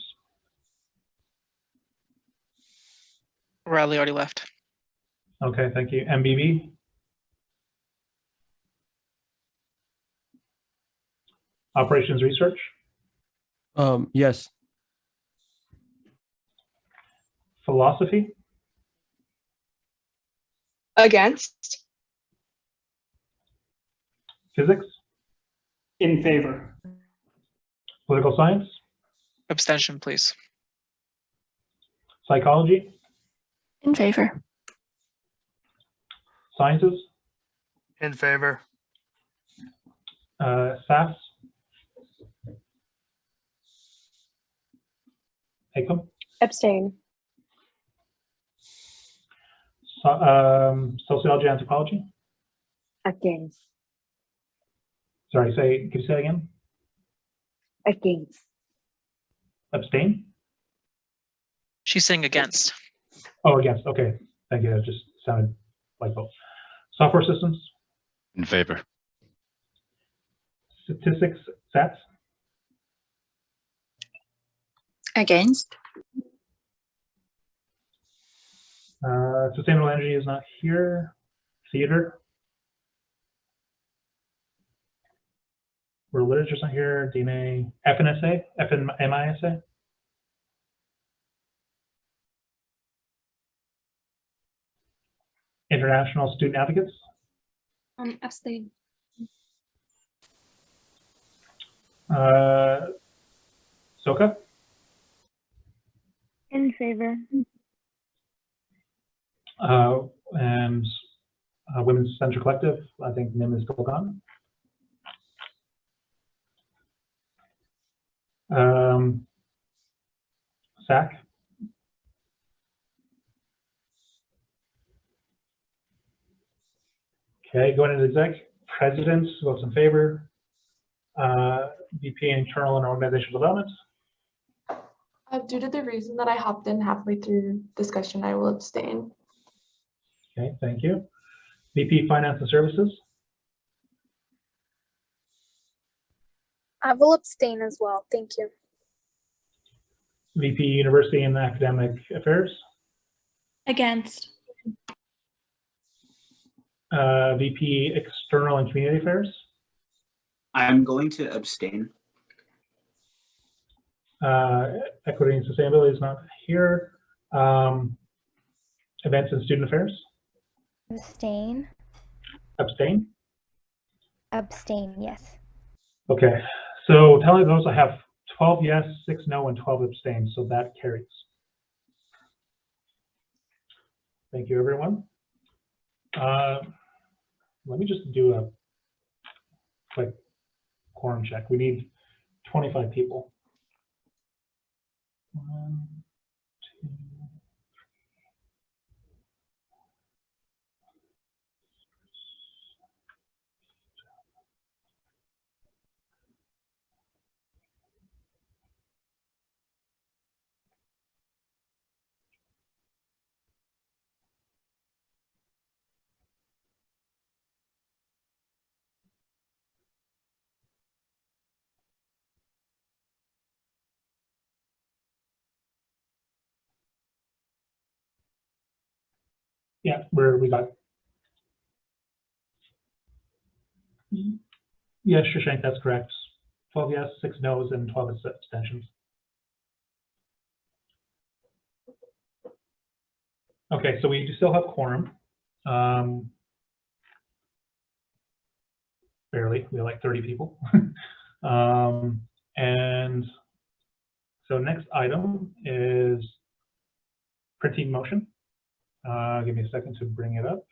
Riley already left. Okay, thank you. MBB. Operations Research. Yes. Philosophy. Against? Physics? In favor. Political science? Abstention, please. Psychology? In favor. Sciences? In favor. SAS? Akam? Abstain. Sociology, anthropology? Against. Sorry, can you say that again? Against. Abstain? She's saying against. Oh, against. Okay, thank you. That just sounded like both. Software systems? In favor. Statistics, SATs? Against. Sustainable energy is not here. Theater? World literature's not here. DNA, FNSA, FNMISA? International student advocates? Abstain. SOCA? In favor. And Women's Center Collective, I think NIM is still gone. SAC? Okay, going into exec, presidents, votes in favor. VP internal and organizational development. Due to the reason that I hopped in halfway through discussion, I will abstain. Okay, thank you. VP finance and services. I will abstain as well. Thank you. VP university and academic affairs. Against. VP external and community affairs. I'm going to abstain. Equity and sustainability is not here. Events and student affairs. Abstain. Abstain. Abstain, yes. Okay, so telling those I have 12 yes, 6 no, and 12 abstain, so that carries. Thank you, everyone. Let me just do a quick quorum check. We need 25 people. 1, 2, 3. Yeah, we got. Yes, Shashank, that's correct. 12 yes, 6 no's, and 12 abstentions. Okay, so we still have quorum. Barely, we have like 30 people. And so next item is printing motion. Give me a second to bring it up.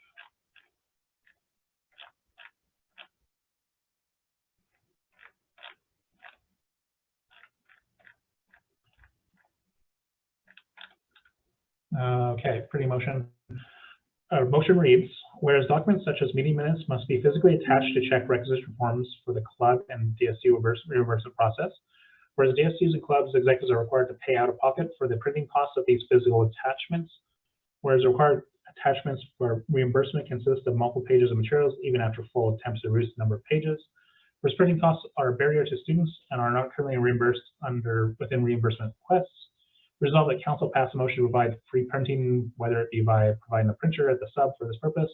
Okay, printing motion. Motion reads, whereas documents such as meeting minutes must be physically attached to check requisition forms for the club and DSU reimbursement process, whereas DSUs and clubs executives are required to pay out of pocket for the printing costs of these physical attachments, whereas required attachments for reimbursement consist of multiple pages of materials even after full attempts to reduce the number of pages, whereas printing costs are a barrier to students and are not currently reimbursed within reimbursement requests. Resolve that council pass a motion to provide free printing, whether it be by providing a printer at the sub for this purpose,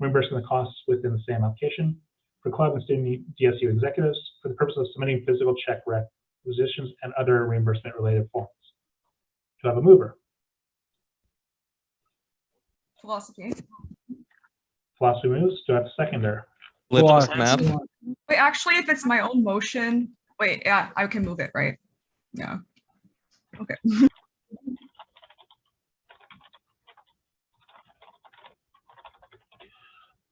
reimbursing the costs within the same application, for club and student DSU executives, for the purpose of submitting physical check requisitions and other reimbursement related forms. Do I have a mover? Philosophy. philosophy moves. Do I have a seconder? Math. Wait, actually, if it's my own motion, wait, yeah, I can move it, right? Yeah. Okay.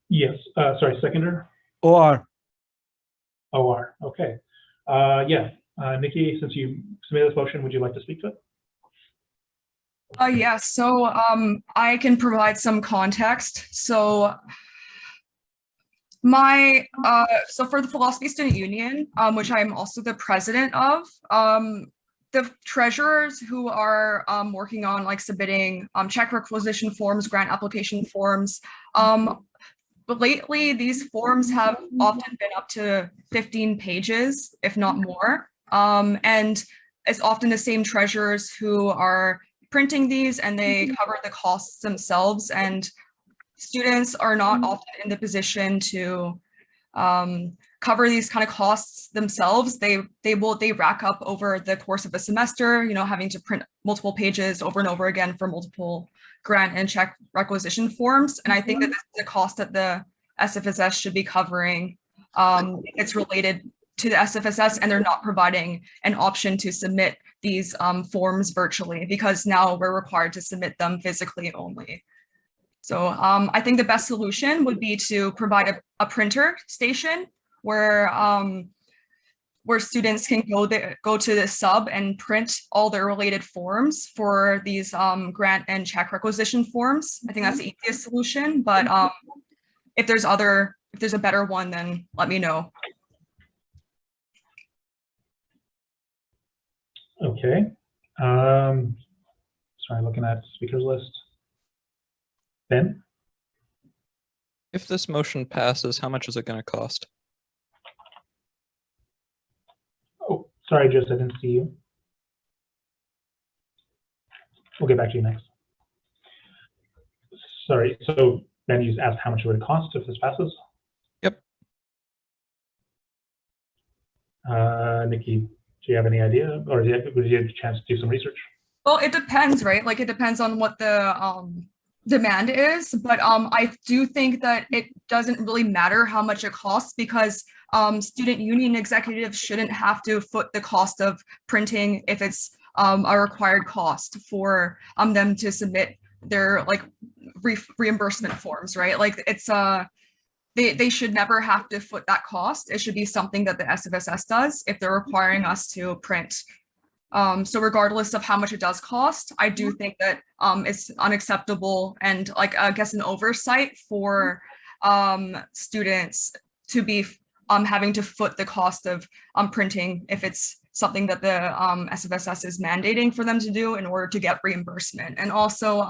Yes. Sorry, seconder? OR. OR. Okay. Yeah. Nikki, since you submitted this motion, would you like to speak to it? Yeah, so I can provide some context. So so for the Philosophy Student Union, which I'm also the president of, the treasurers who are working on like submitting check requisition forms, grant application forms, but lately these forms have often been up to 15 pages, if not more. And it's often the same treasurers who are printing these, and they cover the costs themselves, and students are not often in the position to cover these kind of costs themselves. They rack up over the course of a semester, you know, having to print multiple pages over and over again for multiple grant and check requisition forms. And I think that this is a cost that the SFSS should be covering. It's related to the SFSS, and they're not providing an option to submit these forms virtually, because now we're required to submit them physically only. So I think the best solution would be to provide a printer station where students can go to the sub and print all their related forms for these grant and check requisition forms. I think that's the easiest solution, but if there's a better one, then let me know. Okay. Sorry, looking at speakers list. Ben? If this motion passes, how much is it going to cost? Oh, sorry, Jess, I didn't see you. We'll get back to you next. Sorry, so Ben, you just asked how much it would cost if this passes? Yep. Nikki, do you have any idea, or would you have a chance to do some research? Well, it depends, right? Like it depends on what the demand is, but I do think that it doesn't really matter how much it costs, because student union executives shouldn't have to foot the cost of printing if it's a required cost for them to submit their like reimbursement forms, right? Like it's they should never have to foot that cost. It should be something that the SFSS does if they're requiring us to print. So regardless of how much it does cost, I do think that it's unacceptable and like I guess an oversight for students to be having to foot the cost of printing if it's something that the SFSS is mandating for them to do in order to get reimbursement. And also,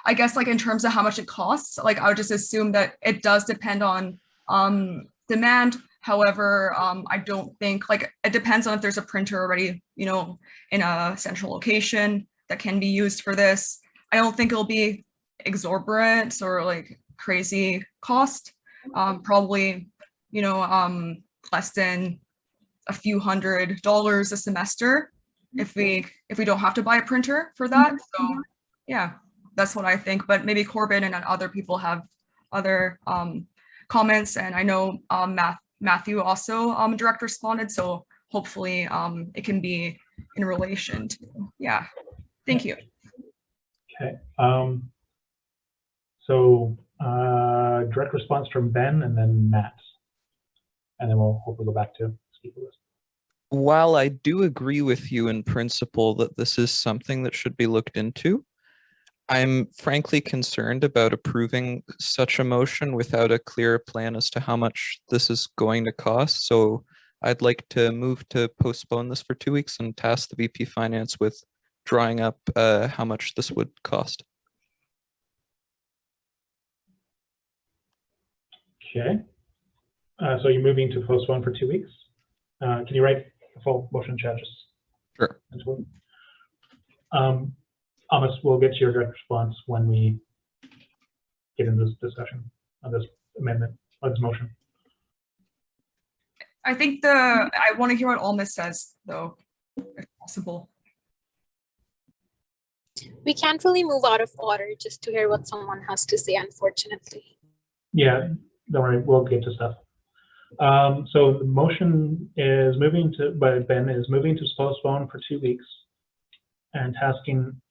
I guess like in terms of how much it costs, like I would just assume that it does depend on demand. However, I don't think, like, it depends on if there's a printer already, you know, in a central location that can be used for this. I don't think it'll be exorbitant or like crazy cost. Probably, you know, less than a few $100s a semester if we don't have to buy a printer for that. So yeah, that's what I think. But maybe Corbin and other people have other comments, and I know Matthew also direct responded, so hopefully it can be in relation to, yeah. Thank you. Okay. So direct response from Ben and then Matt, and then we'll hopefully go back to speaker list. While I do agree with you in principle that this is something that should be looked into, I'm frankly concerned about approving such a motion without a clear plan as to how much this is going to cost. So I'd like to move to postpone this for 2 weeks and task the VP Finance with drawing up how much this would cost. Okay. So you're moving to postpone for 2 weeks. Can you write the full motion, chat? Just sure. Amos, we'll get to your direct response when we get into this discussion on this amendment, on this motion. I think I want to hear what Almas says, though, if possible. We can't really move out of order just to hear what someone has to say, unfortunately. Yeah, don't worry, we'll get to stuff. So the motion is moving to, by Ben is moving to postpone for 2 weeks and tasking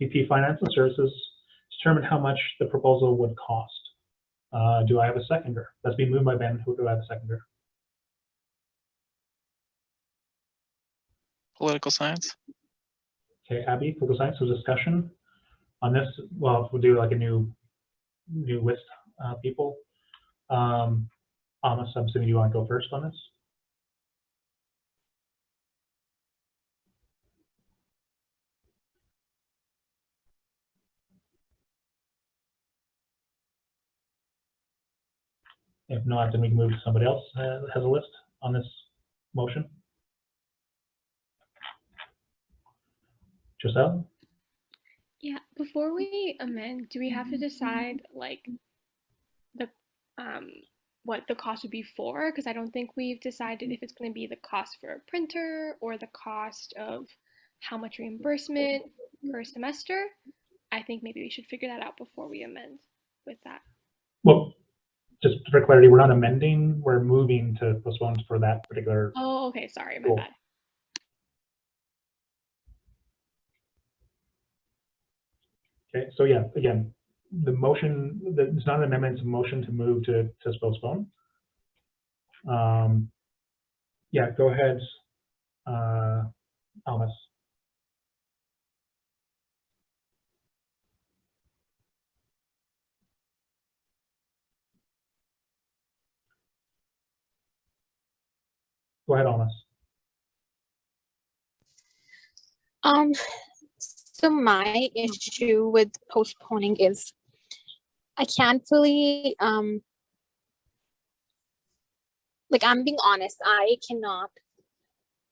VP Finance and Services to determine how much the proposal would cost. Do I have a seconder? That's being moved by Ben. Who do I have a seconder? Political science. Okay, Abby, political science. So discussion on this. Well, we'll do like a new list people. I'm assuming you want to go first on this. If not, then we can move to somebody else has a list on this motion. Giselle? Yeah, before we amend, do we have to decide like the what the cost would be for? Because I don't think we've decided if it's going to be the cost for a printer or the cost of how much reimbursement per semester. I think maybe we should figure that out before we amend with that. Well, just for clarity, we're not amending, we're moving to postpone for that particular. Oh, okay, sorry, my Cool. bad. Okay, so yeah, again, the motion, it's not an amendment, it's a motion to move to postpone. Yeah, go ahead, Almas. Go ahead, Almas. So my issue with postponing is I can't really like, I'm being honest, I cannot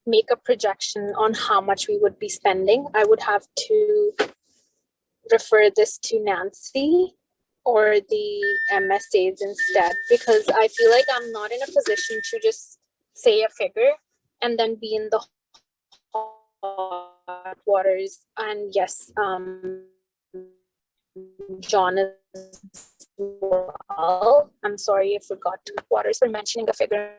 make a projection on how much we would be spending. I would have to refer this to Nancy or the MSAs instead, because I feel like I'm not in a position to just say a figure and then be in the hot waters. And yes, John as well. I'm sorry if we got to waters for mentioning a figure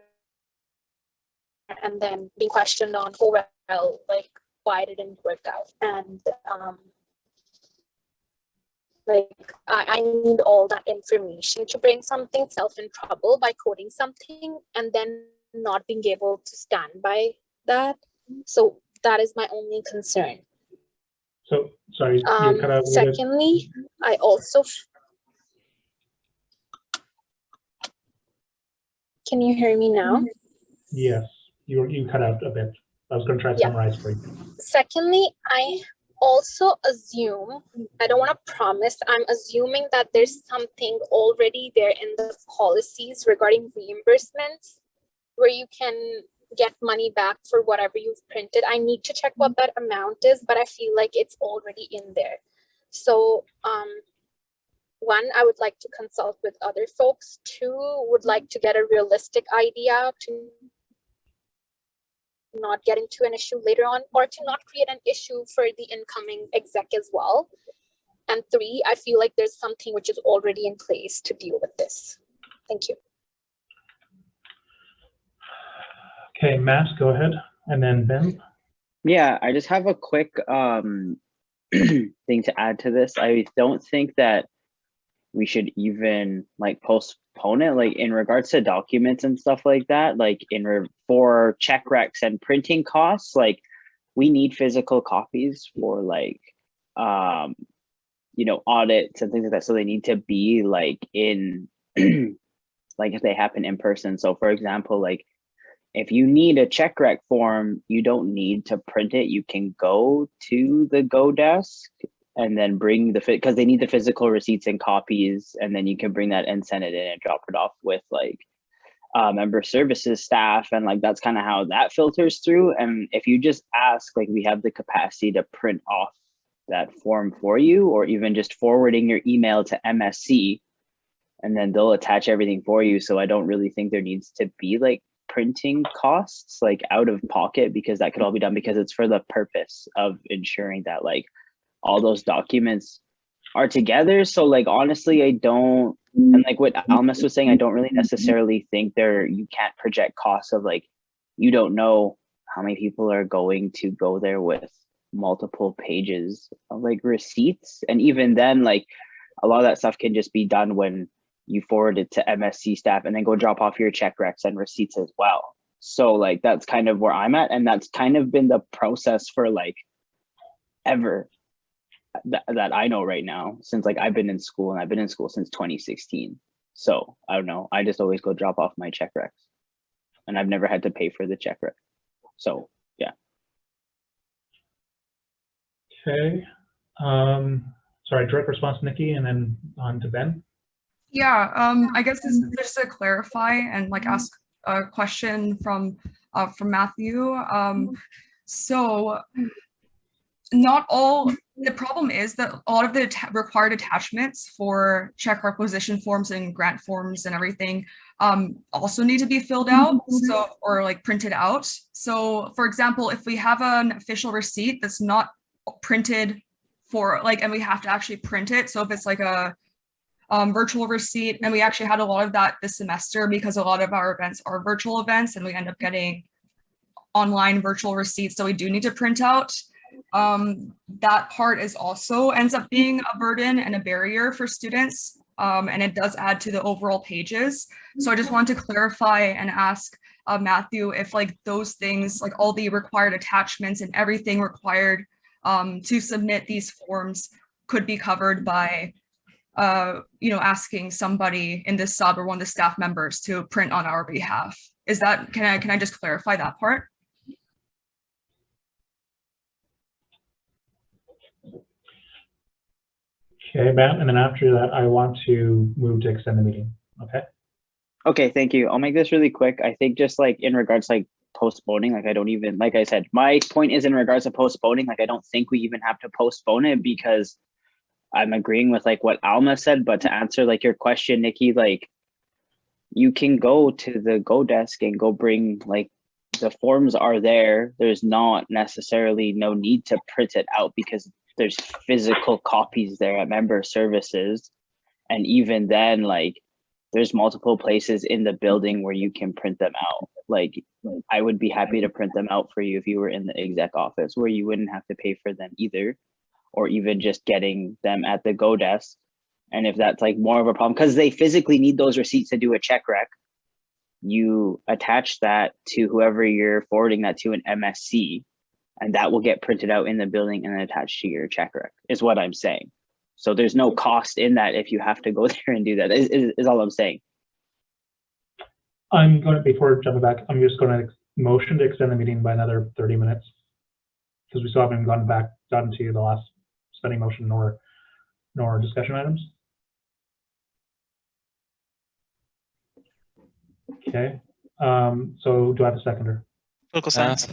and then being questioned on, oh well, like why didn't it work out? And like I need all that information to bring something self in trouble by coding something and then not being able to stand by that. So that is my only concern. So sorry, you cut out. Secondly, I also can you hear me now? Yes, you cut out a bit. I was going to try to summarize for you. Secondly, I also assume, I don't want to promise, I'm assuming that there's something already there in the policies regarding reimbursements where you can get money back for whatever you've printed. I need to check what that amount is, but I feel like it's already in there. So one, I would like to consult with other folks. Two, would like to get a realistic idea to not get into an issue later on, or to not create an issue for the incoming exec as well. And three, I feel like there's something which is already in place to deal with this. Thank you. Okay, Matt, go ahead, and then Ben. Yeah, I just have a quick thing to add to this. I don't think that we should even like postpone it, like in regards to documents and stuff like that, like for check recs and printing costs. Like we need physical copies for like you know, audits and things like that, so they need to be like in like if they happen in person. So for example, like if you need a check rec form, you don't need to print it. You can go to the Go desk and then bring the because they need the physical receipts and copies, and then you can bring that and send it in and drop it off with like member services staff, and like that's kind of how that filters through. And if you just ask, like we have the capacity to print off that form for you, or even just forwarding your email to MSC, and then they'll attach everything for you. So I don't really think there needs to be like printing costs like out of pocket, because that could all be done because it's for the purpose of ensuring that like all those documents are together. So like honestly, I don't, and like what Almas was saying, I don't really necessarily think you can't project costs of like, you don't know how many people are going to go there with multiple pages of like receipts. And even then, like a lot of that stuff can just be done when you forward it to MSC staff and then go drop off your check recs and receipts as well. So like that's kind of where I'm at, and that's kind of been the process for like ever that I know right now, since like I've been in school, and I've been in school since 2016. So I don't know, I just always go drop off my check recs, and I've never had to pay for the check rec. So yeah. Okay. Sorry, direct response, Nikki, and then on to Ben. Yeah, I guess this is just to clarify and like ask a question from Matthew. So not all, the problem is that a lot of the required attachments for check requisition forms and grant forms and everything also need to be filled out, so, or like printed out. So for example, if we have an official receipt that's not printed for like, and we have to actually print it. So if it's like a virtual receipt, and we actually had a lot of that this semester because a lot of our events are virtual events and we end up getting online virtual receipts, so we do need to print out. That part is also ends up being a burden and a barrier for students, and it does add to the overall pages. So I just want to clarify and ask Matthew if like those things, like all the required attachments and everything required to submit these forms could be covered by you know, asking somebody in this sub or one of the staff members to print on our behalf. Is that, can I just clarify that part? Okay, Matt, and then after that, I want to move to extend the meeting. Okay. Okay, thank you. I'll make this really quick. I think just like in regards to like postponing, like I don't even, like I said, my point is in regards to postponing, like I don't think we even have to postpone it, because I'm agreeing with like what Alma said. But to answer like your question, Nikki, like you can go to the Go desk and go bring, like the forms are there. There's not necessarily no need to print it out because there's physical copies there at member services. And even then, like there's multiple places in the building where you can print them out. Like I would be happy to print them out for you if you were in the exec office, where you wouldn't have to pay for them either, or even just getting them at the Go desk. And if that's like more of a problem, because they physically need those receipts to do a check rec, you attach that to whoever you're forwarding that to an MSC, and that will get printed out in the building and attached to your check rec, is what I'm saying. So there's no cost in that if you have to go there and do that, is all I'm saying. I'm going to, before jumping back, I'm just going to motion to extend the meeting by another 30 minutes, because we still haven't gotten to the last spending motion nor discussion items. Okay. So do I have a seconder? Political science.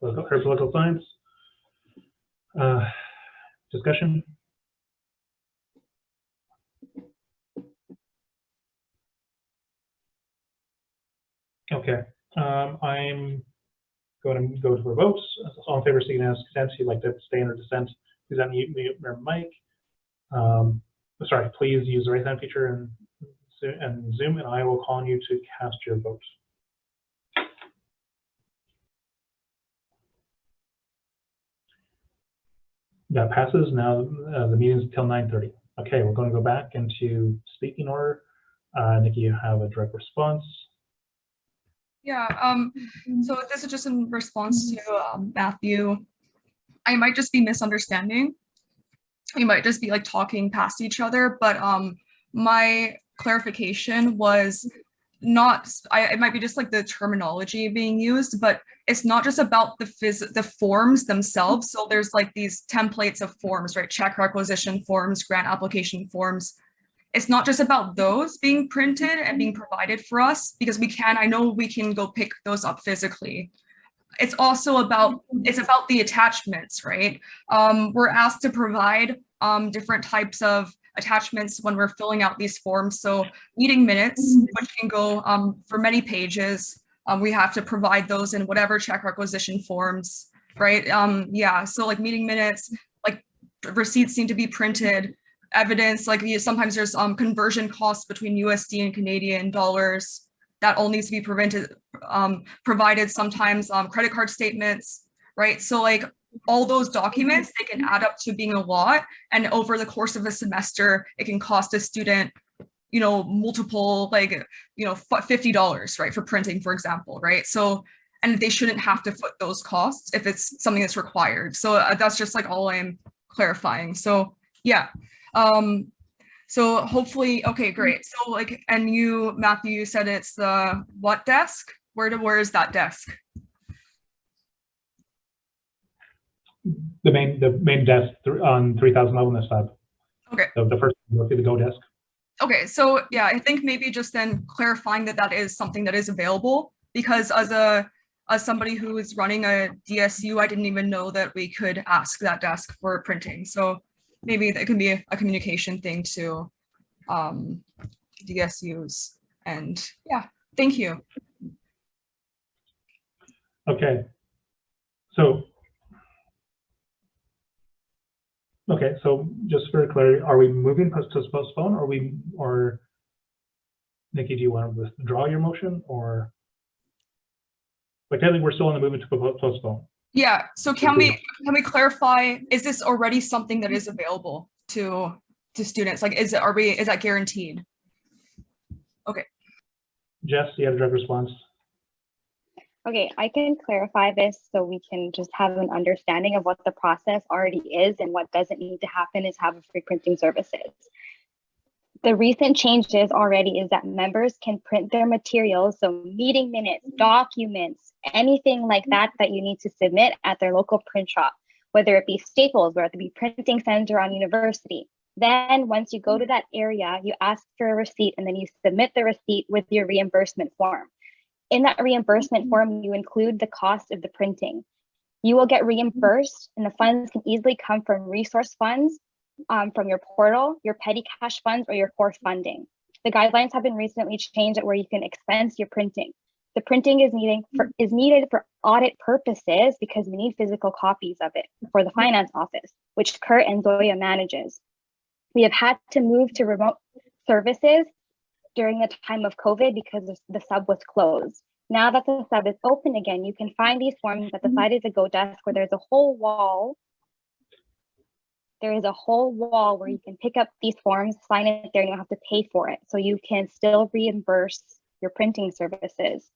Political science. Discussion. Okay. I'm going to go to a vote. All in favor, speaking as consent. If you'd like to abstain or dissent, please unmute your mic. Sorry, please use the raise hand feature and Zoom, and I will call on you to cast your vote. That passes. Now the meeting's until 9:30. Okay, we're going to go back into speaking order. Nikki, you have a direct response. Yeah, so this is just in response to Matthew. I might just be misunderstanding. We might just be like talking past each other, but my clarification was not, it might be just like the terminology being used, but it's not just about the forms themselves. So there's like these templates of forms, right? Check requisition forms, grant application forms. It's not just about those being printed and being provided for us, because I know we can go pick those up physically. It's also about, it's about the attachments, right? We're asked to provide different types of attachments when we're filling out these forms. So meeting minutes, which can go for many pages, we have to provide those in whatever check requisition forms, right? Yeah, so like meeting minutes, like receipts need to be printed, evidence, like sometimes there's conversion costs between USD and Canadian dollars. That all needs to be provided. Sometimes credit card statements, right? So like all those documents, they can add up to being a lot. And over the course of a semester, it can cost a student, multiple, like, $50, right? For printing, for example, right? So, and they shouldn't have to foot those costs if it's something that's required. So that's just like all I'm clarifying. So yeah. So hopefully, okay, great. So like, and you, Matthew, you said it's the what desk? Where is that desk? The main desk on 3011 this side. Okay. So the first look at the Go desk. Okay, so yeah, I think maybe just then clarifying that is something that is available, because as somebody who is running a DSU, I didn't even know that we could ask that desk for printing. So maybe that can be a communication thing to DSUs. And yeah, thank you. Okay. So just for clarity, are we moving to postpone, or Nikki, do you want to withdraw your motion, or like technically we're still in the movement to postpone? Yeah, so can we clarify, is this already something that is available to students? Like, is that guaranteed? Okay. Jess, you have a direct response. Okay, I can clarify this so we can just have an understanding of what the process already is, and what doesn't need to happen is have a free printing services. The recent changes already is that members can print their materials, so meeting minutes, documents, anything like that you need to submit at their local print shop, whether it be Staples, whether it be Printing Center on University. Then once you go to that area, you ask for a receipt, and then you submit the receipt with your reimbursement form. In that reimbursement form, you include the cost of the printing. You will get reimbursed, and the funds can easily come from resource funds, from your portal, your petty cash funds, or your core funding. The guidelines have been recently changed where you can expense your printing. The printing is needed for audit purposes because we need physical copies of it for the finance office, which Kurt and Zoya manages. We have had to move to remote services during the time of COVID because the sub was closed. Now that the sub is open again, you can find these forms at the side of the Go desk where there's a whole wall. There is a whole wall where you can pick up these forms, sign it there, and you don't have to pay for it. So you can still reimburse your printing services.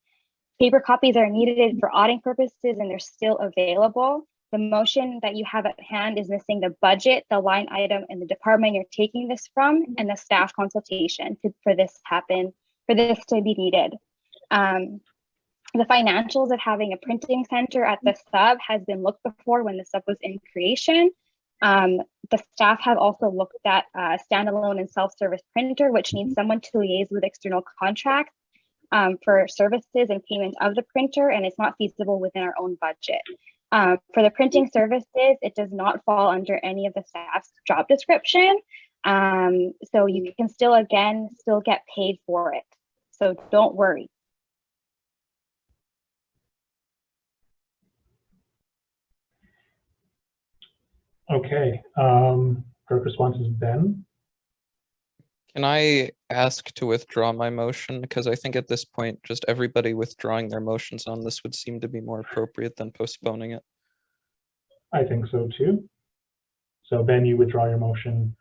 Paper copies are needed for auditing purposes, and they're still available. The motion that you have at hand is missing the budget, the line item, and the department you're taking this from, and the staff consultation for this to be needed. The financials of having a printing center at the sub has been looked before when the sub was in creation. The staff have also looked at standalone and self-service printer, which needs someone to liaise with external contracts for services and payment of the printer, and it's not feasible within our own budget. For the printing services, it does not fall under any of the staff's job description. So you can still get paid for it. So don't worry. Okay, direct response is Ben. Can I ask to withdraw my motion? Because I think at this point, just everybody withdrawing their motions on this would seem to be more appropriate than postponing it. I think so too. So Ben, you withdraw your motion.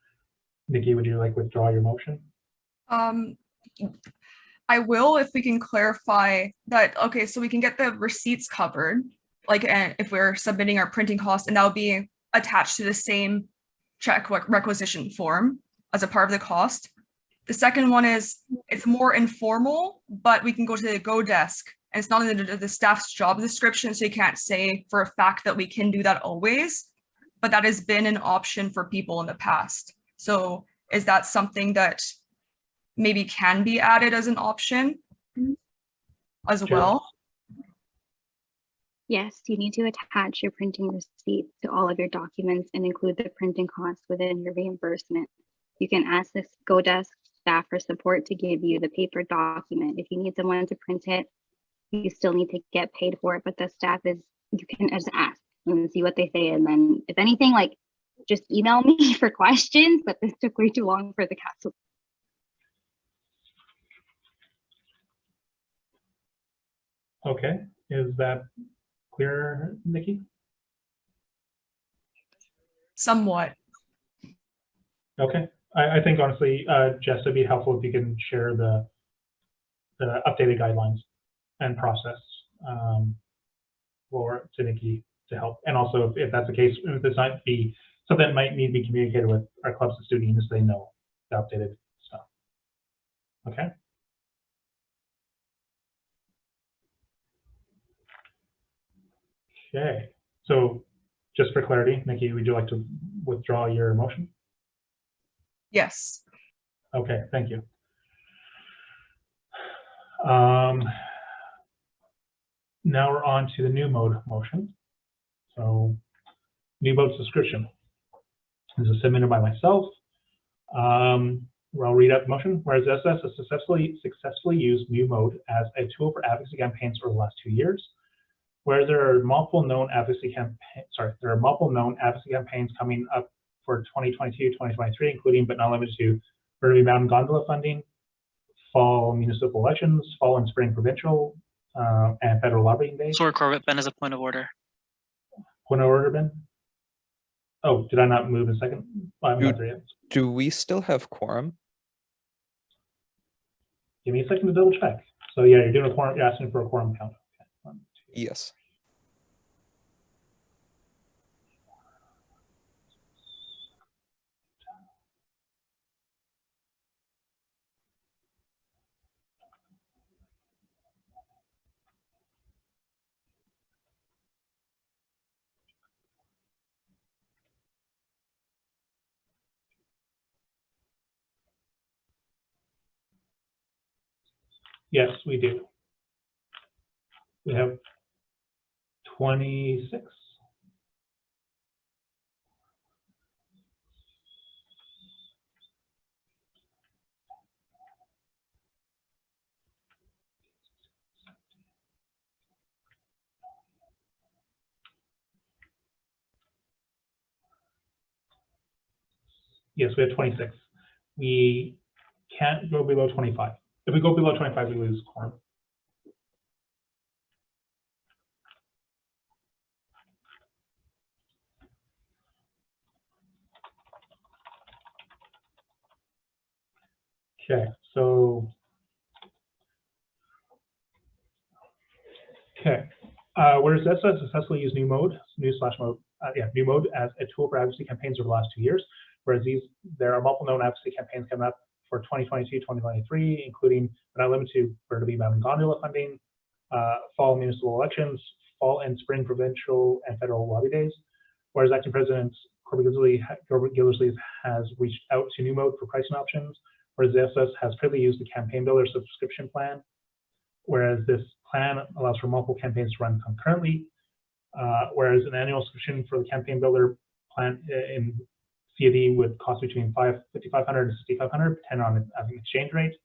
Nikki, would you like withdraw your motion? I will, if we can clarify that. Okay, so we can get the receipts covered, like if we're submitting our printing costs, and that would be attached to the same check requisition form as a part of the cost. The second one is it's more informal, but we can go to the Go desk, and it's not in the staff's job description, so you can't say for a fact that we can do that always, but that has been an option for people in the past. So is that something that maybe can be added as an option as well? Yes, you need to attach your printing receipt to all of your documents and include the printing costs within your reimbursement. You can ask this Go desk staff for support to give you the paper document. If you need someone to print it, you still need to get paid for it, but the staff you can just ask and see what they say. And then if anything, like just email me for questions, but this took way too long for the council. Okay, is that clear, Nikki? Somewhat. Okay, I think honestly, Jess, it'd be helpful if you can share the updated guidelines and process for to Nikki to help. And also, if that's the case, if this might be something that might need to be communicated with our clubs and student unions, so they know the updated stuff. Okay. Okay. So, just for clarity, Nikki, would you like to withdraw your motion? Yes. Okay. Thank you. Now we're on to the new mode motion. So, new mode subscription. This is submitted by myself. I'll read out the motion. Whereas SFSS has successfully used new mode as a tool for advocacy campaigns for the last 2 years. Whereas there are multiple known advocacy campaigns coming up for 2022-2023, including but not limited to Burnaby Mountain Gondola funding, fall municipal elections, fall and spring provincial and federal lobbying days. Sorry, Corbett, Ben has a point of order. Point of order, Ben? Oh, did I not move in second? I'm not there yet. Do we still have quorum? Give me a second to double check. So yeah, you're doing a quorum, you're asking for a quorum count. Okay. 1, 2. Yes. Yes, we do. We have 26. Yes, we have 26. We can't go below 25. If we go below 25, we lose quorum. Okay, so whereas SFSS successfully used new mode as a tool for advocacy campaigns over the last 2 years, whereas there are multiple known advocacy campaigns coming up for 2022-2023, including but not limited to Burnaby Mountain Gondola funding, fall municipal elections, fall and spring provincial and federal lobby days. Whereas Acting President Corbett Gildersleeve has reached out to new mode for pricing options, whereas the SFSS has previously used the Campaign Builder subscription plan, whereas this plan allows for multiple campaigns to run concurrently, whereas an annual subscription for the Campaign Builder plan in CAD would cost between $5,500 and $6,500, depending on the exchange rate.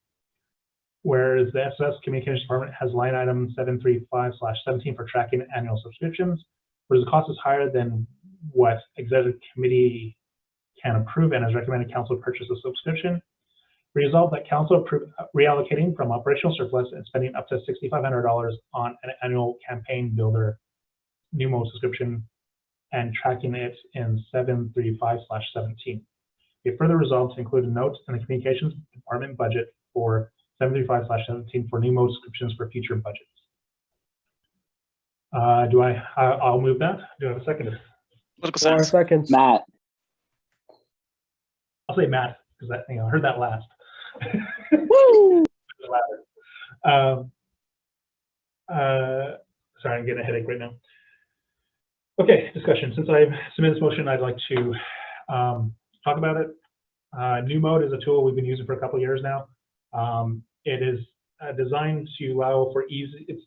Whereas the SFSS Communications Department has line item 735/17 for tracking annual subscriptions, whereas the cost is higher than what Executive Committee can approve and has recommended Council purchase a subscription. Resolved that Council approved reallocating from operational surplus and spending up to $6,500 on an annual Campaign Builder new mode subscription and tracking it in 735/17. We further resolved to include a note in the Communications Department budget for 735/17 for new mode subscriptions for future budgets. I'll move that. Do I have a second? Political 4 science. seconds. Matt. I'll say Matt because I heard that last. Woo! Sorry, I'm getting a headache right now. Okay, discussion. Since I've submitted this motion, I'd like to talk about it. New mode is a tool we've been using for a couple of years now. It is designed to allow for easy. It's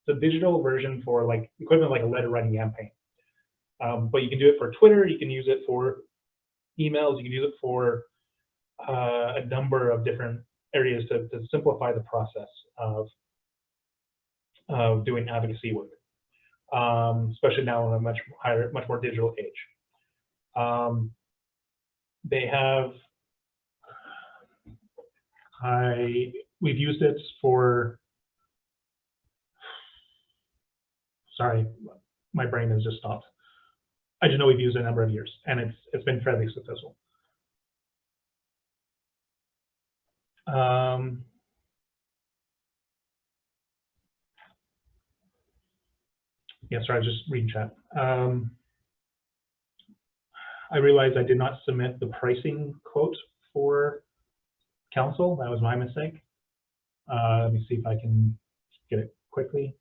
a digital version for like equivalent like a letter writing campaign. But you can do it for Twitter. You can use it for emails. You can use it for a number of different areas to simplify the process of doing advocacy work, especially now in a much more digital age. They have, we've used it for, sorry, my brain has just stopped. I just know we've used it a number of years, and it's been fairly successful. Yeah, sorry, I was just reading chat. I realized I did not submit the pricing quote for council. That was my mistake. Let me see if I can get it quickly.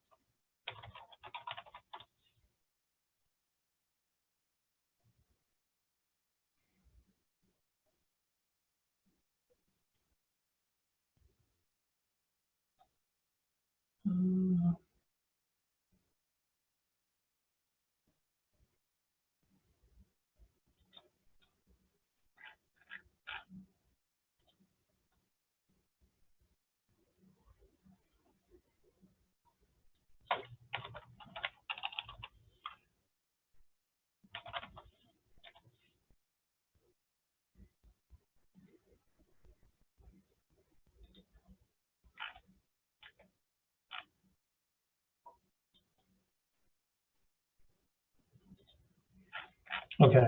Okay,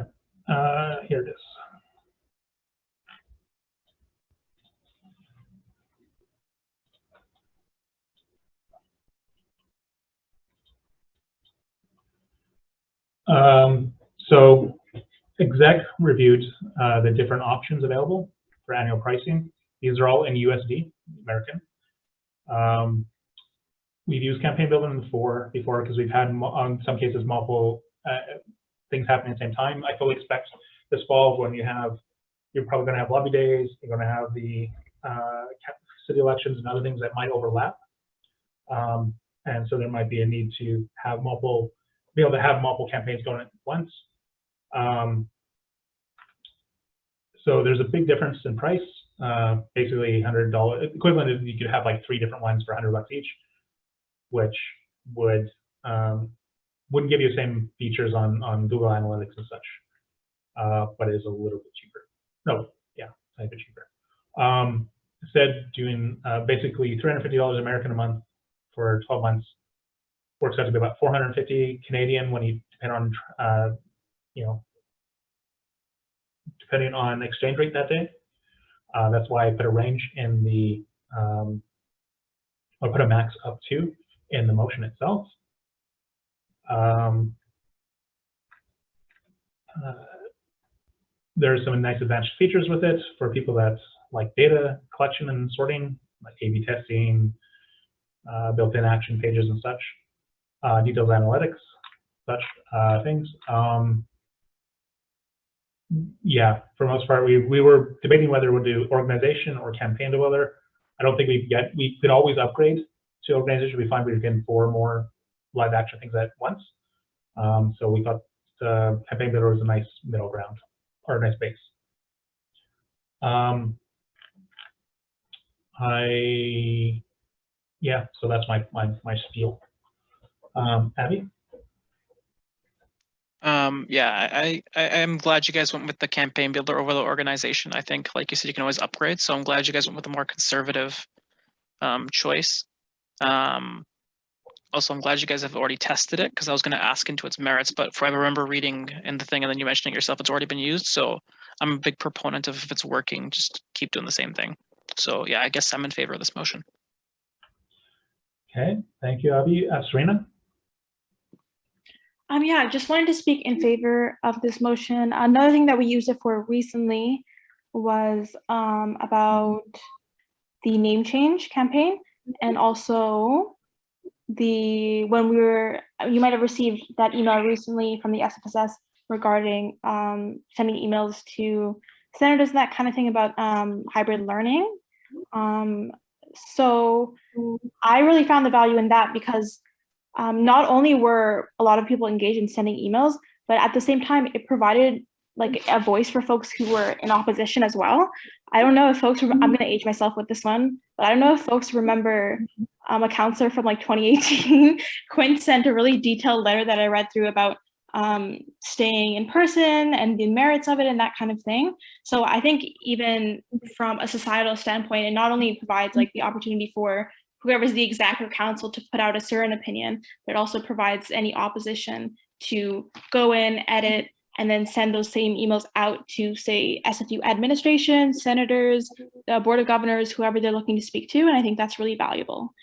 here it is. So exec reviewed the different options available for annual pricing. These are all in USD, American. We've used Campaign Builder before because we've had, in some cases, multiple things happening at the same time. I fully expect this fall when you're probably going to have lobby days, you're going to have the city elections and other things that might overlap. And so there might be a need to have be able to have multiple campaigns going at once. So there's a big difference in price. Basically $100 equivalent is you could have like 3 different ones for $100 each, which wouldn't give you the same features on Google Analytics and such, but is a little bit cheaper. No, yeah, a bit cheaper. Instead, doing basically $350 American a month for 12 months works out to be about 450 Canadian when you depend on depending on exchange rate that day. That's why I put a range in the I put a max up to in the motion itself. There's some nice advanced features with it for people that like data collection and sorting, like A/B testing, built-in action pages and such, detailed analytics, such things. Yeah, for the most part, we were debating whether we'll do organization or campaign builder. I don't think we could always upgrade to organization. We find we can 4 more live action things at once. So we thought campaign builder was a nice middle ground or a nice base. Yeah, so that's my spiel. Abby? Yeah, I am glad you guys went with the campaign builder over the organization. I think, like you said, you can always upgrade. So I'm glad you guys went with a more conservative choice. Also, I'm glad you guys have already tested it because I was going to ask into its merits, but I remember reading in the thing and then you mentioning it yourself, it's already been used. So I'm a big proponent of if it's working, just keep doing the same thing. So yeah, I guess I'm in favor of this motion. Okay, thank you, Abby. Serena? Yeah, I just wanted to speak in favor of this motion. Another thing that we used it for recently was about the name change campaign, and also you might have received that email recently from the SFSS regarding sending emails to senators and that kind of thing about hybrid learning. So I really found the value in that because not only were a lot of people engaged in sending emails, but at the same time, it provided like a voice for folks who were in opposition as well. I don't know if folks, I'm going to age myself with this one, but I don't know if folks remember a counselor from like 2018, Quinn sent a really detailed letter that I read through about staying in person and the merits of it and that kind of thing. So I think even from a societal standpoint, it not only provides like the opportunity for whoever's the executive council to put out a certain opinion, but it also provides any opposition to go in, edit, and then send those same emails out to, say, SFU administration, senators, the board of governors, whoever they're looking to speak to. And I think that's really valuable.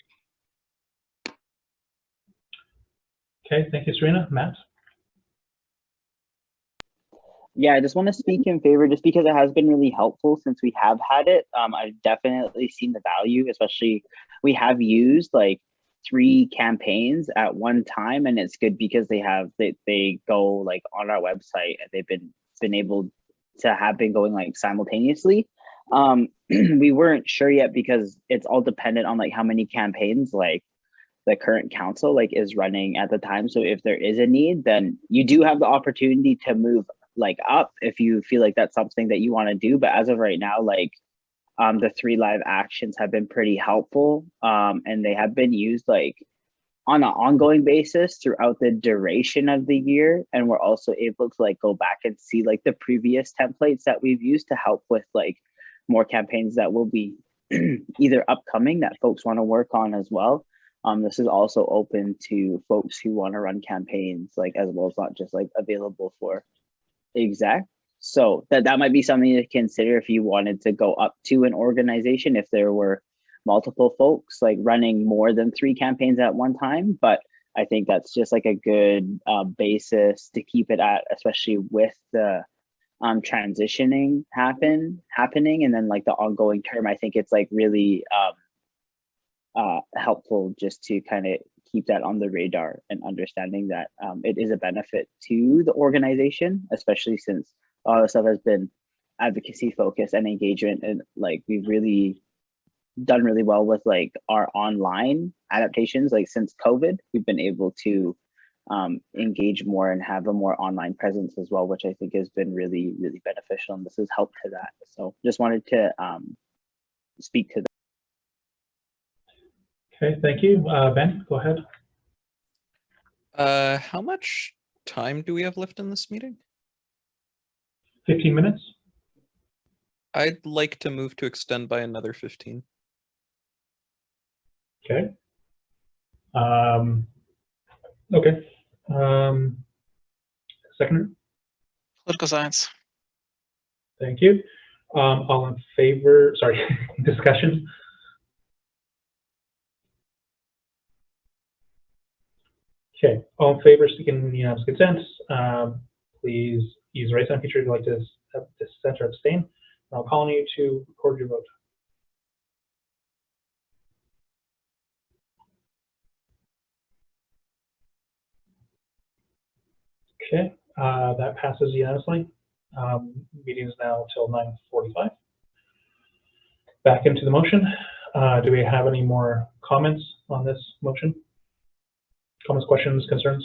Okay, thank you, Serena. Matt? Yeah, I just want to speak in favor just because it has been really helpful since we have had it. I've definitely seen the value, especially we have used like 3 campaigns at one time, and it's good because they go like on our website and they've been able to have been going like simultaneously. We weren't sure yet because it's all dependent on like how many campaigns like the current council like is running at the time. So if there is a need, then you do have the opportunity to move like up if you feel like that's something that you want to do. But as of right now, like the 3 live actions have been pretty helpful, and they have been used like on an ongoing basis throughout the duration of the year. And we're also able to like go back and see like the previous templates that we've used to help with like more campaigns that will be either upcoming that folks want to work on as well. This is also open to folks who want to run campaigns, like as well as not just like available for exec. So that might be something to consider if you wanted to go up to an organization, if there were multiple folks like running more than 3 campaigns at one time. But I think that's just like a good basis to keep it at, especially with the transitioning happening and then like the ongoing term. I think it's like really helpful just to kind of keep that on the radar and understanding that it is a benefit to the organization, especially since all the stuff has been advocacy focused and engagement, and like we've really done really well with like our online adaptations. Like since COVID, we've been able to engage more and have a more online presence as well, which I think has been really, really beneficial, and this has helped to that. So just wanted to speak to that. Okay, thank you. Ben, go ahead. How much time do we have left in this meeting? 15 minutes. I'd like to move to extend by another 15. Okay. Okay. Seconder? Political science. Thank you. All in favor, sorry, discussion? Okay, all in favor seeking unanimous consent, please use the raise hand feature if you'd like to dissent or abstain. I'll call on you to record your vote. Okay, that passes unanimously. Meeting is now till 9:45. Back into the motion. Do we have any more comments on this motion? Comments, questions, concerns?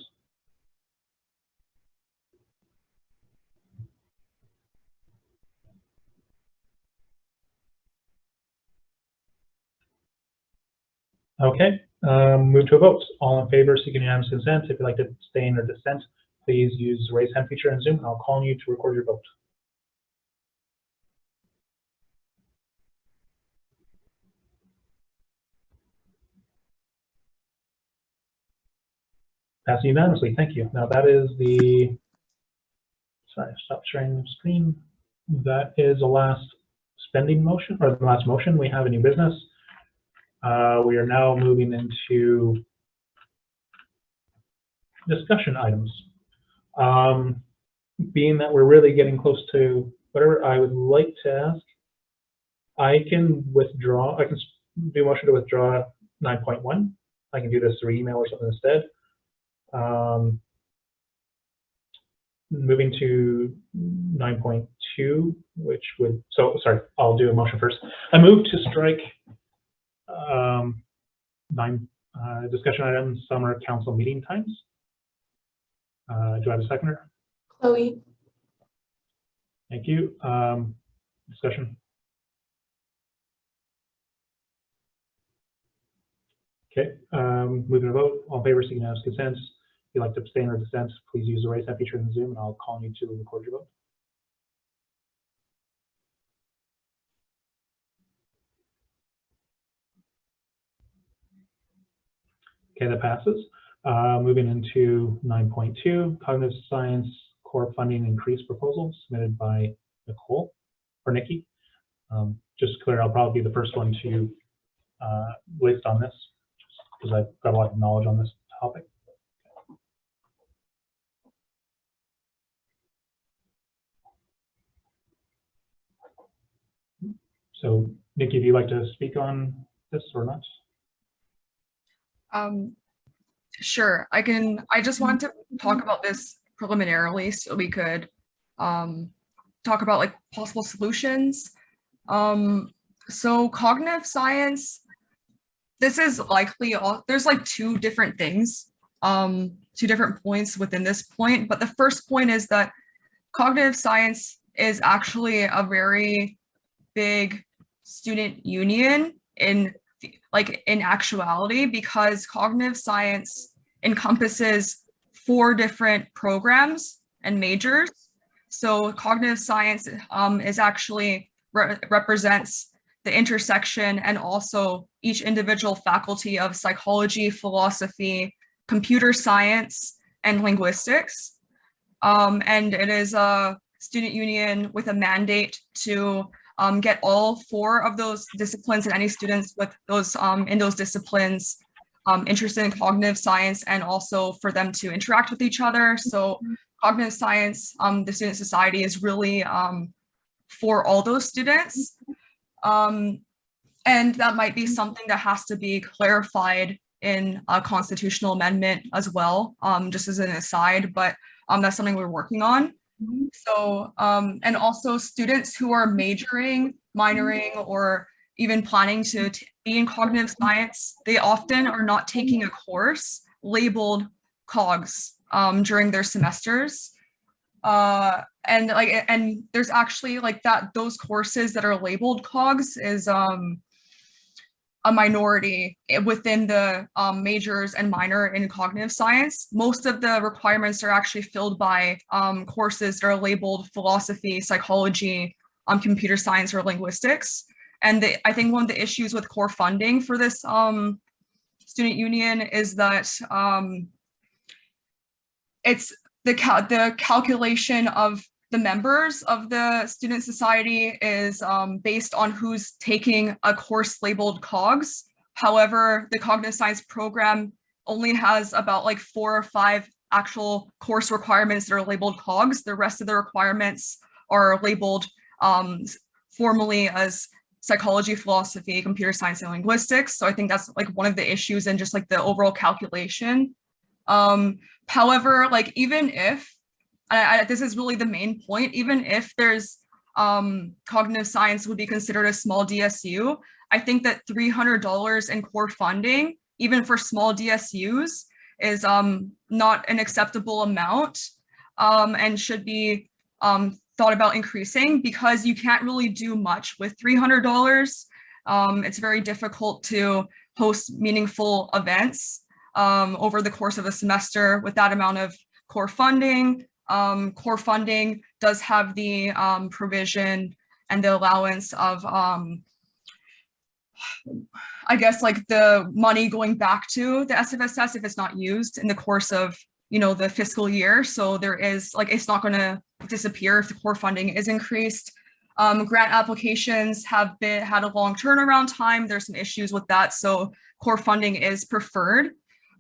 Okay, move to a vote. All in favor seeking unanimous consent. If you'd like to abstain or dissent, please use the raise hand feature in Zoom, and I'll call on you to record your vote. Passing unanimously, thank you. Now that is the, sorry, stop sharing the screen. That is the last spending motion, or the last motion. We have a new business. We are now moving into discussion items. Being that we're really getting close to whatever I would like to ask, I can withdraw, I can do a motion to withdraw 9.1. I can do this through email or something instead. Moving to 9.2, which would, so sorry, I'll do a motion first. I move to strike discussion items, summer council meeting times. Do I have a seconder? Chloe. Thank you. Discussion. Okay, moving to vote. All in favor, seeking unanimous consent. you'd like to abstain or dissent, please use the raise hand feature in the Zoom, and I'll call you to record your vote. Okay, that passes. Moving into 9.2, cognitive science core funding increase proposal submitted by Nicole or Nikki. Just to clear, I'll probably be the first one to list on this because I've got a lot of knowledge on this topic. So, Nikki, if you'd like to speak on this or not? Sure, I can. I just wanted to talk about this preliminarily so we could talk about like possible solutions. So cognitive science, this is likely, there's like two different things, two different points within this point. But the first point is that cognitive science is actually a very big student union in actuality, because cognitive science encompasses 4 different programs and majors. So cognitive science is actually represents the intersection and also each individual faculty of psychology, philosophy, computer science, and linguistics. And it is a student union with a mandate to get all 4 of those disciplines and any students with those in those disciplines interested in cognitive science, and also for them to interact with each other. So cognitive science, the Student Society is really for all those students. And that might be something that has to be clarified in a constitutional amendment as well, just as an aside, but that's something we're working on. So, and also students who are majoring, minoring, or even planning to be in cognitive science, they often are not taking a course labeled COGS during their semesters. And there's actually like those courses that are labeled COGS is a minority within the majors and minor in cognitive science. Most of the requirements are actually filled by courses that are labeled philosophy, psychology, computer science, or linguistics. And I think one of the issues with core funding for this student union is that it's the calculation of the members of the student society is based on who's taking a course labeled COGS. However, the cognitive science program only has about like 4 or 5 actual course requirements that are labeled COGS. The rest of the requirements are labeled formally as psychology, philosophy, computer science, and linguistics. So I think that's like one of the issues in just like the overall calculation. However, like even if, this is really the main point, even if there's cognitive science would be considered a small DSU, I think that $300 in core funding, even for small DSUs, is not an acceptable amount and should be thought about increasing, because you can't really do much with $300. It's very difficult to host meaningful events over the course of a semester with that amount of core funding. Core funding does have the provision and the allowance of, I guess, like the money going back to the SFSS if it's not used in the course of, the fiscal year. So there is like, it's not going to disappear if the core funding is increased. Grant applications have had a long turnaround time. There's some issues with that. So core funding is preferred.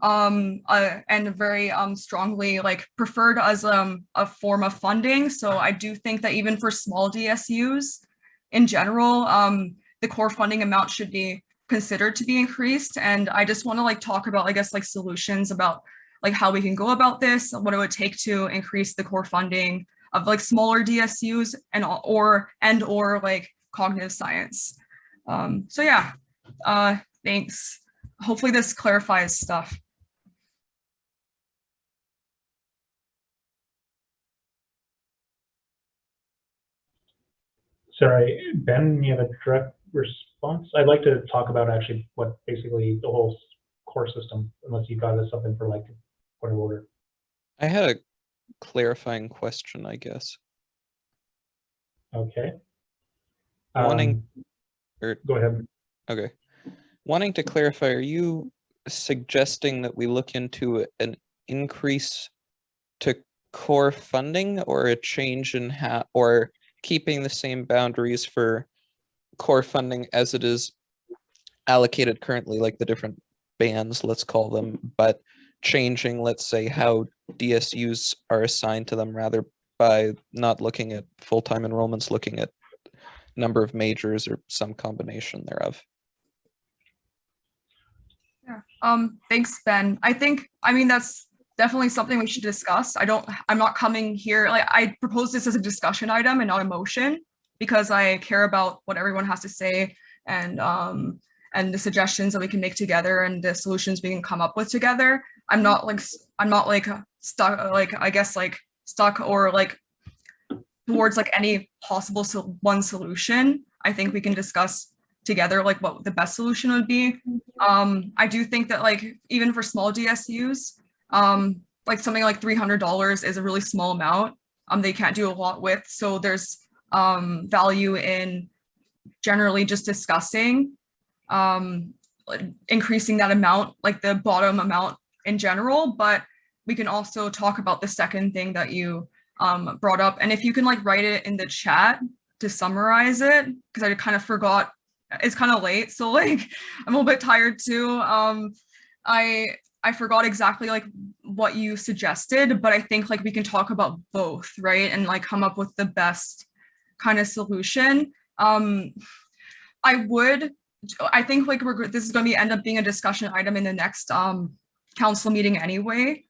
And very strongly like preferred as a form of funding. So I do think that even for small DSUs in general, the core funding amount should be considered to be increased. And I just want to like talk about, I guess, like solutions about like how we can go about this, what it would take to increase the core funding of like smaller DSUs and or like cognitive science. So yeah, thanks. Hopefully this clarifies stuff. Sorry, Ben, you have a direct response? I'd like to talk about actually what basically the whole core system, unless you got us something for like point of order. I had a clarifying question, I guess. Okay. Wanting, go ahead. Okay. Wanting to clarify, are you suggesting that we look into an increase to core funding or a change in or keeping the same boundaries for core funding as it is allocated currently, like the different bands, let's call them, but changing, let's say, how DSUs are assigned to them rather by not looking at full-time enrollments, looking at number of majors or some combination thereof? Yeah. Thanks, Ben. I mean, that's definitely something we should discuss. I'm not coming here, like I propose this as a discussion item and not a motion because I care about what everyone has to say and the suggestions that we can make together and the solutions we can come up with together. I'm not stuck, like, I guess like stuck or like towards like any possible one solution. I think we can discuss together like what the best solution would be. I do think that like even for small DSUs, like something like $300 is a really small amount. They can't do a lot with, so there's value in generally just discussing increasing that amount, like the bottom amount in general, but we can also talk about the second thing that you brought up. And if you can like write it in the chat to summarize it, because I kind of forgot, it's kind of late, so like I'm a little bit tired too. I forgot exactly like what you suggested, but I think like we can talk about both, right? And like come up with the best kind of solution. I think like this is going to end up being a discussion item in the next council meeting anyway.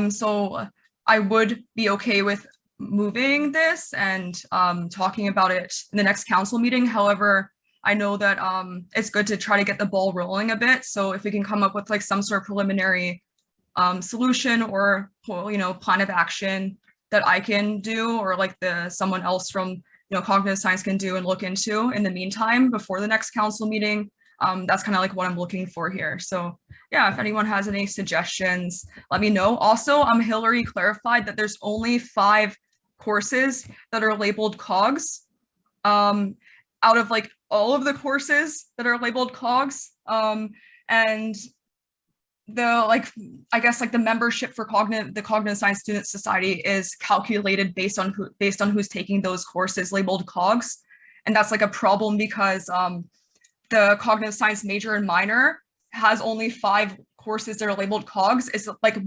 So I would be okay with moving this and talking about it in the next council meeting. However, I know that it's good to try to get the ball rolling a bit. So if we can come up with like some sort of preliminary solution or, you know, plan of action that I can do, or like someone else from, you know, cognitive science can do and look into in the meantime before the next council meeting, that's kind of like what I'm looking for here. So yeah, if anyone has any suggestions, let me know. Also, Hillary clarified that there's only 5 courses that are labeled COGS out of like all of the courses that are labeled COGS. And the like, I guess like the membership for the Cognitive Science Student Society is calculated based on who's taking those courses labeled COGS. And that's like a problem because the cognitive science major and minor has only 5 courses that are labeled COGS. It's like,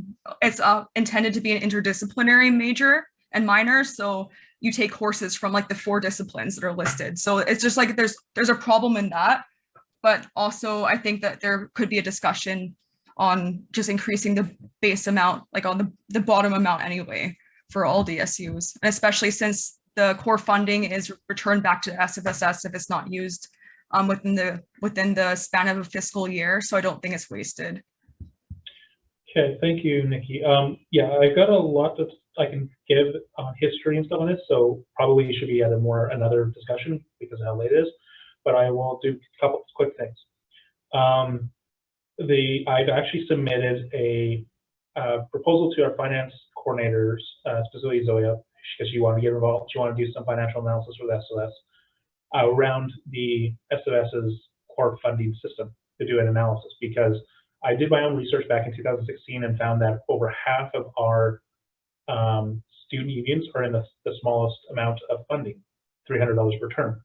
it's intended to be an interdisciplinary major and minor. So you take courses from like the 4 disciplines that are listed. So it's just like, there's a problem in that, but also I think that there could be a discussion on just increasing the base amount, like on the bottom amount anyway, for all DSUs, and especially since the core funding is returned back to SFSS if it's not used within the span of a fiscal year. So I don't think it's wasted. Okay, thank you, Nikki. Yeah, I've got a lot that I can give on history and stuff on this, so probably should be another discussion because of how late it is, but I will do a couple of quick things. I've actually submitted a proposal to our finance coordinators, specifically Zoya, because she wanted to get involved. She wanted to do some financial analysis with SOS around the SFS's core funding system to do an analysis, because I did my own research back in 2016 and found that over half of our student unions are in the smallest amount of funding, $300 per term.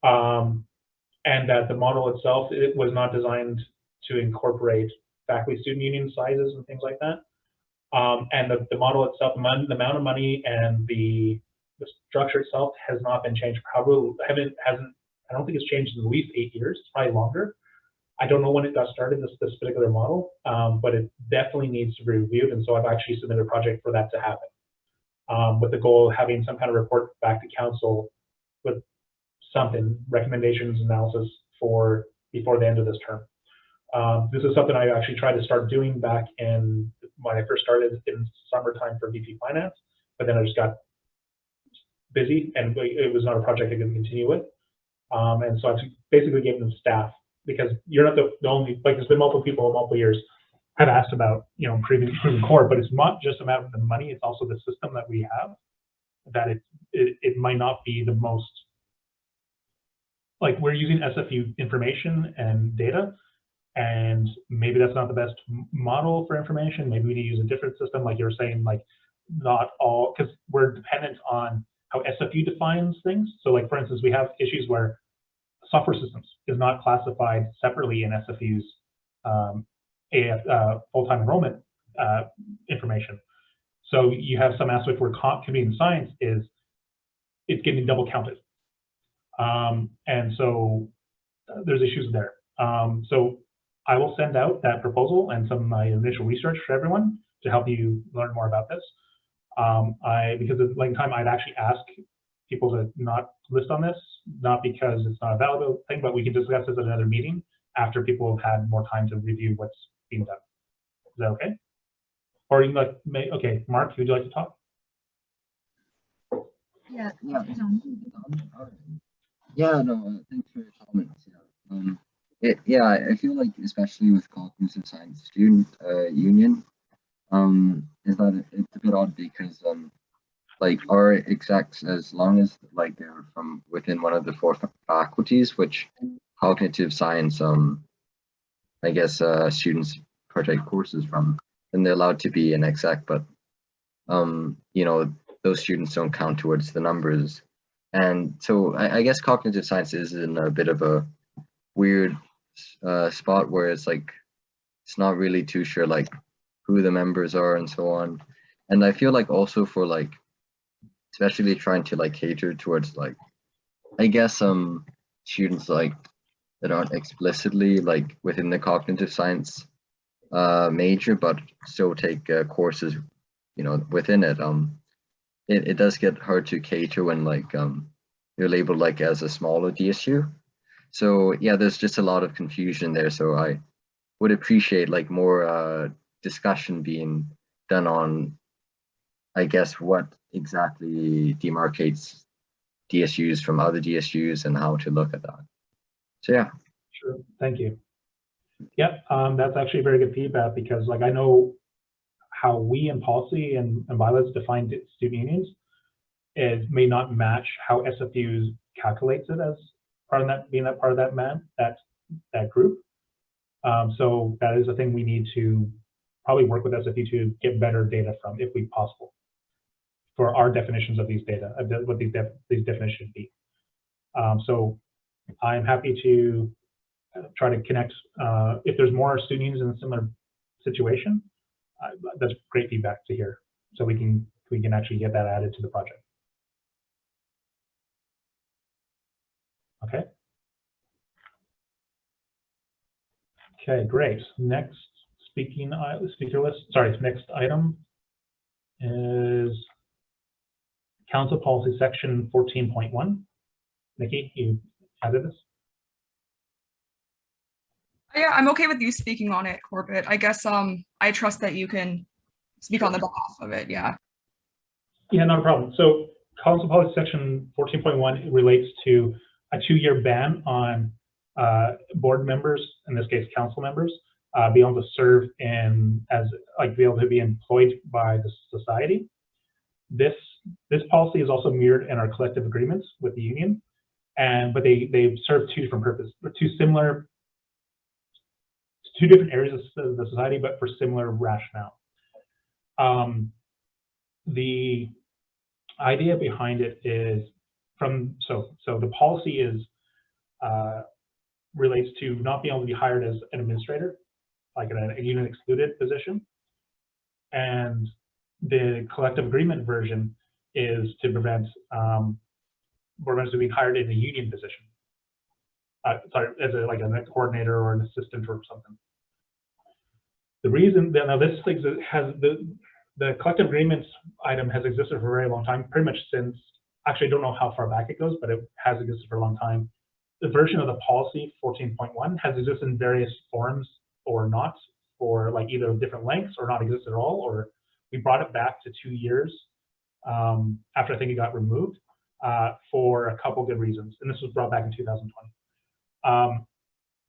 And that the model itself, it was not designed to incorporate faculty student union sizes and things like that. And the model itself, the amount of money and the structure itself has not been changed. Probably I don't think it's changed in at least 8 years, probably longer. I don't know when it got started, this particular model, but it definitely needs to be reviewed. And so I've actually submitted a project for that to happen, with the goal of having some kind of report back to council with something, recommendations, analysis before the end of this term. This is something I actually tried to start doing back when I first started in summertime for VP Finance, but then I just got busy and it was not a project I could continue with. And so I've basically given them staff, because you're not the only, like there's been multiple people in multiple years have asked about, improving core, but it's not just about the money, it's also the system that we have, that it might not be the most, like, we're using SFU information and data, and maybe that's not the best model for information. Maybe we need to use a different system, like you were saying, like not all, because we're dependent on how SFU defines things. So like, for instance, we have issues where software systems is not classified separately in SFU's full-time enrollment information. So you have some aspect where computing science it's getting double counted. And so there's issues there. So I will send out that proposal and some of my initial research for everyone to help you learn more about this. Because at the time, I'd actually ask people to not list on this, not because it's not a valid thing, but we can discuss this at another meeting after people have had more time to review what's being done. Is that okay? Or you like, okay, Mark, would you like to talk? Yeah, no, thanks for your comments. I feel like, especially with Cognitive Science Student Union, is that it's a bit odd because like our execs, as long as like they're from within one of the 4 faculties, which cognitive science, I guess students partake courses from, then they're allowed to be an exec, but those students don't count towards the numbers. And so I guess cognitive science is in a bit of a weird spot where it's like, it's not really too sure like who the members are and so on. And I feel like also for like, especially trying to like cater towards like, I guess students like that aren't explicitly like within the cognitive science major, but still take courses, within it. It does get hard to cater when like you're labeled like as a smaller DSU. So yeah, there's just a lot of confusion there. So I would appreciate like more discussion being done on, I guess, what exactly demarcates DSUs from other DSUs and how to look at that. So yeah. Sure, thank you. Yep, that's actually very good feedback, because like I know how we in policy and bylaws define student unions, it may not match how SFU calculates it as part of that, being that part of that group. So that is a thing we need to probably work with SFU to get better data from, if we possible, for our definitions of these data, what these definitions should be. So I'm happy to try to connect, if there's more student unions in a similar situation, that's great feedback to hear. So we can actually get that added to the project. Okay. Okay, great. Next speaker list. Sorry, next item is Council Policy Section 14.1. Nikki, you added this? Yeah, I'm okay with you speaking on it, Corbett. I guess I trust that you can speak on the behalf of it. Yeah. Yeah, not a problem. So Council Policy Section 14.1 relates to a 2-year ban on board members, in this case council members, being able to serve be able to be employed by the society. This policy is also mirrored in our collective agreements with the union, but they serve 2 different purposes, or 2 different areas of the society, but for similar rationale. The idea behind it is so the policy is relates to not being able to be hired as an administrator, like in a union excluded position, and the collective agreement version is to prevent board members being hired in a union position. Sorry, as like a coordinator or an assistant or something. The reason that now this has the collective agreements item has existed for a very long time, pretty much since, actually I don't know how far back it goes, but it has existed for a long time. The version of the policy 14.1 has existed in various forms or not, for like either different lengths or not exist at all, or we brought it back to 2 years after I think it got removed for a couple good reasons. And this was brought back in 2020.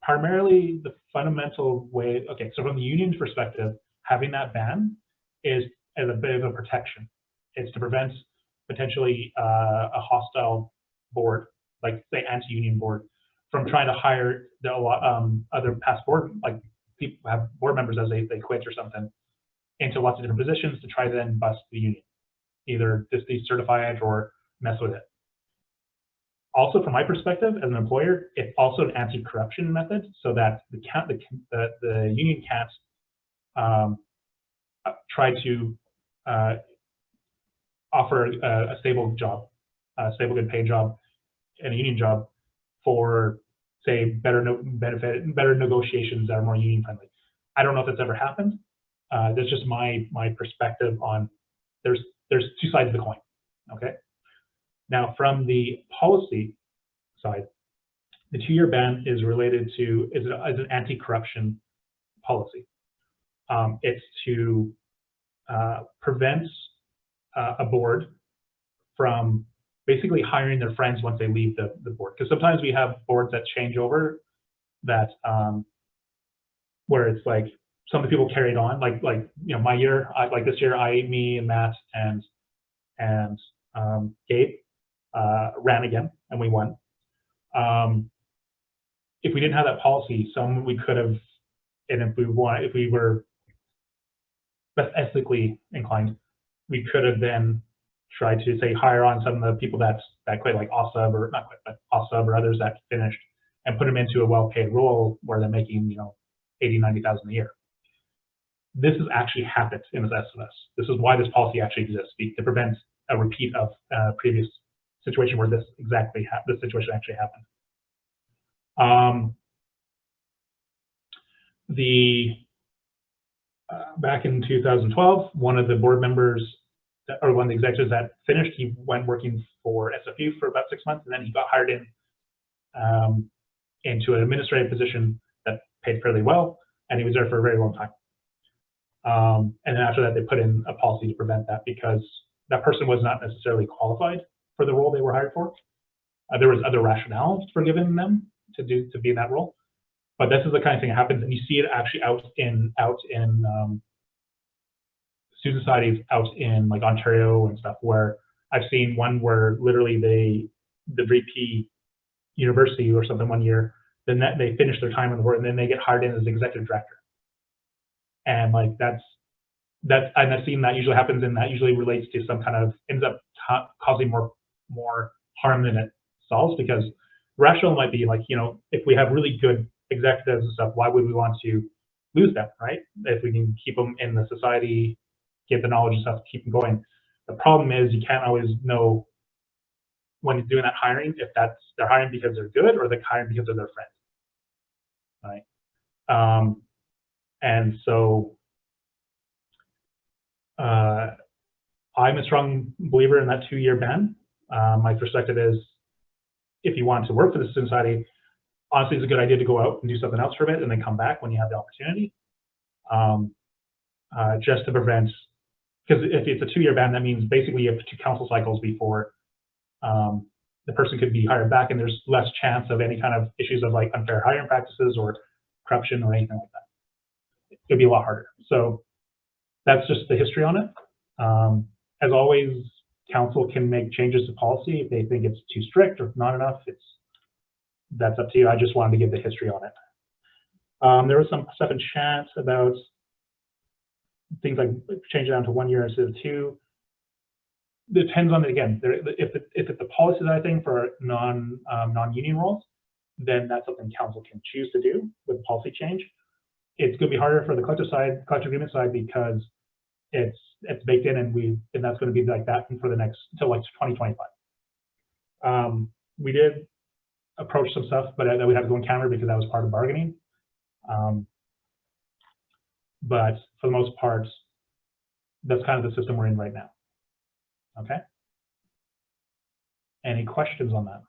primarily the fundamental way, okay, so from the union's perspective, having that ban is as a bit of a protection. It's to prevent potentially a hostile board, like say anti-union board, from trying to hire other past board, like people have board members as they quit or something, into lots of different positions to try to then bust the union, either just decertify it or mess with it. Also, from my perspective as an employer, it's also an anti-corruption method, so that the union can't try to offer a stable job, a stable, good paid job, and a union job for, say, better negotiations that are more union friendly. I don't know if that's ever happened. That's just my perspective on. There's two sides of the coin. Okay. Now, from the policy side, the 2-year ban is related to is an anti-corruption policy. It's to prevent a board from basically hiring their friends once they leave the board. Because sometimes we have boards that change over that where it's like some of the people carried on, like you know, my year, like this year, me and Matt and Gabe ran again and we won. If we didn't have that policy, we could have, and if we were less ethically inclined, we could have then tried to say hire on some of the people that quit, like OSUB, or not quit, but OSUB or others that finished, and put them into a well-paid role where they're making, you know, 80, 90,000 a year. This has actually happened in this SFS. This is why this policy actually exists, to prevent a repeat of previous situation where this situation actually happened. Back in 2012, one of the board members, or one of the executives that finished, he went working for SFU for about 6 months, and then he got hired into an administrative position that paid fairly well, and he was there for a very long time. And then after that, they put in a policy to prevent that, because that person was not necessarily qualified for the role they were hired for. There was other rationales for giving them to be in that role, but this is the kind of thing that happens, and you see it actually out in student societies out in like Ontario and stuff, where I've seen one where literally the VP university or something one year, then they finish their time on the board and then they get hired in as executive director. And like and I've seen that usually happens, and that usually relates to some kind of, ends up causing more harm than it solves, because rational might be like, you know, if we have really good executives and stuff, why would we want to lose them, right? If we can keep them in the society, get the knowledge and stuff, keep them going. The problem is you can't always know when you're doing that hiring, if they're hiring because they're good or they're hiring because of their friends, right? And so I'm a strong believer in that 2-year ban. My perspective is, if you want to work for the student society, honestly, it's a good idea to go out and do something else for a bit and then come back when you have the opportunity, just to prevent, because if it's a 2-year ban, that means basically you have 2 council cycles before the person could be hired back, and there's less chance of any kind of issues of like unfair hiring practices or corruption or anything like that. It'd be a lot harder. So that's just the history on it. As always, council can make changes to policy if they think it's too strict or not enough. That's up to you. I just wanted to give the history on it. There was some stuff in chat about things like change it down to 1 year instead of 2. Depends on it again. If it's a policy that I think for non-union roles, then that's something council can choose to do with policy change. It's going to be harder for the collective agreement side, because it's baked in, and that's going to be like that for the next until like 2025. We did approach some stuff, but we had to go in counter because that was part of bargaining. But for the most part, that's kind of the system we're in right now. Okay. Any questions on that?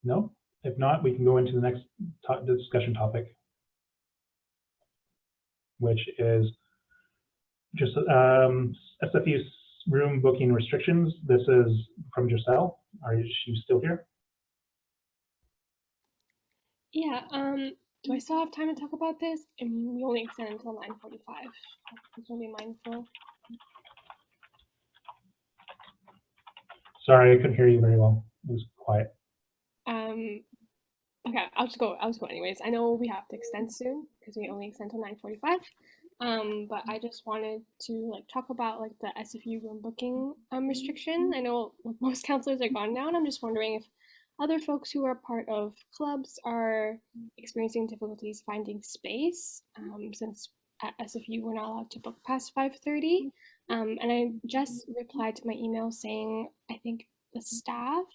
No? If not, we can go into the next discussion topic, which is just SFU room booking restrictions. This is from Giselle. Are you still here? Yeah, do I still have time to talk about this? I mean, we only extend until 9:45. I'm gonna be mindful. Sorry, I couldn't hear you very well. It was quiet. Okay, I'll just go anyways. I know we have to extend soon because we only extend till 9:45. But I just wanted to like talk about like the SFU room booking restriction. I know most counselors are gone now, and I'm just wondering if other folks who are part of clubs are experiencing difficulties finding space, since at SFU we're not allowed to book past 5:30. And I just replied to my email saying I think the staff,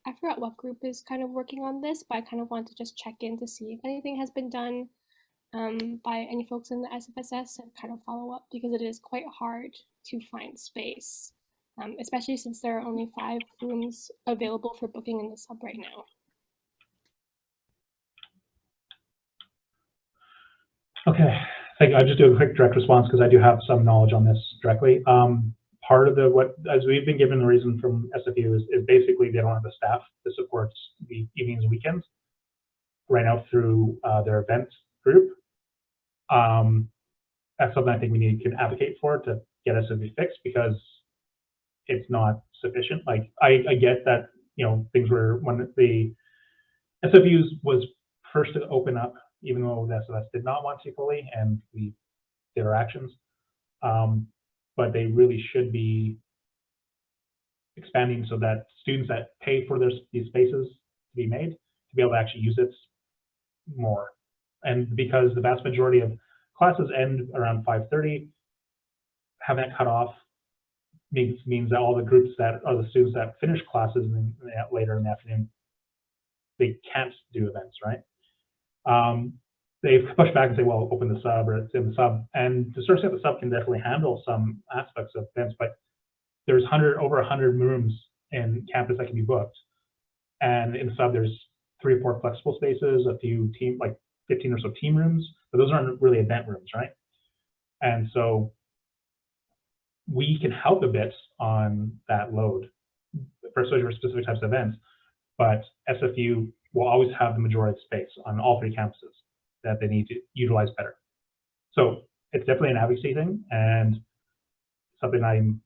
I forgot what group is kind of working on this, but I kind of want to just check in to see if anything has been done by any folks in the SFSS and kind of follow up, because it is quite hard to find space, especially since there are only 5 rooms available for booking in the sub right now. Okay, I'll just do a quick direct response because I do have some knowledge on this directly. Part of as we've been given the reason from SFU is basically they don't have the staff that supports the evenings and weekends right now through their events group. That's something I think we can advocate for to get SFU fixed, because it's not sufficient. Like I get that, you know, things were when the SFUs was first to open up, even though the SFS did not want to fully, and we did our actions. But they really should be expanding so that students that pay for these spaces to be made to be able to actually use it more. And because the vast majority of classes end around 5:30, having that cut off means that all the groups that are the students that finish classes later in the afternoon, they can't do events, right? They've pushed back and say, well, open the sub, or it's in the sub. And the Source at the sub can definitely handle some aspects of events, but there's over 100 rooms in campus that can be booked. And in the sub, there's 3 or 4 flexible spaces, a few team, like 15 or so team rooms, but those aren't really event rooms, right? And so we can help a bit on that load, especially for specific types of events, but SFU will always have the majority of space on all 3 campuses that they need to utilize better. So it's definitely an advocacy thing, and something I'm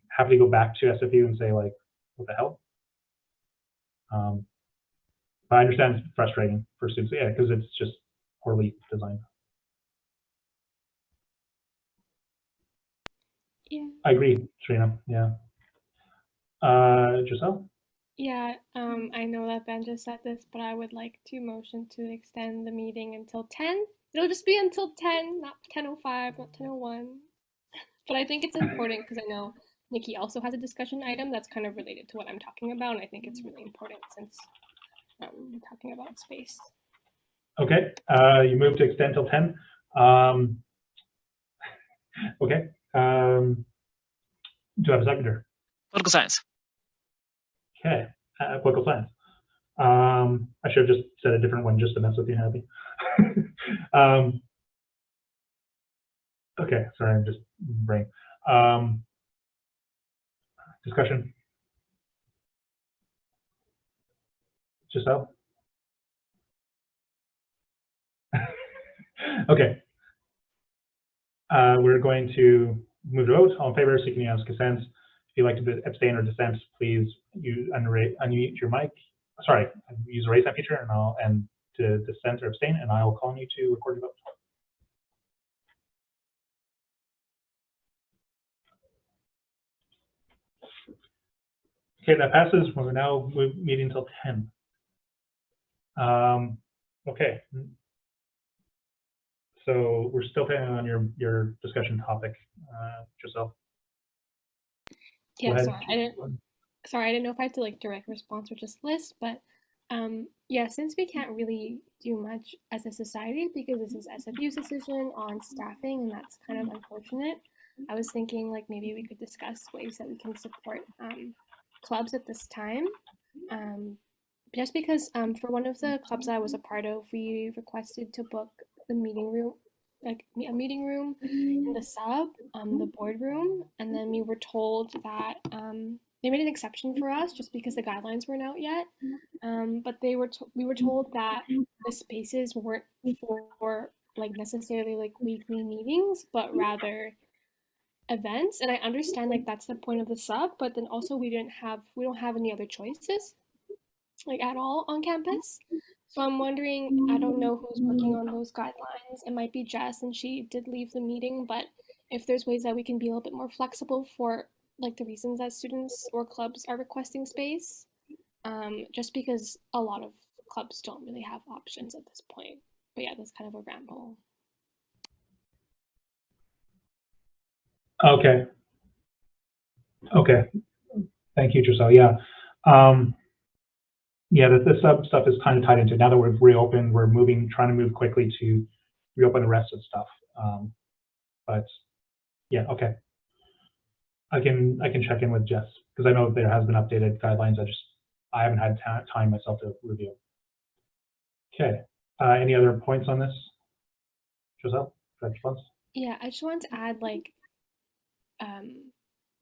happy to go back to SFU and say, like, what the hell? But I understand it's frustrating for students, yeah, because it's just poorly designed. Yeah. I agree, Trina. Yeah. Giselle? Yeah, I know that Ben just said this, but I would like to motion to extend the meeting until 10. It'll just be until 10, not 10:05, not 10:01. But I think it's important because I know Nikki also has a discussion item that's kind of related to what I'm talking about, and I think it's really important since we're talking about space. Okay, you moved to extend till 10. Okay. Do I have a seconder? Political science. Okay, political science. I should have just said a different one just to mess with you, Abby. Okay, sorry, I'm just brain. Discussion. Giselle? Okay. We're going to move to vote. All in favor, seeking unanimous consent. If you'd like to abstain or dissent, please unmute your mic. Sorry, use the raise hand feature, and to dissent or abstain, and I will call on you to record your vote. Okay, that passes. We're now meeting until 10. Okay. So we're still planning on your discussion topic, Giselle. Yeah, sorry, I didn't know if I had to like direct response or just list, but yeah, since we can't really do much as a society because this is SFU's decision on staffing, and that's kind of unfortunate, I was thinking like maybe we could discuss ways that we can support clubs at this time, just because for one of the clubs I was a part of, we requested to book the meeting room, like a meeting room in the sub, the boardroom, and then we were told that they made an exception for us just because the guidelines weren't out yet. But we were told that the spaces weren't for like necessarily like weekly meetings, but rather events. And I understand like that's the point of the sub, but then also we don't have any other choices like at all on campus. So I'm wondering, I don't know who's working on those guidelines. It might be Jess, and she did leave the meeting, but if there's ways that we can be a little bit more flexible for like the reasons that students or clubs are requesting space, just because a lot of clubs don't really have options at this point. But yeah, that's kind of a ramble. Okay. Okay. Thank you, Giselle. Yeah. Yeah, the sub stuff is kind of tied into, now that we've reopened, we're trying to move quickly to reopen the rest of the stuff. But yeah, okay. I can check in with Jess because I know there has been updated guidelines. I haven't had time myself to review. Okay. Any other points on this, Giselle? Yeah, I just wanted to add like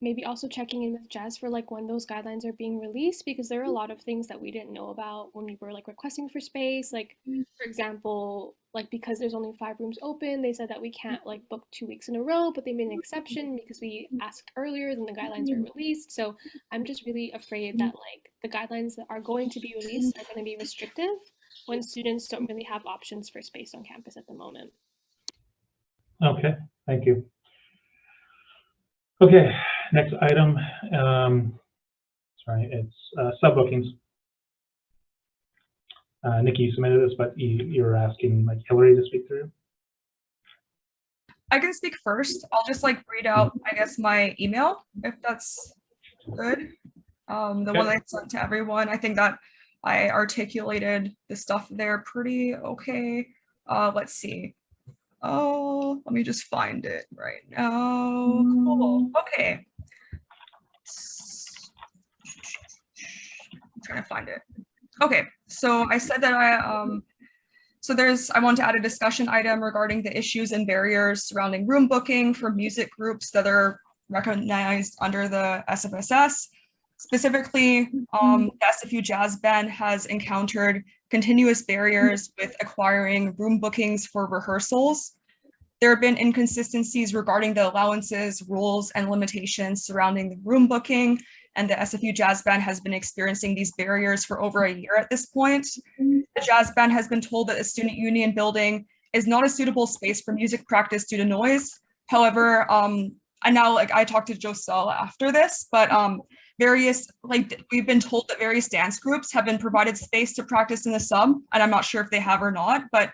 maybe also checking in with Jess for like when those guidelines are being released, because there are a lot of things that we didn't know about when we were like requesting for space. Like for example, like because there's only 5 rooms open, they said that we can't like book 2 weeks in a row, but they made an exception because we asked earlier than the guidelines were released. So I'm just really afraid that like the guidelines that are going to be released are going to be restrictive when students don't really have options for space on campus at the moment. Okay, thank you. Okay, next item. Sorry, it's sub bookings. Nikki, you submitted this, but you're asking like Hillary to speak through. I can speak first. I'll just like read out, I guess, my email if that's good. The one I sent to everyone. I think that I articulated the stuff there pretty okay. Let's see. Oh, let me just find it right now. Cool. Okay. I'm trying to find it. Okay, so I said that I want to add a discussion item regarding the issues and barriers surrounding room booking for music groups that are recognized under the SFSS. Specifically, the SFU Jazz Band has encountered continuous barriers with acquiring room bookings for rehearsals. There have been inconsistencies regarding the allowances, rules, and limitations surrounding the room booking, and the SFU Jazz Band has been experiencing these barriers for over a year at this point. The Jazz Band has been told that the Student Union building is not a suitable space for music practice due to noise. However, I talked to Joselle after this, but we've been told that various dance groups have been provided space to practice in the sub, and I'm not sure if they have or not, but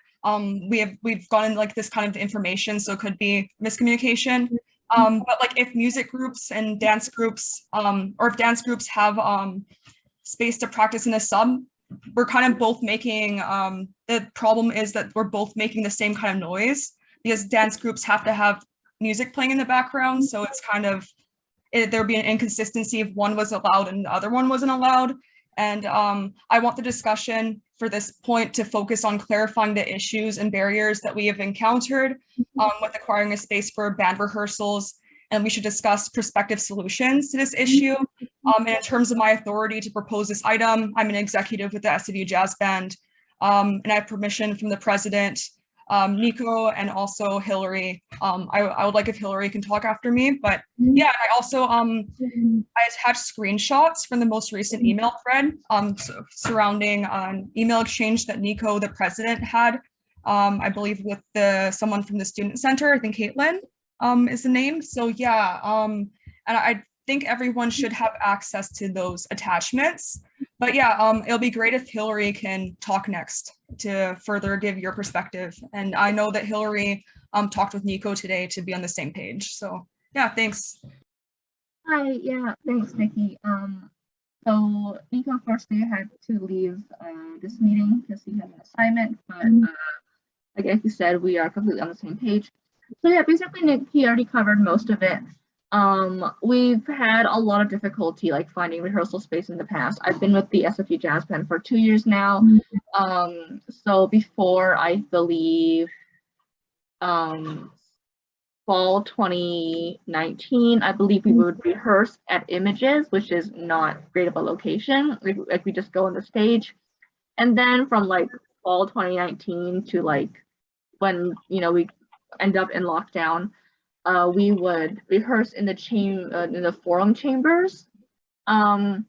we've gotten like this kind of information, so it could be miscommunication. But like if music groups and dance groups, or if dance groups have space to practice in the sub, we're kind of both making, the problem is that we're both making the same kind of noise, because dance groups have to have music playing in the background, so it's kind of, there'd be an inconsistency if one was allowed and the other one wasn't allowed. And I want the discussion for this point to focus on clarifying the issues and barriers that we have encountered with acquiring a space for band rehearsals, and we should discuss prospective solutions to this issue. And in terms of my authority to propose this item, I'm an executive with the SFU Jazz Band, and I have permission from the president, Nico, and also Hillary. I would like if Hillary can talk after me, but yeah, I also I attached screenshots from the most recent email thread surrounding an email exchange that Nico, the president, had, I believe with someone from the student center. I think Caitlin is the name. So yeah, and I think everyone should have access to those attachments. But yeah, it'll be great if Hillary can talk next to further give your perspective. And I know that Hillary talked with Nico today to be on the same page. So yeah, thanks. Hi, yeah, thanks, Nikki. So Nico unfortunately had to leave this meeting because he had an assignment, but like you said, we are completely on the same page. So yeah, basically Nikki already covered most of it. We've had a lot of difficulty like finding rehearsal space in the past. I've been with the SFU Jazz Band for 2 years now. So before, I believe, fall 2019, I believe we would rehearse at Images, which is not great of a location. Like we just go on the stage. And then from like fall 2019 to like when, you know, we end up in lockdown, we would rehearse in the forum chambers. And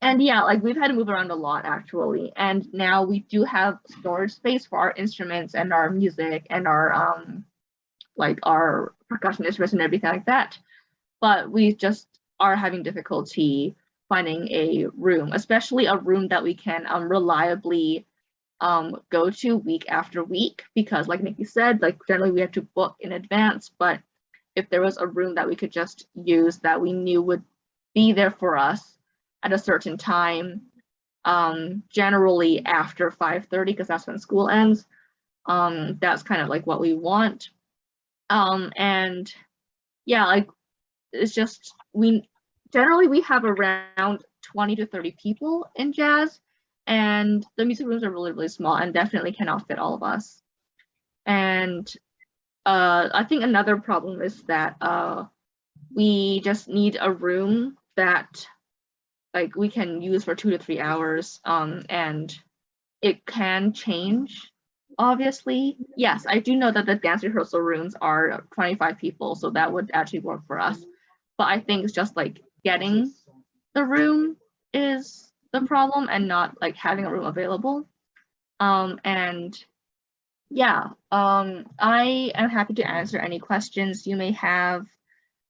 yeah, like we've had to move around a lot actually. And now we do have storage space for our instruments and our music and our like our percussion instruments and everything like that. But we just are having difficulty finding a room, especially a room that we can reliably go to week after week, because like Nikki said, like generally we have to book in advance, but if there was a room that we could just use that we knew would be there for us at a certain time, generally after 5:30, because that's when school ends, that's kind of like what we want. And yeah, like it's just we have around 20 to 30 people in jazz, and the music rooms are really small and definitely cannot fit all of us. And I think another problem is that we just need a room that like we can use for 2 to 3 hours, and it can change. Obviously, yes, I do know that the dance rehearsal rooms are 25 people, so that would actually work for us. But I think it's just like getting the room is the problem and not like having a room available. And yeah, I am happy to answer any questions you may have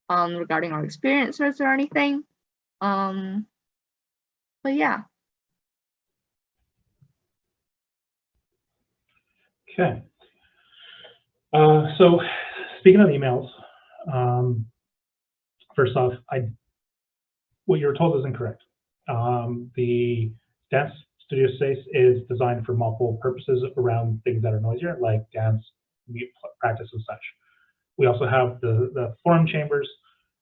regarding our experiences or anything. But yeah. Okay. So speaking of emails, first off, what you were told is incorrect. The dance studio space is designed for multiple purposes around things that are noisier, like dance, practice, and such. We also have the forum chambers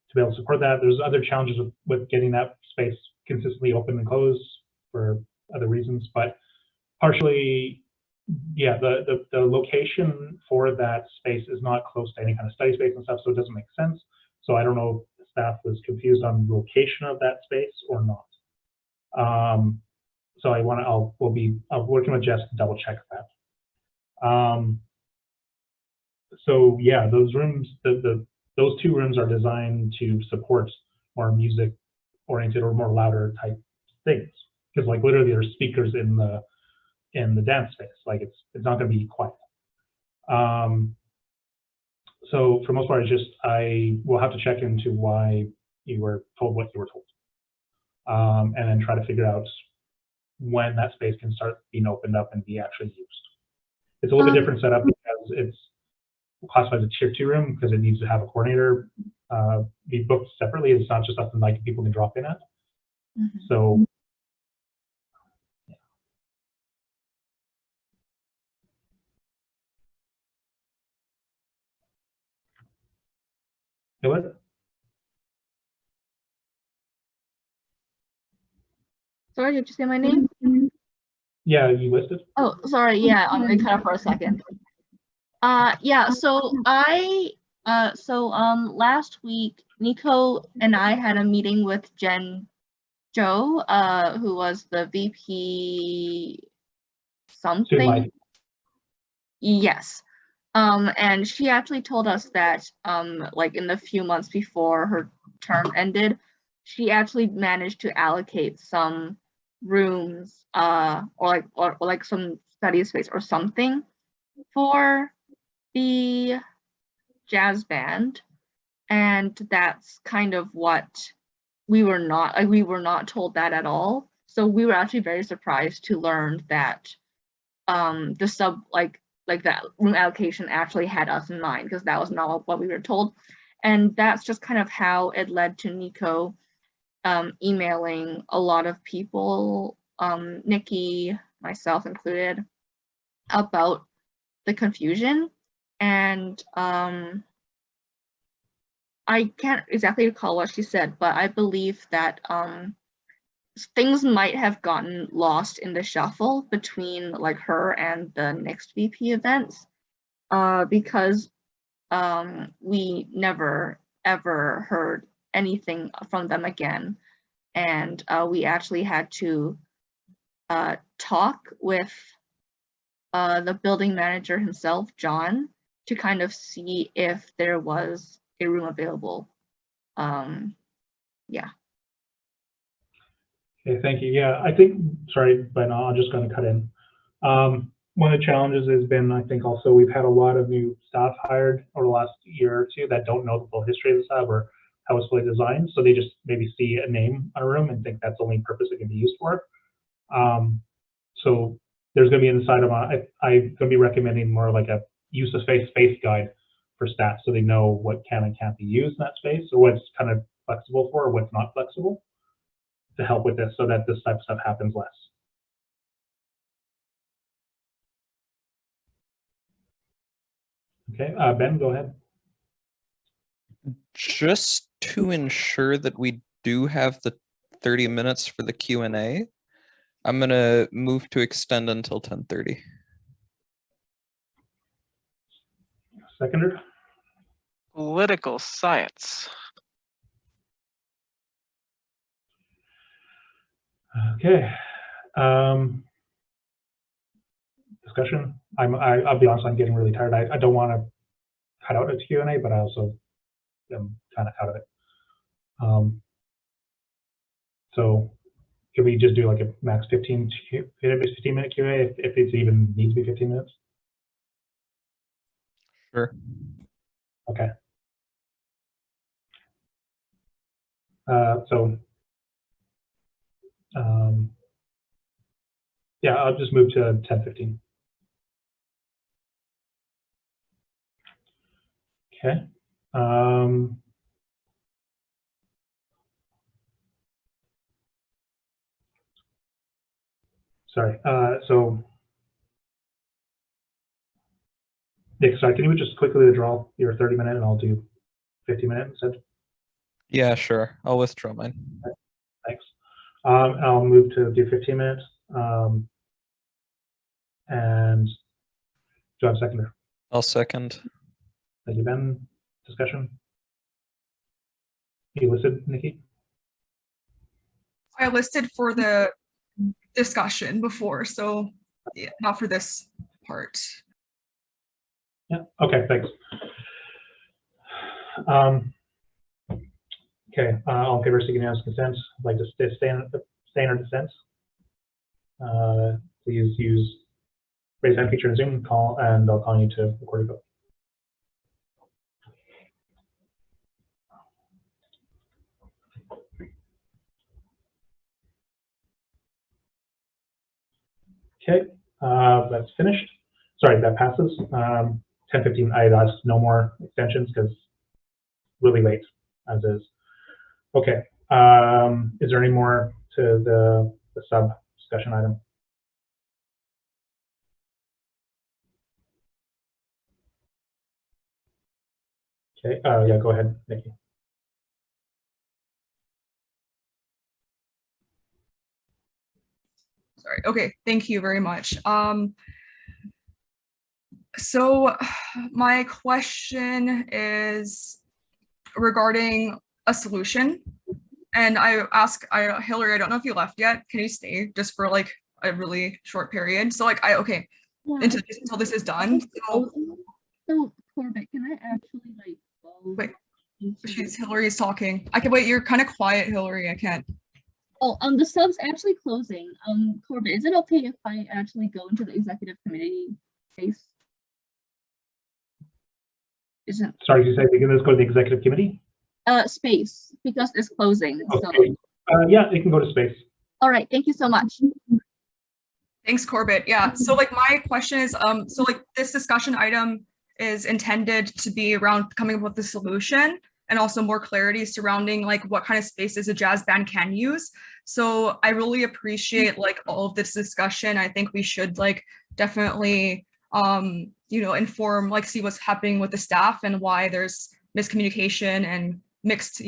to be able to support that. There's other challenges with getting that space consistently open and closed for other reasons, but partially, yeah, the location for that space is not close to any kind of study space and stuff, so it doesn't make sense. So I don't know if staff was confused on the location of that space or not. So I'll be working with Jess to double check that. So yeah, those rooms, those 2 rooms are designed to support more music oriented or more louder type things, because like literally there's speakers in the dance space. Like it's not going to be quiet. So for most part, it's just I will have to check into why you were told what you were told, and then try to figure out when that space can start being opened up and be actually used. It's a little bit different setup because it's classified as a tier 2 room because it needs to have a coordinator be booked separately. It's not just something like people can drop in at. So what? Sorry, did you say my name? Yeah, you listed. Oh, sorry. Yeah, I cut off for a second. Yeah. So last week, Nico and I had a meeting with Jen Joe, who was the VP something. Yes. And she actually told us that like in the few months before her term ended, she actually managed to allocate some rooms or like some study space or something for the jazz band. And that's kind of what we were not told that at all. So we were actually very surprised to learn that that room allocation actually had us in mind, because that was not what we were told. And that's just kind of how it led to Nico emailing a lot of people, Nikki, myself included, about the confusion. And I can't exactly recall what she said, but I believe that things might have gotten lost in the shuffle between like her and the next VP events, because we never ever heard anything from them again, and we actually had to talk with the building manager himself, John, to kind of see if there was a room available. Yeah. Okay, thank you. Yeah, I think, sorry, but I'm just going to cut in. One of the challenges has been, I think also we've had a lot of new staff hired over the last year or two that don't know the full history of the sub or how it's fully designed. So they just maybe see a name on a room and think that's the only purpose it can be used for. So there's going to be inside of I'm going to be recommending more like a use of space guide for staff so they know what can and can't be used in that space or what's kind of flexible for or what's not flexible to help with this so that this type of stuff happens less. Okay, Ben, go ahead. Just to ensure that we do have the 30 minutes for the Q&A, I'm going to move to extend until 10:30. Seconder? Political science. Okay. Discussion. I'll be honest, I'm getting really tired. I don't want to cut out a Q&A, but I also am kind of out of it. So can we just do like a max 15-minute Q&A if it even needs to be 15 minutes? Sure. Okay. Yeah, I'll just move to 10:15. Okay. Sorry. So, Nick, sorry, can you just quickly withdraw your 30-minute and I'll do 50-minute instead? Yeah, sure. I'll withdraw mine. Okay. Thanks. I'll move to do 15 minutes. And do I have a seconder? I'll second. Thank you, Ben. Discussion? You listed, Nikki? I listed for the discussion before, so yeah, not for this part. Yeah, okay, thanks. Okay, all in favor of seeking unanimous consent, I'd like to stay in our dissent. Please use raise hand feature in Zoom call, and I'll call you to record your vote. Okay, that's finished. Sorry, that passes. 10:15. I asked no more extensions because really late as is. Okay. Is there any more to the sub discussion item? Okay. Yeah, go ahead, Nikki. Sorry. Okay. Thank you very much. So my question is regarding a solution. And I ask Hillary, I don't know if you left yet. Can you stay just for like a really short period? So like until this is done. So Corbett, can I actually like wait? Hillary's talking. I can wait. You're kind of quiet, Hillary. I can't. Oh, the sub's actually closing. Corbett, is it okay if I actually go into the executive committee space? Isn't sorry, you said we can just go to the executive committee? Space, because it's closing. Okay. So. Yeah, it can go to space. All right, thank you so much. Thanks, Corbett. Yeah, so like my question is, so like this discussion item is intended to be around coming up with the solution and also more clarity surrounding like what kind of spaces a jazz band can use. So I really appreciate like all of this discussion. I think we should like definitely, inform, like see what's happening with the staff and why there's miscommunication and mixed,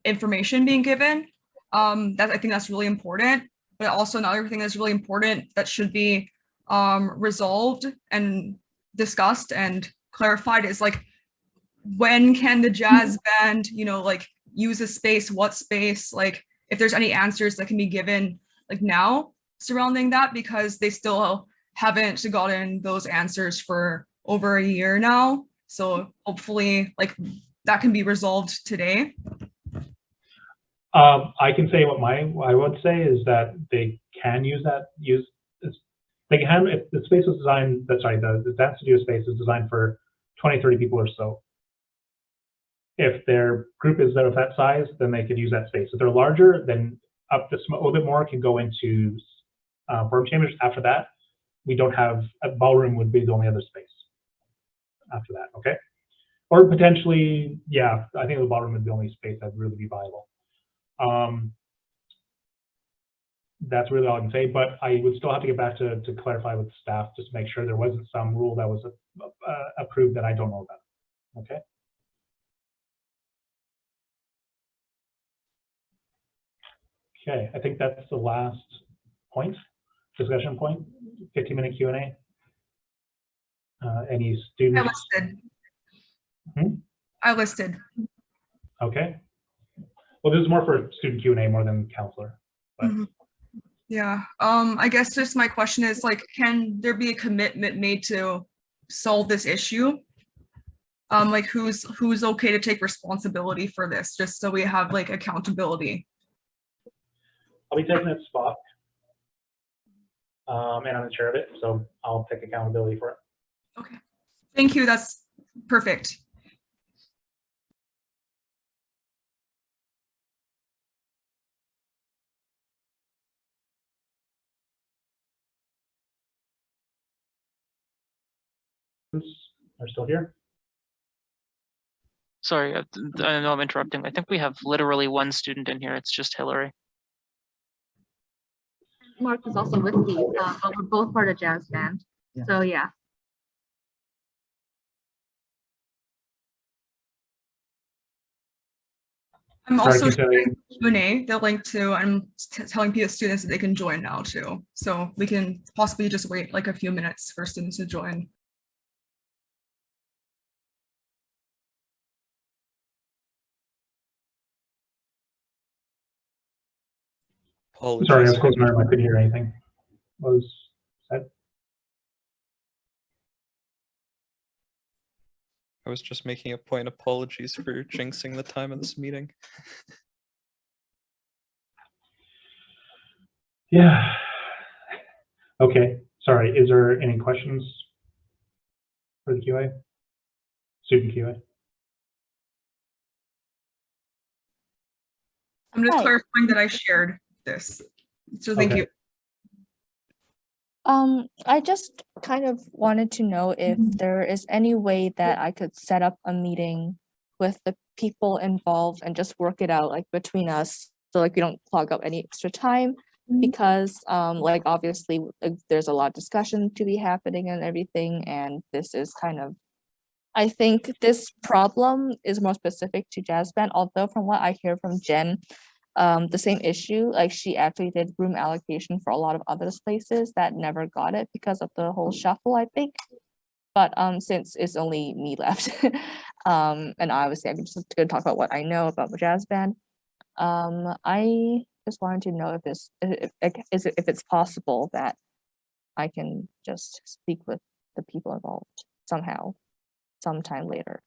information being given. That I think that's really important. But also another thing that's really important that should be resolved and discussed and clarified is like, when can the jazz band, like use a space, what space, like if there's any answers that can be given like now surrounding that, because they still haven't gotten those answers for over a year now. So hopefully like that can be resolved today. I can say what I would say is that they can they can, if the space was designed, the dance studio space is designed for 20, 30 people or so. If their group is of that size, then they could use that space. If they're larger, then up to a little bit more can go into forum chambers. After that, we don't have, a ballroom would be the only other space after that, okay? Or potentially, yeah, I think the ballroom would be the only space that would really be viable. That's really all I can say, but I would still have to get back to clarify with staff just to make sure there wasn't some rule that was approved that I don't know about, okay? Okay, I think that's the last point, discussion point, 15-minute Q&A. Any students? I listed. I listed. Okay. Well, this is more for student Q&A more than counselor. But. Yeah. I guess just my question is like, can there be a commitment made to solve this issue? Like who's okay to take responsibility for this, just so we have like accountability. I'll be taking that spot, and I'm the chair of it, so I'll take accountability for it. Okay. Thank you. That's perfect. Are still here? Sorry, I know I'm interrupting. I think we have literally one student in here. It's just Hillary. Mark is also with me, but we're both part of jazz band. Yeah. So yeah. I'm also sharing Q&A, the link to, I'm telling students that they can join now too. So we can possibly just wait like a few minutes for students to join. Apologies. Sorry, I was closing my room. I couldn't hear anything. What was said? I was just making a point. Apologies for jinxing the time of this meeting. Yeah. Okay. Sorry. Is there any questions for the QA? Student QA? I'm just clarifying that I shared this. So thank you. I just kind of wanted to know if there is any way that I could set up a meeting with the people involved and just work it out like between us, so like we don't clog up any extra time, because like obviously there's a lot of discussion to be happening and everything, and this is kind of, I think this problem is more specific to jazz band, although from what I hear from Jen, the same issue, like she actually did room allocation for a lot of other places that never got it because of the whole shuffle, I think. But since it's only me left, and obviously I'm just gonna talk about what I know about the jazz band. I just wanted to know if it's possible that I can just speak with the people involved somehow, sometime later.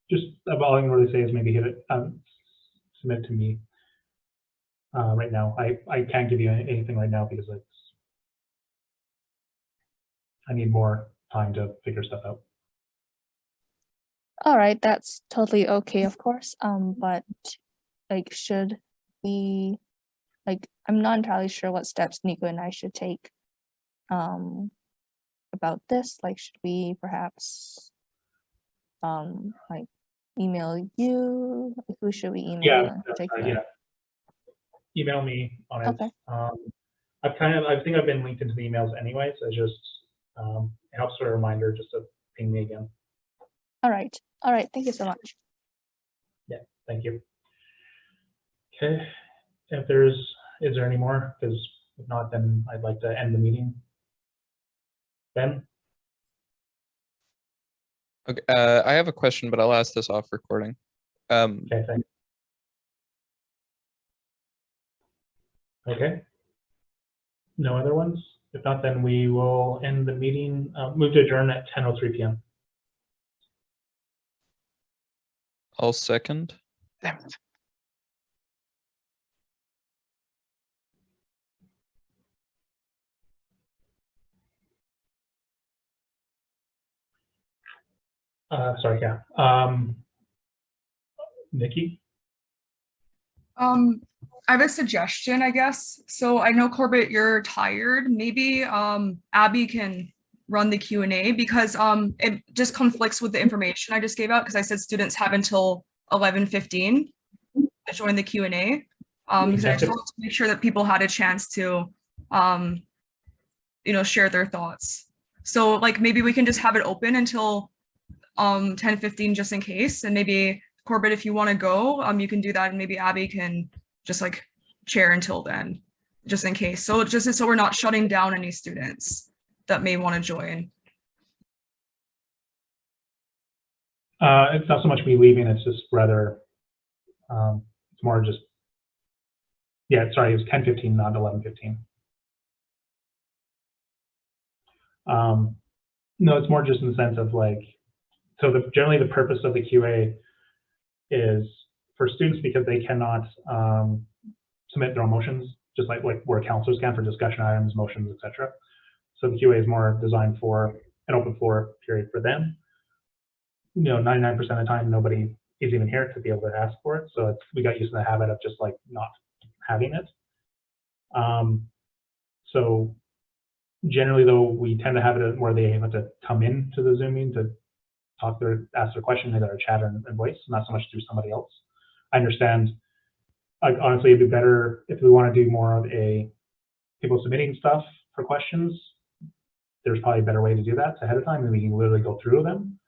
Just all I can really say is maybe hit it, submit to me right now. I can't give you anything right now because I need more time to figure stuff out. All right, that's totally okay, of course. But like, should we, like, I'm not entirely sure what steps Nico and I should take about this. Like, should we perhaps like email you? Who should we email? Yeah, take yeah. email me on it. Okay. I think I've been linked into the emails anyways. It just it helps for a reminder just to ping me again. All right. All right. Thank you so much. Yeah, thank you. Okay, is there any more? Because if not, then I'd like to end the meeting. Ben? Okay, I have a question, but I'll ask this off recording. Okay, thanks. Okay. No other ones? If not, then we will end the meeting, move to adjourn at 10:03 p.m. I'll second. Damn it. Sorry, yeah. Nikki? I have a suggestion, I guess. So I know, Corbett, you're tired. Maybe Abby can run the Q&A because it just conflicts with the information I just gave out because I said students have until 11:15 to join the Q&A. Because I just wanted to make sure that people had a chance to share their thoughts. So like maybe we can just have it open until 10:15 just in case, and maybe Corbett, if you want to go, you can do that, and maybe Abby can just like chair until then, just in case. So just so we're not shutting down any students that may want to join. It's not so much me leaving, it's just rather, it's more just, yeah, sorry, it was 10:15, not 11:15. No, it's more just in the sense of like, so generally the purpose of the QA is for students because they cannot submit their own motions, just like where counselors can for discussion items, motions, etc. So the QA is more designed for an open floor period for them. 99% of the time, nobody is even here to be able to ask for it. So we got used to the habit of just like not having it. So generally, though, we tend to have it where they have to come in to the Zoom meeting to talk ask their question, either a chat and voice, not so much through somebody else. I understand. Honestly, it'd be better if we want to do more of a people submitting stuff for questions. There's probably a better way to do that ahead of time, and we can literally go through them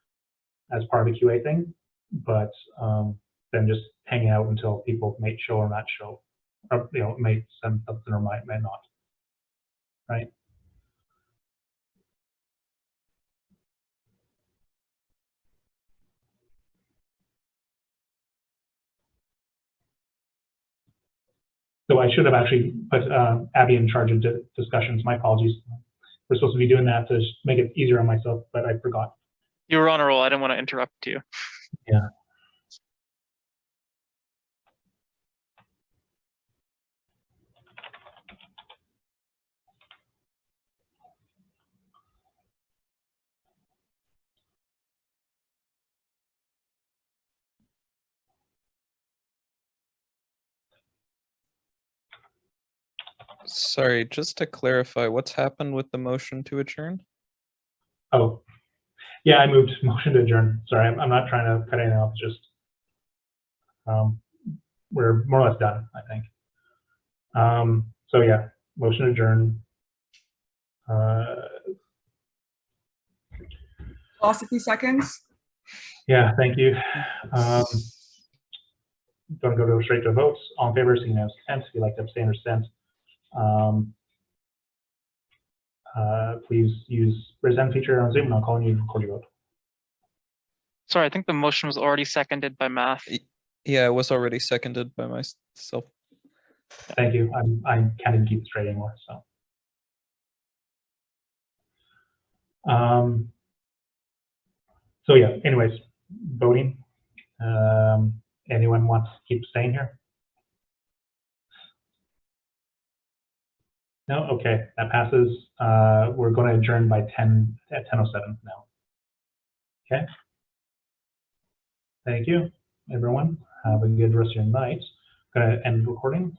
as part of the QA thing. But then just hanging out until people may show or not show, or may send something or might not, right? So I should have actually put Abby in charge of discussions. My apologies. We're supposed to be doing that to make it easier on myself, but I forgot. You were on a roll. I didn't want to interrupt you. Yeah. Sorry, just to clarify, what's happened with the motion to adjourn? Oh, yeah, I moved motion to adjourn. Sorry, I'm not trying to cut anything off. Just we're more or less done, I think. So yeah, motion to adjourn. Lost a few seconds. Yeah, thank you. Don't go straight to votes. All in favor, saying as consent. If you'd like to abstain or dissent, please use raise hand feature on Zoom, and I'll call on you to record your vote. Sorry, I think the motion was already seconded by Math. Yeah, it was already seconded by myself. Thank you. I can't even keep it straight anymore. So yeah. Anyways, voting. Anyone wants to keep staying here? No. Okay, that passes. We're going to adjourn by 10:07 now. Okay. Thank you, everyone. Have a good rest of your night. Going to end recording.